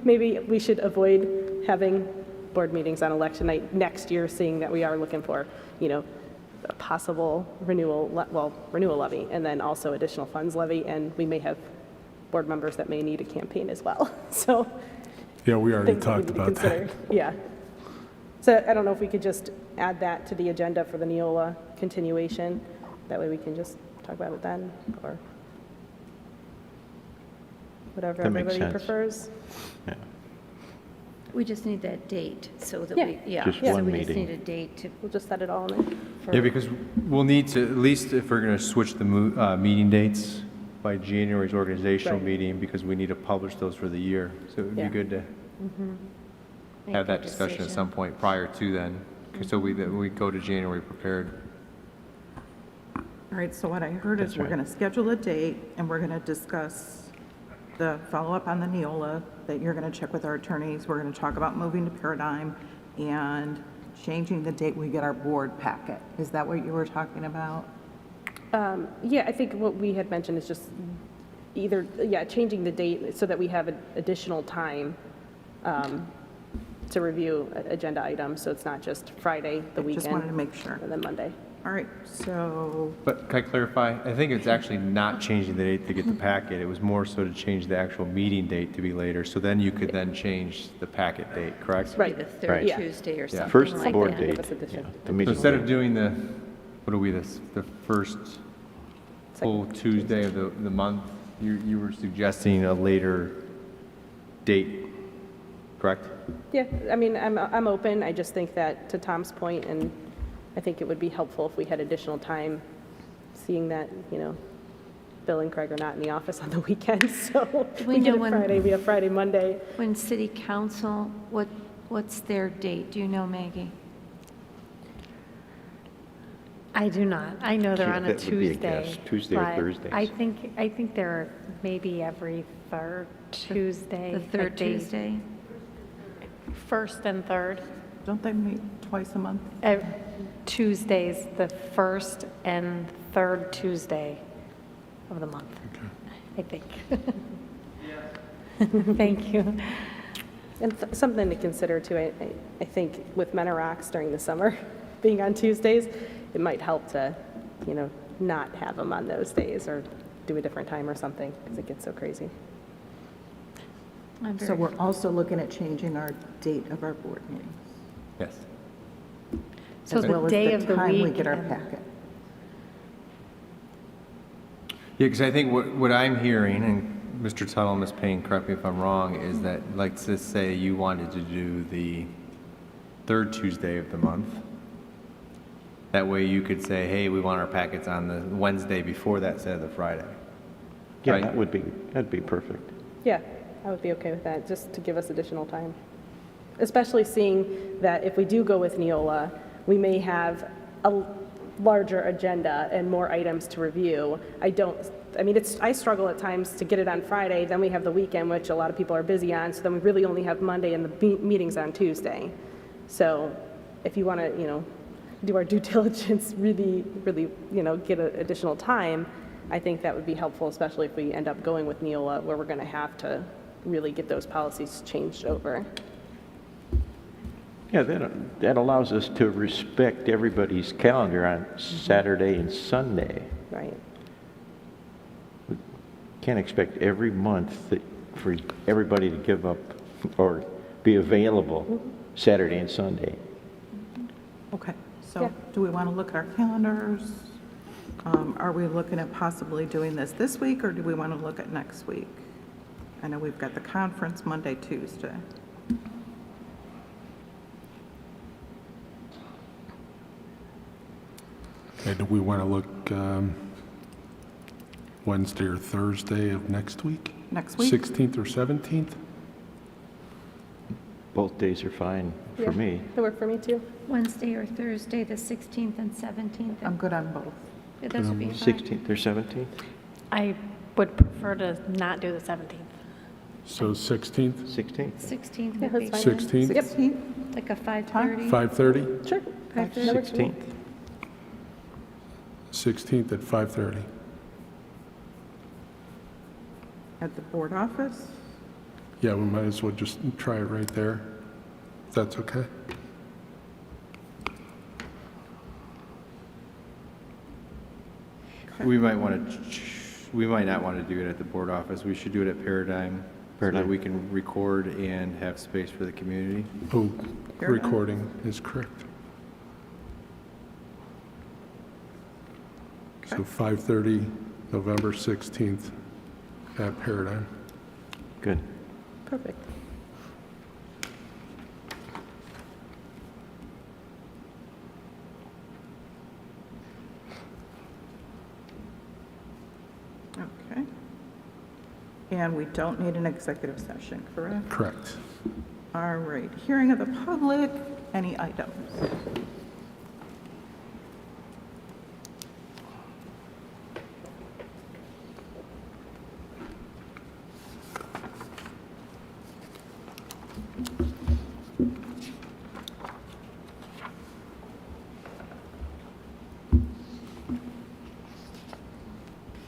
maybe we should avoid having board meetings on election night next year, seeing that we are looking for, a possible renewal levy, and then also additional funds levy, and we may have board members that may need a campaign as well. So Yeah, we already things that we talked need to about that. consider. Yeah. So I don't know if we could just add that to the agenda for the Neola continuation. That way we can just talk about it then, or. whatever That makes everybody sense. prefers. Yeah. We just need that date so that Yeah. we, yeah. Just so one we just meeting. need a date to. We'll just set it all in. Yeah, because we'll need to, at least if we're going to switch the meeting dates by January's organizational Right. meeting, because we need to publish those for the year. So it would be Yeah. good to make have a that discussion at decision. some point prior to then, so that we go to January prepared. All right, so what I heard is That's we're right. going to schedule a date, and we're going to discuss the follow-up on the Neola, that you're going to check with our attorneys. We're going to talk about moving to Paradigm and changing the date we get our board packet. Is that what you were talking about? Yeah, I think what we had mentioned is just either, changing the date so that we have additional time to review agenda items, so it's not just Friday, the weekend. Just wanted to make sure. And then Monday. All right, so, But can I clarify? I think it's actually not changing the date to get the packet. It was more so to change the actual meeting date to be later, so then you could then change the packet date, correct? Right. The third Right. Yeah. Tuesday or something First like board that. date. Give us addition. Yeah, the So meeting instead of date. doing the, what are we, the first full Tuesday of the month, you were suggesting a later date, correct? Yeah, I mean, I'm open. I just think that, to Tom's point, and I think it would be helpful if we had additional time, seeing that, Bill and Craig are not in the office on the weekends, so we we get know it when- Friday, we have Friday, Monday. When city council, what's their date? Do you know, Maggie? I do not. I know they're Yeah, on a that would be a Tuesday. guess. Tuesday or but Thursdays. I think they're maybe every third Tuesday. The third like they- Tuesday? First and third. don't they meet twice a month? Tuesdays, the first and third Tuesday of the month, I think. Thank you. And something to consider too, I think with Men Are Rocks during the summer, being on Tuesdays, it might help to, not have them on those days or do a different time or something, because it gets so crazy. I'm So very- we're also looking at changing our date of our board meetings, Yes. So as the well as day the of the time we week get our and- packet. Yeah, because I think what I'm hearing, and Mr. Tuttle, Ms. Payne, correct me if I'm wrong, is that, like, to say you wanted to do the third Tuesday of the month. That way you could say, hey, we want our packets on the Wednesday before that instead of the Friday. Yeah, Right. that'd be perfect. Yeah, I would be okay with that, just to give us additional time. Especially seeing that if we do go with Neola, we may have a larger agenda and more items to review. I struggle at times to get it on Friday, then we have the weekend, which a lot of people are busy on, so then we really only have Monday and the meetings on Tuesday. So if you want to, do our due diligence, really, get additional time, I think that would be helpful, especially if we end up going with Neola, where we're going to have to really get those policies changed over. Yeah, that allows us to respect everybody's calendar on Saturday and Sunday. Right. Can't expect every month for everybody to give up or be available Saturday and Sunday. Okay, so Yeah. do we want to look at our calendars? Are we looking at possibly doing this week, or do we want to look at next week? I know we've got the conference Monday, Tuesday. Okay, do we want to look Wednesday or Thursday of next week? Next week? 16th or 17th? Both days are fine Yeah. for me. That work for me too? Wednesday or Thursday, the 16th and 17th? I'm good on both. Yeah, those would be fine. 16th or 17th? I would prefer to not do the 17th. So 16th, 16th? 16th Yeah, would be that's fine. fine. 16th, 16th, Like a 5:30? 5:30? Sure. That works for me. 16th. 16th at 5:30. at the board office? Yeah, we might as well just try it right there, if that's okay. We might want to, we might not want to do it at the board office. We should do it at Paradigm, so that Paradigm. we can record and have space for the community. Oh, Paradigm. recording is correct. So 5:30, November 16th at Paradigm. Good. Perfect. Okay. And we don't need an executive session, correct? Correct. All right. Hearing of the public, any items?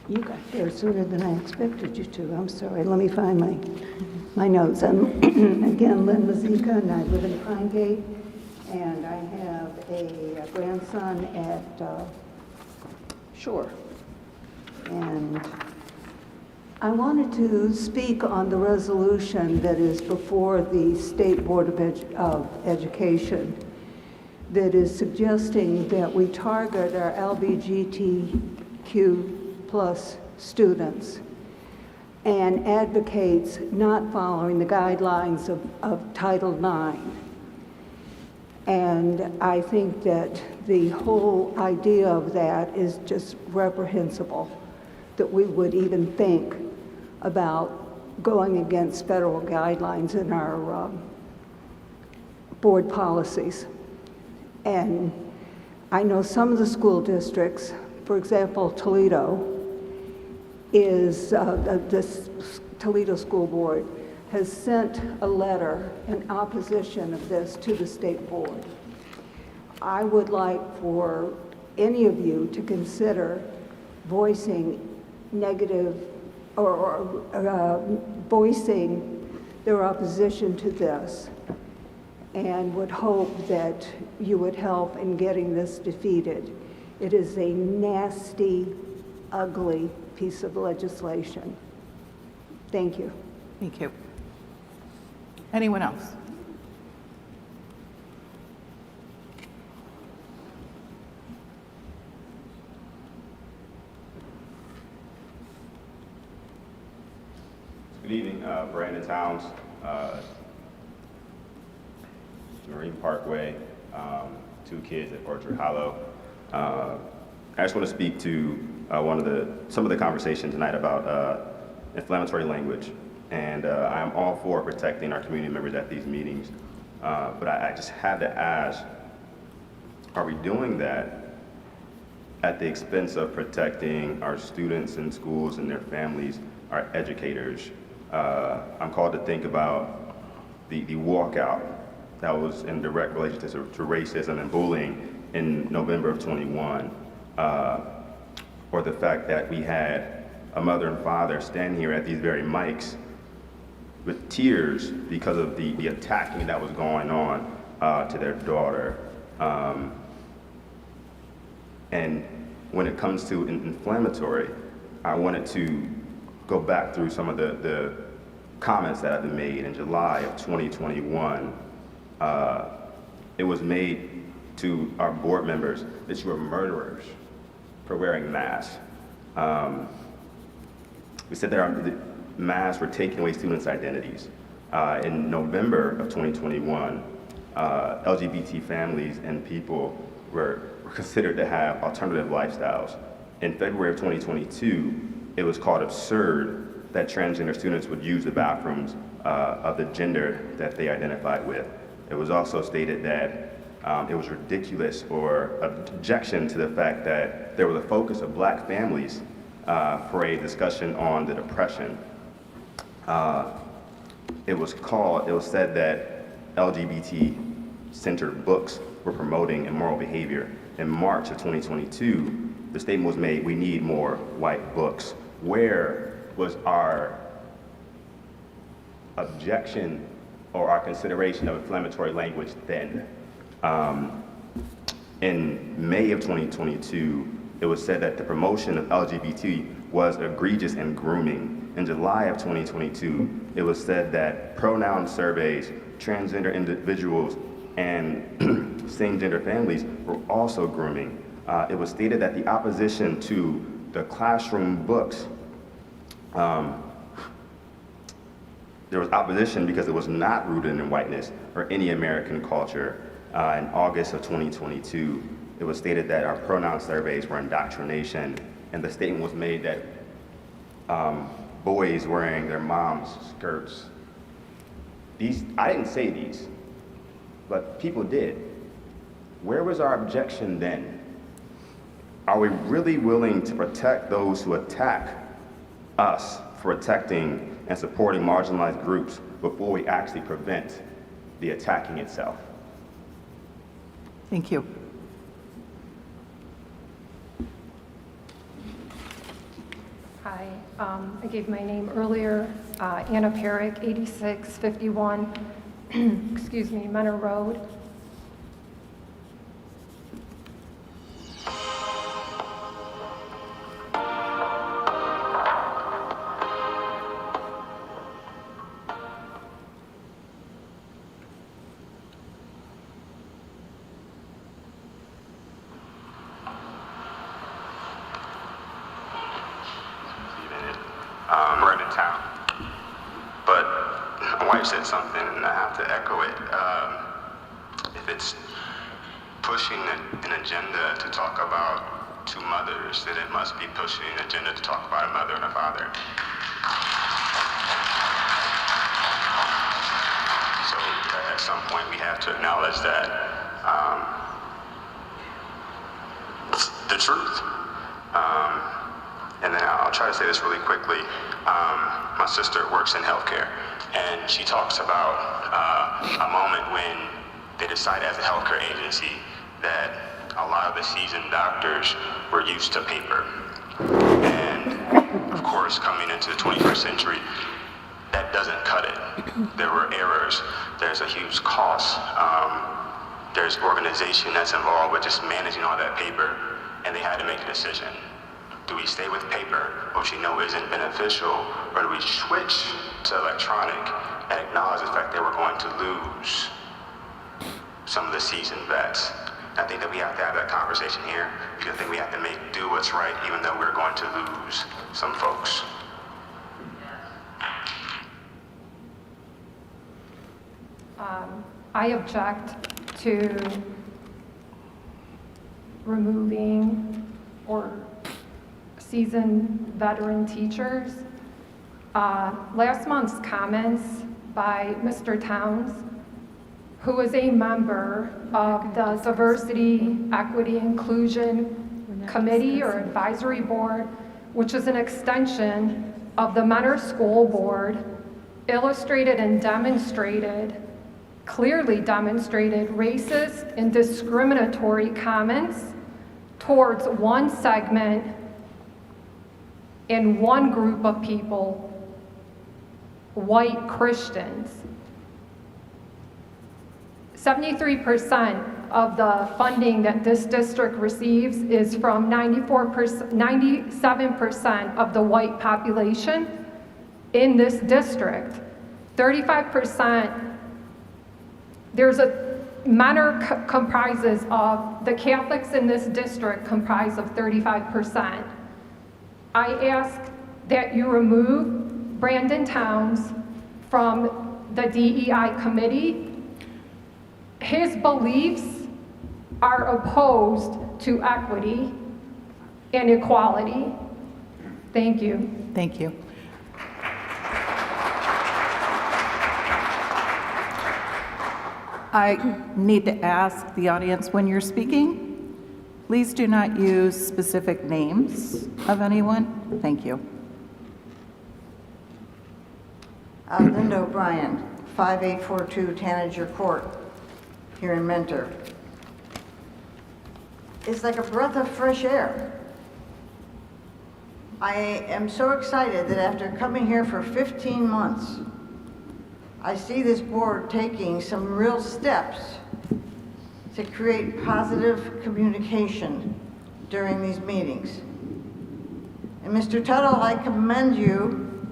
You got here sooner than I expected you to. I'm sorry. Let me find my notes. I'm, again, Lynn Mazika, and I live in Pine Gate, and I have a grandson at Shore. And I wanted to speak on the resolution that is before the State Board of Education that is suggesting that we target our LGBTQ plus students and advocates not following the guidelines of Title IX. And I think that the whole idea of that is just reprehensible, that we would even think about going against federal guidelines in our board policies. And I know some of the school districts, for example, Toledo, this Toledo School Board has sent a letter in opposition of this to the state board. I would like for any of you to consider voicing negative or voicing their opposition to this, and would hope that you would help in getting this defeated. It is a nasty, ugly piece of legislation. Thank you. Thank you. Anyone else? Good evening, Brandon Towns, Marine Parkway, 2 kids at Orchard Hollow. I just want to speak to some of the conversation tonight about inflammatory language, and I'm all for protecting our community members at these meetings, but I just had to ask, are we doing that at the expense of protecting our students in schools and their families, our educators? I'm called to think about the walkout that was in direct relation to racism and bullying in November of 21, or the fact that we had a mother and father stand here at these very mics with tears because of the attacking that was going on to their daughter. And when it comes to inflammatory, I wanted to go back through some of the comments that have been made in July of 2021. It was made to our board members that you were murderers for wearing masks. We said that masks were taking away students' identities. In November of 2021, LGBT families and people were considered to have alternative lifestyles. In February of 2022, it was called absurd that transgender students would use the bathrooms of the gender that they identified with. It was also stated that it was ridiculous or objection to the fact that there was a focus of black families for a discussion on the depression. It was said that LGBT-centered books were promoting immoral behavior. In March of 2022, the statement was made, we need more white books. Where was our objection or our consideration of inflammatory language then? In May of 2022, it was said that the promotion of LGBT was egregious and grooming. In July of 2022, it was said that pronoun surveys, transgender individuals, and same-gender families were also grooming. It was stated that the opposition to the classroom books there was opposition because it was not rooted in whiteness or any American culture. In August of 2022, it was stated that our pronoun surveys were indoctrination, and the statement was made that boys wearing their mom's skirts. I didn't say these, but people did. Where was our objection then? Are we really willing to protect those who attack us for protecting and supporting marginalized groups before we actually prevent the attacking itself? Thank you. Hi, I gave my name earlier, Anna Perrick, 8651, excuse me, Menor Road. Right in town. But my wife said something, and I have to echo it. If it's pushing an agenda to talk about two mothers, then it must be pushing an agenda to talk about a mother and a father. So at some point, we have to acknowledge that it's the truth. And then I'll try to say this really quickly. My sister works in healthcare, and she talks about a moment when they decided as a healthcare agency that a lot of the seasoned doctors were used to paper. And of course, coming into the 21st century, that doesn't cut it. There were errors. There's a huge cost. There's organization that's involved with just managing all that paper, and they had to make a decision. Do we stay with paper, which we know isn't beneficial, or do we switch to electronic and acknowledge the fact that we're going to lose some of the seasoned vets? I think that we have to have that conversation here, because I think we have to do what's right, even though we're going to lose some folks. I object to removing or seasoned veteran teachers. Last month's comments by Mr. Towns, who is a member of the Diversity, Equity, Inclusion Committee or Advisory Board, which is an extension of the Menor School Board, illustrated and clearly demonstrated racist and discriminatory comments towards one segment in one group of people, white Christians. 73% of the funding that this district receives is from 97% of the white population in this district. 35%, Menor comprises of, the Catholics in this district comprise of 35%. I ask that you remove Brandon Towns from the DEI committee. His beliefs are opposed to equity and equality. Thank you. Thank you. I need to ask the audience, when you're speaking, please do not use specific names of anyone. Thank you. Linda O'Brien, 5842 Tanager Court, here in Mentor. It's like a breath of fresh air. I am so excited that after coming here for 15 months, I see this board taking some real steps to create positive communication during these meetings. And Mr. Tuttle, I commend you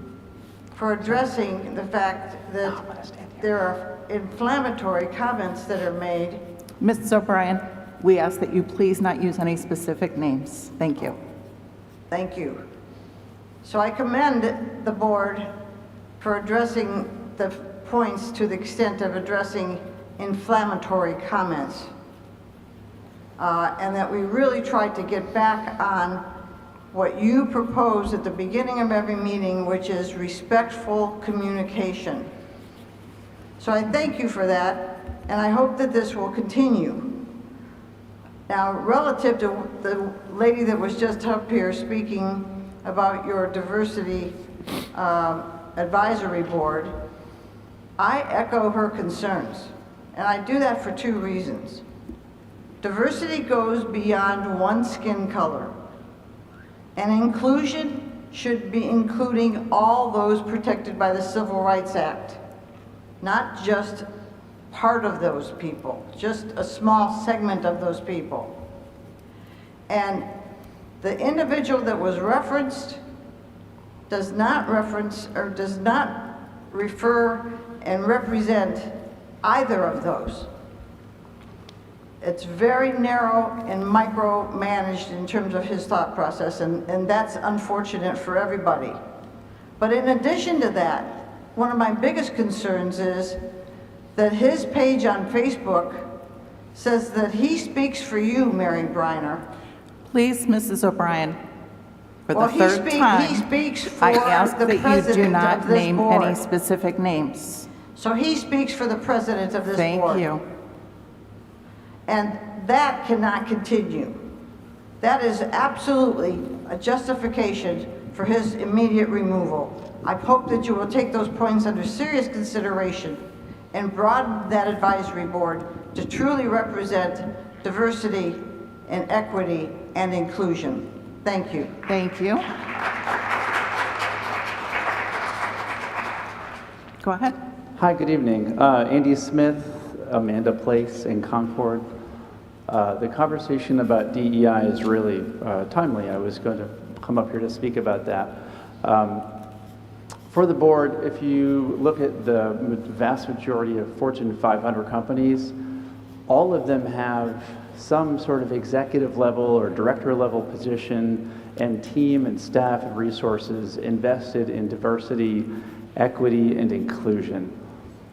for addressing the fact that there are inflammatory comments that are made. Mrs. O'Brien, we ask that you please not use any specific names. Thank you. Thank you. So I commend the board for addressing the points to the extent of addressing inflammatory comments. And that we really tried to get back on what you propose at the beginning of every meeting, which is respectful communication. So I thank you for that, and I hope that this will continue. Now, relative to the lady that was just up here speaking about your diversity advisory board, I echo her concerns, and I do that for 2 reasons. Diversity goes beyond one skin color, and inclusion should be including all those protected by the Civil Rights Act, not just part of those people, just a small segment of those people. And the individual that was referenced does not reference or does not refer and represent either of those. It's very narrow and micromanaged in terms of his thought process, and that's unfortunate for everybody. But in addition to that, one of my biggest concerns is that his page on Facebook says that he speaks for you, Mary Briner. Please, Mrs. O'Brien, for the Well, third time, he speaks for I ask the that you do president not of this name board. any specific names. So he speaks for the president of this board. Thank you. And that cannot continue. That is absolutely a justification for his immediate removal. I hope that you will take those points under serious consideration and broaden that advisory board to truly represent diversity and equity and inclusion. Thank you. Thank you. Go ahead. Hi, good evening. Andy Smith, Amanda Place in Concord. The conversation about DEI is really timely. I was going to come up here to speak about that. For the board, if you look at the vast majority of Fortune 500 companies, all of them have some sort of executive level or director level position and team and staff and resources invested in diversity, equity, and inclusion.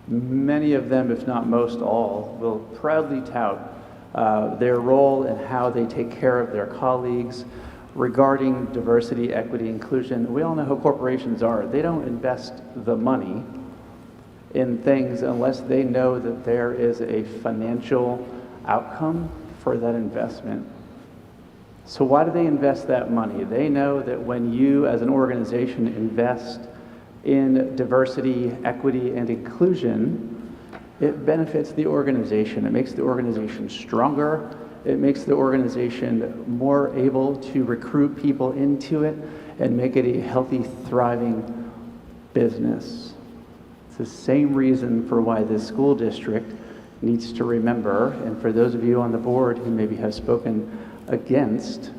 Many of them, if not most all, will proudly tout their role and how they take care of their colleagues regarding diversity, equity, inclusion. We all know how corporations are. They don't invest the money in things unless they know that there is a financial outcome for that investment. So why do they invest that money? They know that when you as an organization invest in diversity, equity, and inclusion, it benefits the organization. It makes the organization stronger. It makes the organization more able to recruit people into it and make it a healthy, thriving business. It's the same reason for why this school district needs to remember, and for those of you on the board who maybe have spoken against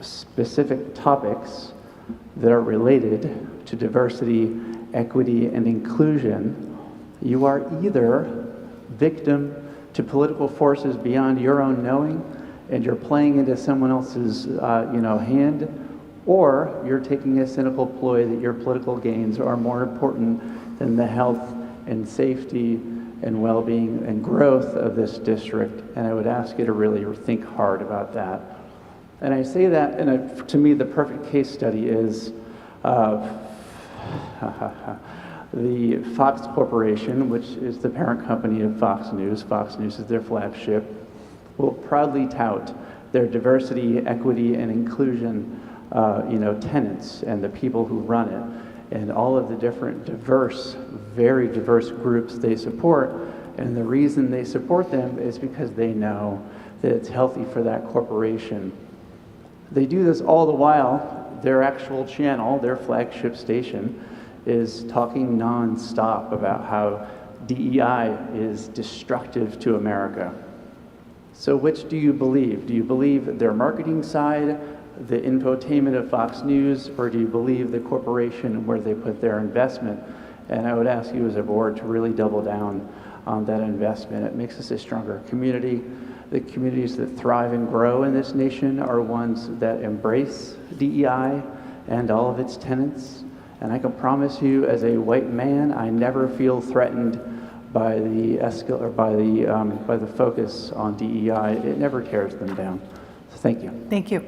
specific topics that are related to diversity, equity, and inclusion, you are either victim to political forces beyond your own knowing, and you're playing into someone else's hand, or you're taking a cynical ploy that your political gains are more important than the health and safety and well-being and growth of this district. And I would ask you to really think hard about that. And I say that, and to me, the perfect case study is the Fox Corporation, which is the parent company of Fox News. Fox News is their flagship, will proudly tout their diversity, equity, and inclusion tenets and the people who run it and all of the different diverse, very diverse groups they support. And the reason they support them is because they know that it's healthy for that corporation. They do this all the while their actual channel, their flagship station, is talking nonstop about how DEI is destructive to America. So which do you believe? Do you believe their marketing side, the infotainment of Fox News, or do you believe the corporation where they put their investment? And I would ask you as a board to really double down on that investment. It makes us a stronger community. The communities that thrive and grow in this nation are ones that embrace DEI and all of its tenets. And I can promise you, as a white man, I never feel threatened by the by the focus on DEI. It never tears them down. So thank you. Thank you.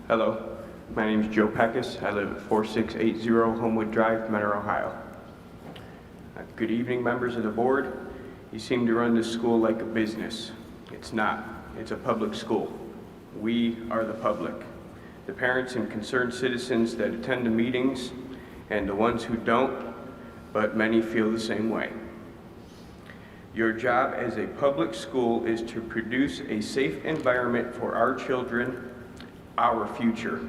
Hello, my name is Joe Peckus. I live at 4680 Homewood Drive, Mentor, Ohio. Good evening, members of the board. You seem to run this school like a business. It's not. It's a public school. We are the public. The parents and concerned citizens that attend the meetings and the ones who don't, but many feel the same way. Your job as a public school is to produce a safe environment for our children, our future,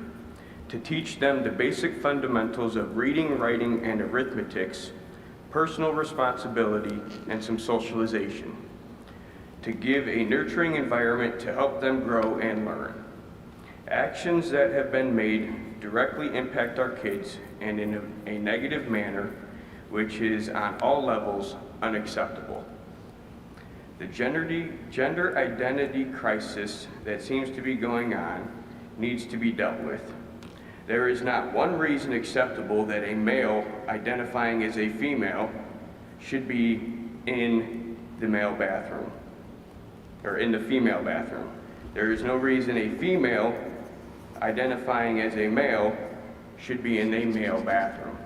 to teach them the basic fundamentals of reading, writing, and arithmetics, personal responsibility, and some socialization, to give a nurturing environment to help them grow and learn. Actions that have been made directly impact our kids and in a negative manner, which is on all levels unacceptable. The gender identity crisis that seems to be going on needs to be dealt with. There is not one reason acceptable that a male identifying as a female should be in the male bathroom, or in the female bathroom. There is no reason a female identifying as a male should be in a male bathroom.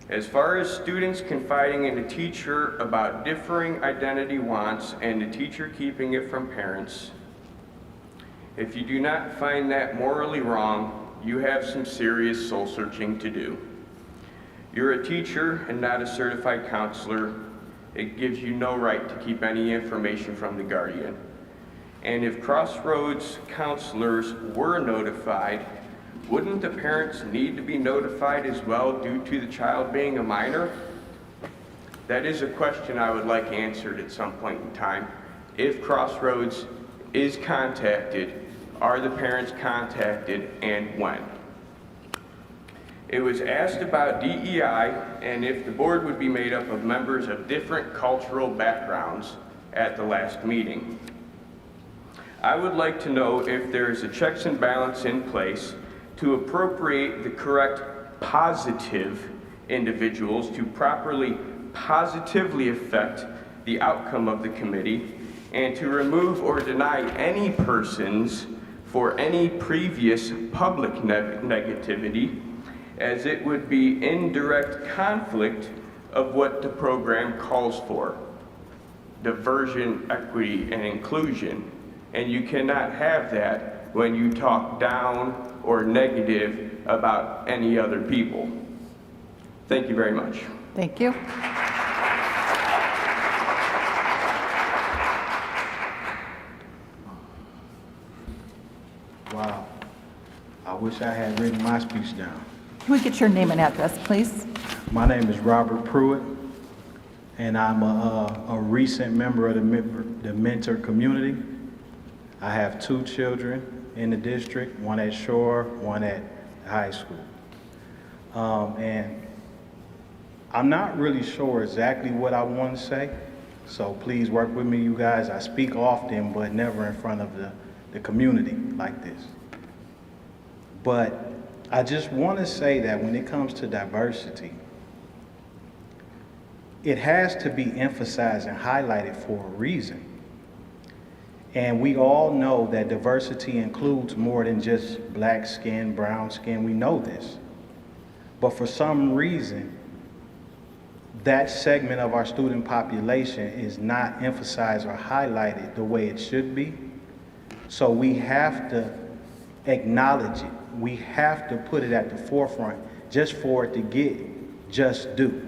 As far as students confiding in a teacher about differing identity wants and the teacher keeping it from parents, if you do not find that morally wrong, you have some serious soul searching to do. You're a teacher and not a certified counselor. It gives you no right to keep any information from the guardian. And if Crossroads counselors were notified, wouldn't the parents need to be notified as well due to the child being a minor? That is a question I would like answered at some point in time. If Crossroads is contacted, are the parents contacted, and when? It was asked about DEI and if the board would be made up of members of different cultural backgrounds at the last meeting. I would like to know if there is a checks and balance in place to appropriate the correct positive individuals to properly positively affect the outcome of the committee and to remove or deny any persons for any previous public negativity, as it would be in direct conflict of what the program calls for: diversion, equity, and inclusion. And you cannot have that when you talk down or negative about any other people. Thank you very much. Thank you. Wow. I wish I had written my speech down. Can we get your name and address, please? My name is Robert Pruitt, and I'm a recent member of the Mentor community. I have 2 children in the district, one at Shore, one at high school. And I'm not really sure exactly what I want to say, so please work with me, you guys. I speak often, but never in front of the community like this. But I just want to say that when it comes to diversity, it has to be emphasized and highlighted for a reason. And we all know that diversity includes more than just black skin, brown skin. We know this. But for some reason, that segment of our student population is not emphasized or highlighted the way it should be. So we have to acknowledge it. We have to put it at the forefront just for it to get just due.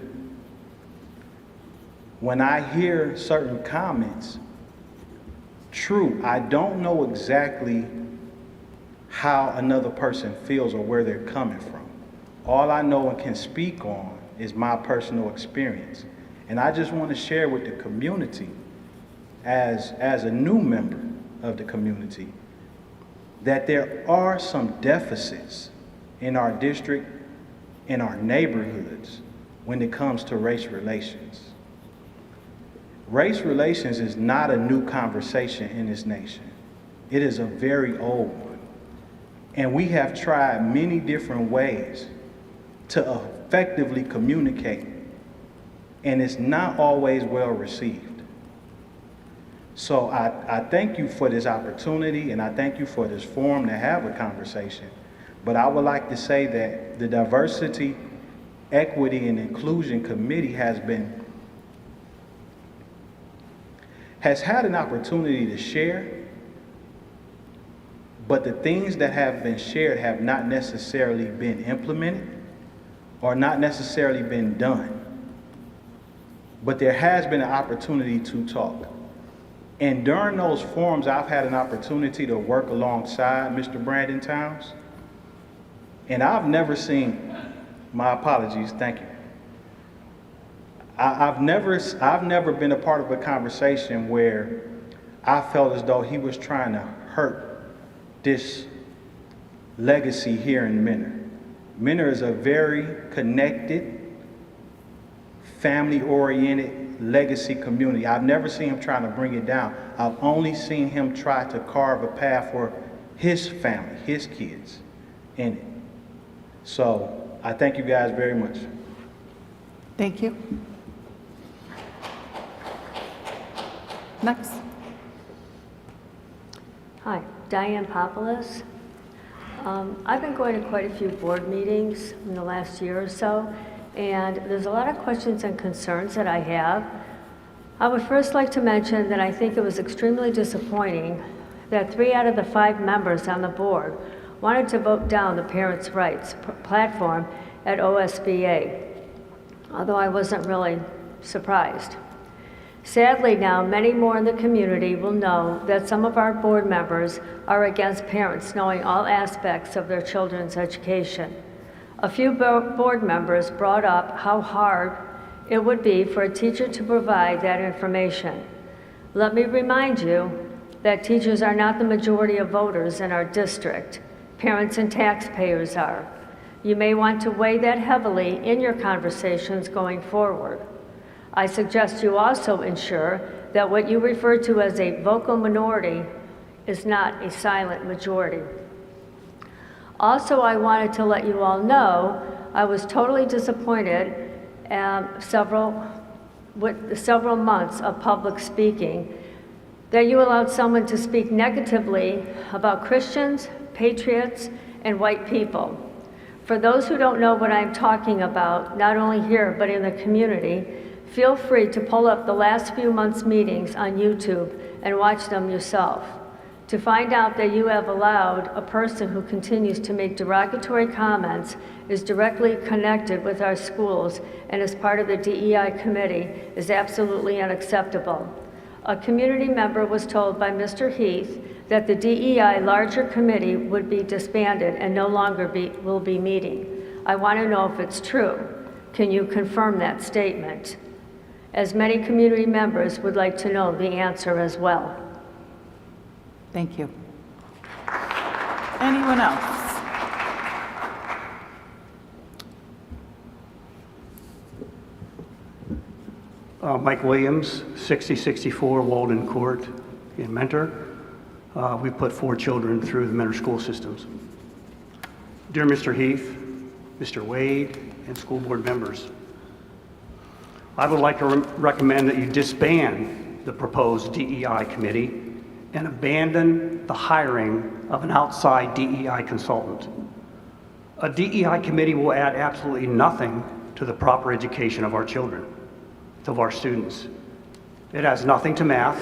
When I hear certain comments, true, I don't know exactly how another person feels or where they're coming from. All I know and can speak on is my personal experience. And I just want to share with the community, as a new member of the community, that there are some deficits in our district, in our neighborhoods, when it comes to race relations. Race relations is not a new conversation in this nation. It is a very old one. And we have tried many different ways to effectively communicate, and it's not always well received. So I thank you for this opportunity, and I thank you for this forum to have a conversation. But I would like to say that the Diversity, Equity, and Inclusion Committee has had an opportunity to share, but the things that have been shared have not necessarily been implemented or not necessarily been done. But there has been an opportunity to talk. And during those forums, I've had an opportunity to work alongside Mr. Brandon Towns. And I've never seen, my apologies, thank you. I've never been a part of a conversation where I felt as though he was trying to hurt this legacy here in Mentor. Mentor is a very connected, family-oriented legacy community. I've never seen him trying to bring it down. I've only seen him try to carve a path for his family, his kids in it. So I thank you guys very much. Thank you. Next. Hi, Diane Popoulos. I've been going to quite a few board meetings in the last year or so, and there's a lot of questions and concerns that I have. I would first like to mention that I think it was extremely disappointing that 3 out of the 5 members on the board wanted to vote down the Parents' Rights platform at OSBA, although I wasn't really surprised. Sadly now, many more in the community will know that some of our board members are against parents knowing all aspects of their children's education. A few board members brought up how hard it would be for a teacher to provide that information. Let me remind you that teachers are not the majority of voters in our district. Parents and taxpayers are. You may want to weigh that heavily in your conversations going forward. I suggest you also ensure that what you refer to as a vocal minority is not a silent majority. Also, I wanted to let you all know I was totally disappointed with several months of public speaking that you allowed someone to speak negatively about Christians, patriots, and white people. For those who don't know what I'm talking about, not only here but in the community, feel free to pull up the last few months' meetings on YouTube and watch them yourself to find out that you have allowed a person who continues to make derogatory comments, is directly connected with our schools, and is part of the DEI committee is absolutely unacceptable. A community member was told by Mr. Heath that the DEI larger committee would be disbanded and no longer will be meeting. I want to know if it's true. Can you confirm that statement? As many community members would like to know the answer as well. Thank you. Anyone else? Mike Williams, 6064 Walden Court in Mentor. We put 4 children through the Mentor school systems. Dear Mr. Heath, Mr. Wade, and school board members, I would like to recommend that you disband the proposed DEI committee and abandon the hiring of an outside DEI consultant. A DEI committee will add absolutely nothing to the proper education of our children, of our students. It adds nothing to math,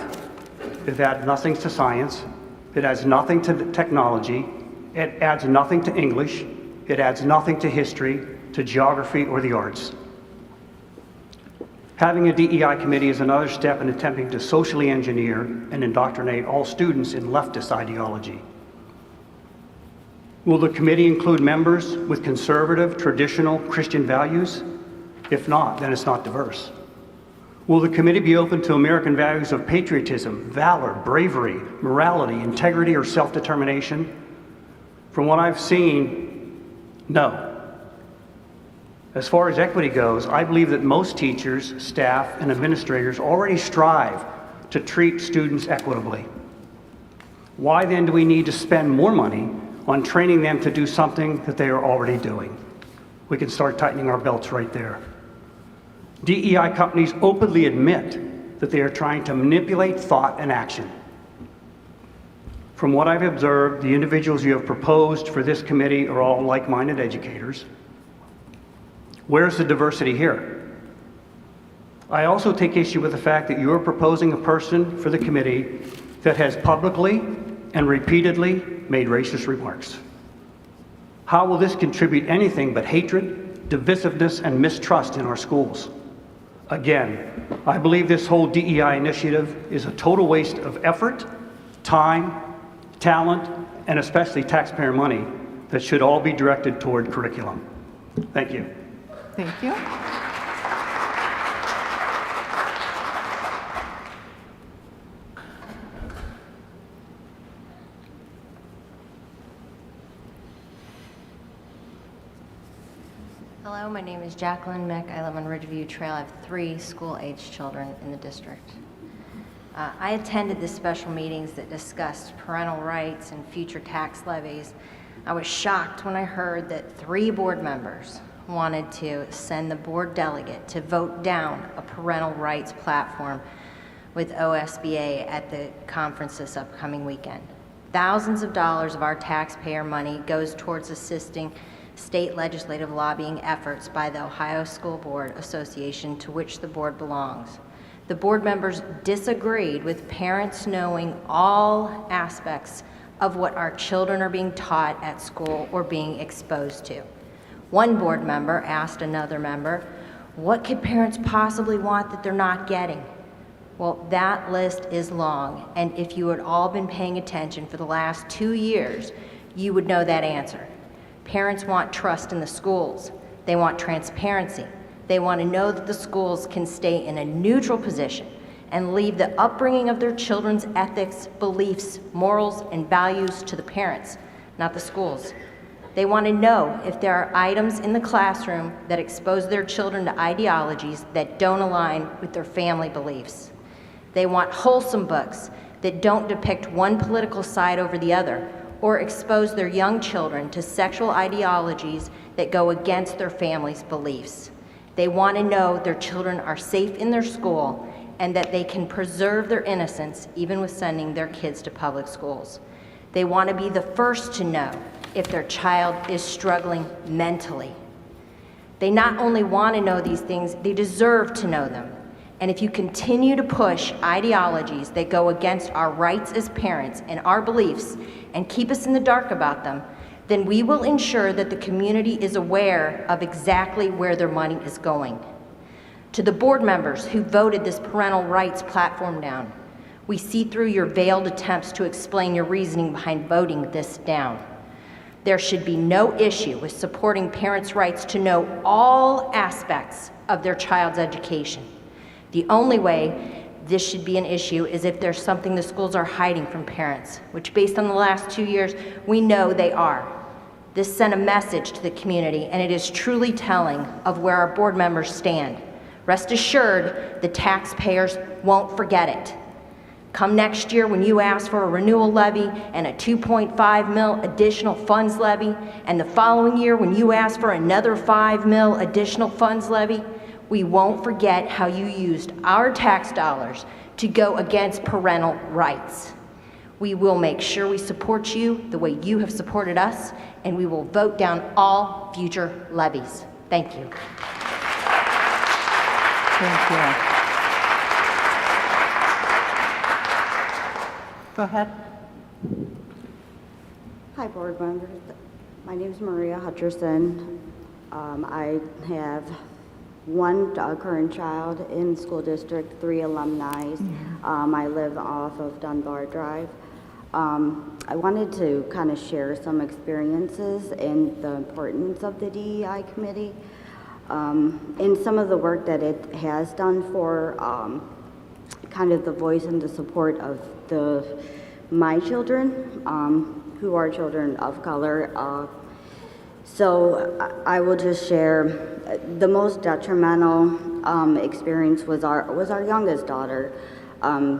it adds nothing to science, it adds nothing to technology, it adds nothing to English, it adds nothing to history, to geography, or the arts. Having a DEI committee is another step in attempting to socially engineer and indoctrinate all students in leftist ideology. Will the committee include members with conservative, traditional Christian values? If not, then it's not diverse. Will the committee be open to American values of patriotism, valor, bravery, morality, integrity, or self-determination? From what I've seen, no. As far as equity goes, I believe that most teachers, staff, and administrators already strive to treat students equitably. Why then do we need to spend more money on training them to do something that they are already doing? We can start tightening our belts right there. DEI companies openly admit that they are trying to manipulate thought and action. From what I've observed, the individuals you have proposed for this committee are all like-minded educators. Where's the diversity here? I also take issue with the fact that you are proposing a person for the committee that has publicly and repeatedly made racist remarks. How will this contribute anything but hatred, divisiveness, and mistrust in our schools? Again, I believe this whole DEI initiative is a total waste of effort, time, talent, and especially taxpayer money that should all be directed toward curriculum. Thank you. Thank you. Hello, my name is Jacqueline Mick. I live on Ridgeview Trail. I have 3 school-aged children in the district. I attended the special meetings that discussed parental rights and future tax levies. I was shocked when I heard that 3 board members wanted to send the board delegate to vote down a parental rights platform with OSBA at the conference this upcoming weekend. Thousands of dollars of our taxpayer money goes towards assisting state legislative lobbying efforts by the Ohio School Board Association, to which the board belongs. The board members disagreed with parents knowing all aspects of what our children are being taught at school or being exposed to. One board member asked another member, what could parents possibly want that they're not getting? Well, that list is long, and if you had all been paying attention for the last 2 years, you would know that answer. Parents want trust in the schools. They want transparency. They want to know that the schools can stay in a neutral position and leave the upbringing of their children's ethics, beliefs, morals, and values to the parents, not the schools. They want to know if there are items in the classroom that expose their children to ideologies that don't align with their family beliefs. They want wholesome books that don't depict one political side over the other or expose their young children to sexual ideologies that go against their family's beliefs. They want to know their children are safe in their school and that they can preserve their innocence even with sending their kids to public schools. They want to be the first to know if their child is struggling mentally. They not only want to know these things, they deserve to know them. And if you continue to push ideologies that go against our rights as parents and our beliefs and keep us in the dark about them, then we will ensure that the community is aware of exactly where their money is going. To the board members who voted this parental rights platform down, we see through your veiled attempts to explain your reasoning behind voting this down. There should be no issue with supporting parents' rights to know all aspects of their child's education. The only way this should be an issue is if there's something the schools are hiding from parents, which based on the last 2 years, we know they are. This sent a message to the community, and it is truly telling of where our board members stand. Rest assured, the taxpayers won't forget it. Come next year when you ask for a renewal levy and a 2.5 mil additional funds levy, and the following year when you ask for another 5 mil additional funds levy, we won't forget how you used our tax dollars to go against parental rights. We will make sure we support you the way you have supported us, and we will vote down all future levies. Thank you. Thank you. Go ahead. Hi, board members. My name is Maria Hutcherson. I have 1 current child in school district, 3 alumni. I live off of Dunbar Drive. I wanted to kind of share some experiences and the importance of the DEI committee and some of the work that it has done for kind of the voice and the support of my children, who are children of color. So I will just share the most detrimental experience was our youngest daughter.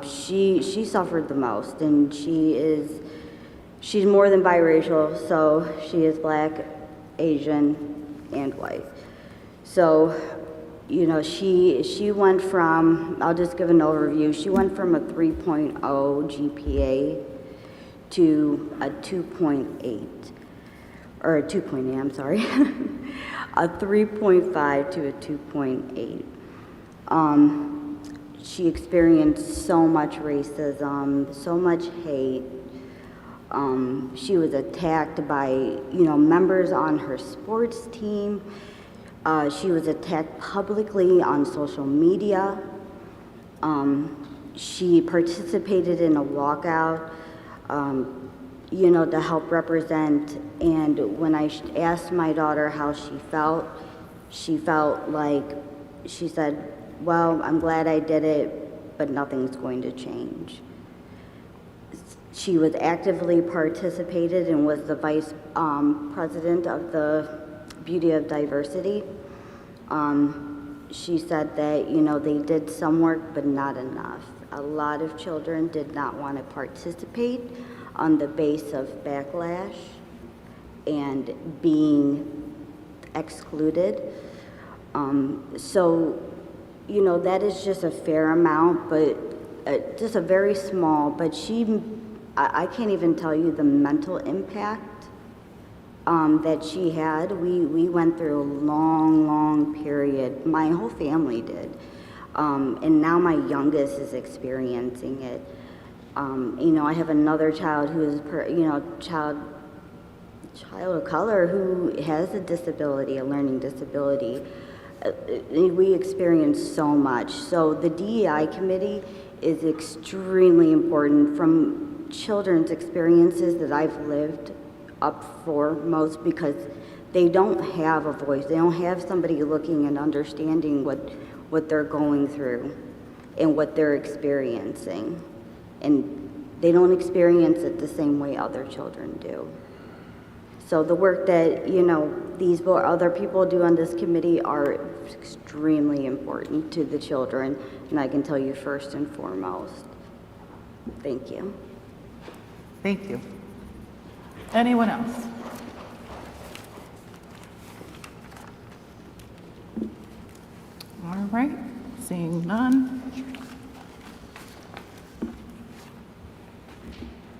She suffered the most, and she's more than biracial, so she is Black, Asian, and white. So, you know, she went from, I'll just give an overview, she went from a 3.0 GPA to a 2.8, or a 2.8, I'm sorry, a 3.5 to a 2.8. She experienced so much racism, so much hate. She was attacked by, you know, members on her sports team. She was attacked publicly on social media. She participated in a walkout, you know, to help represent. And when I asked my daughter how she felt like, she said, well, I'm glad I did it, but nothing's going to change. She was actively participated and was the vice president of the Beauty of Diversity. She said that, you know, they did some work, but not enough. A lot of children did not want to participate on the base of backlash and being excluded. So, you know, that is just a fair amount, but just a very small, but I can't even tell you the mental impact that she had. We went through a long period. My whole family did. And now my youngest is experiencing it. You know, I have another child who is, you know, child of color who has a disability, a learning disability. We experience so much. So the DEI committee is extremely important from children's experiences that I've lived up foremost, because they don't have a voice. They don't have somebody looking and understanding what they're going through and what they're experiencing. And they don't experience it the same way other children do. So the work that, you know, these other people do on this committee are extremely important to the children, and I can tell you first and foremost. Thank you. Thank you. Anyone else? All right, seeing none.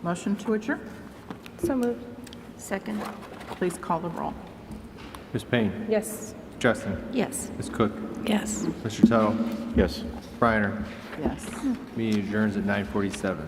Motion to adjourn. So moved. Second? Please call the roll. Ms. Payne? Yes. Justin? Yes. Ms. Cook? Yes. Mr. Tuttle? Yes. Reiner? Yes. Meeting adjourns at 9:47.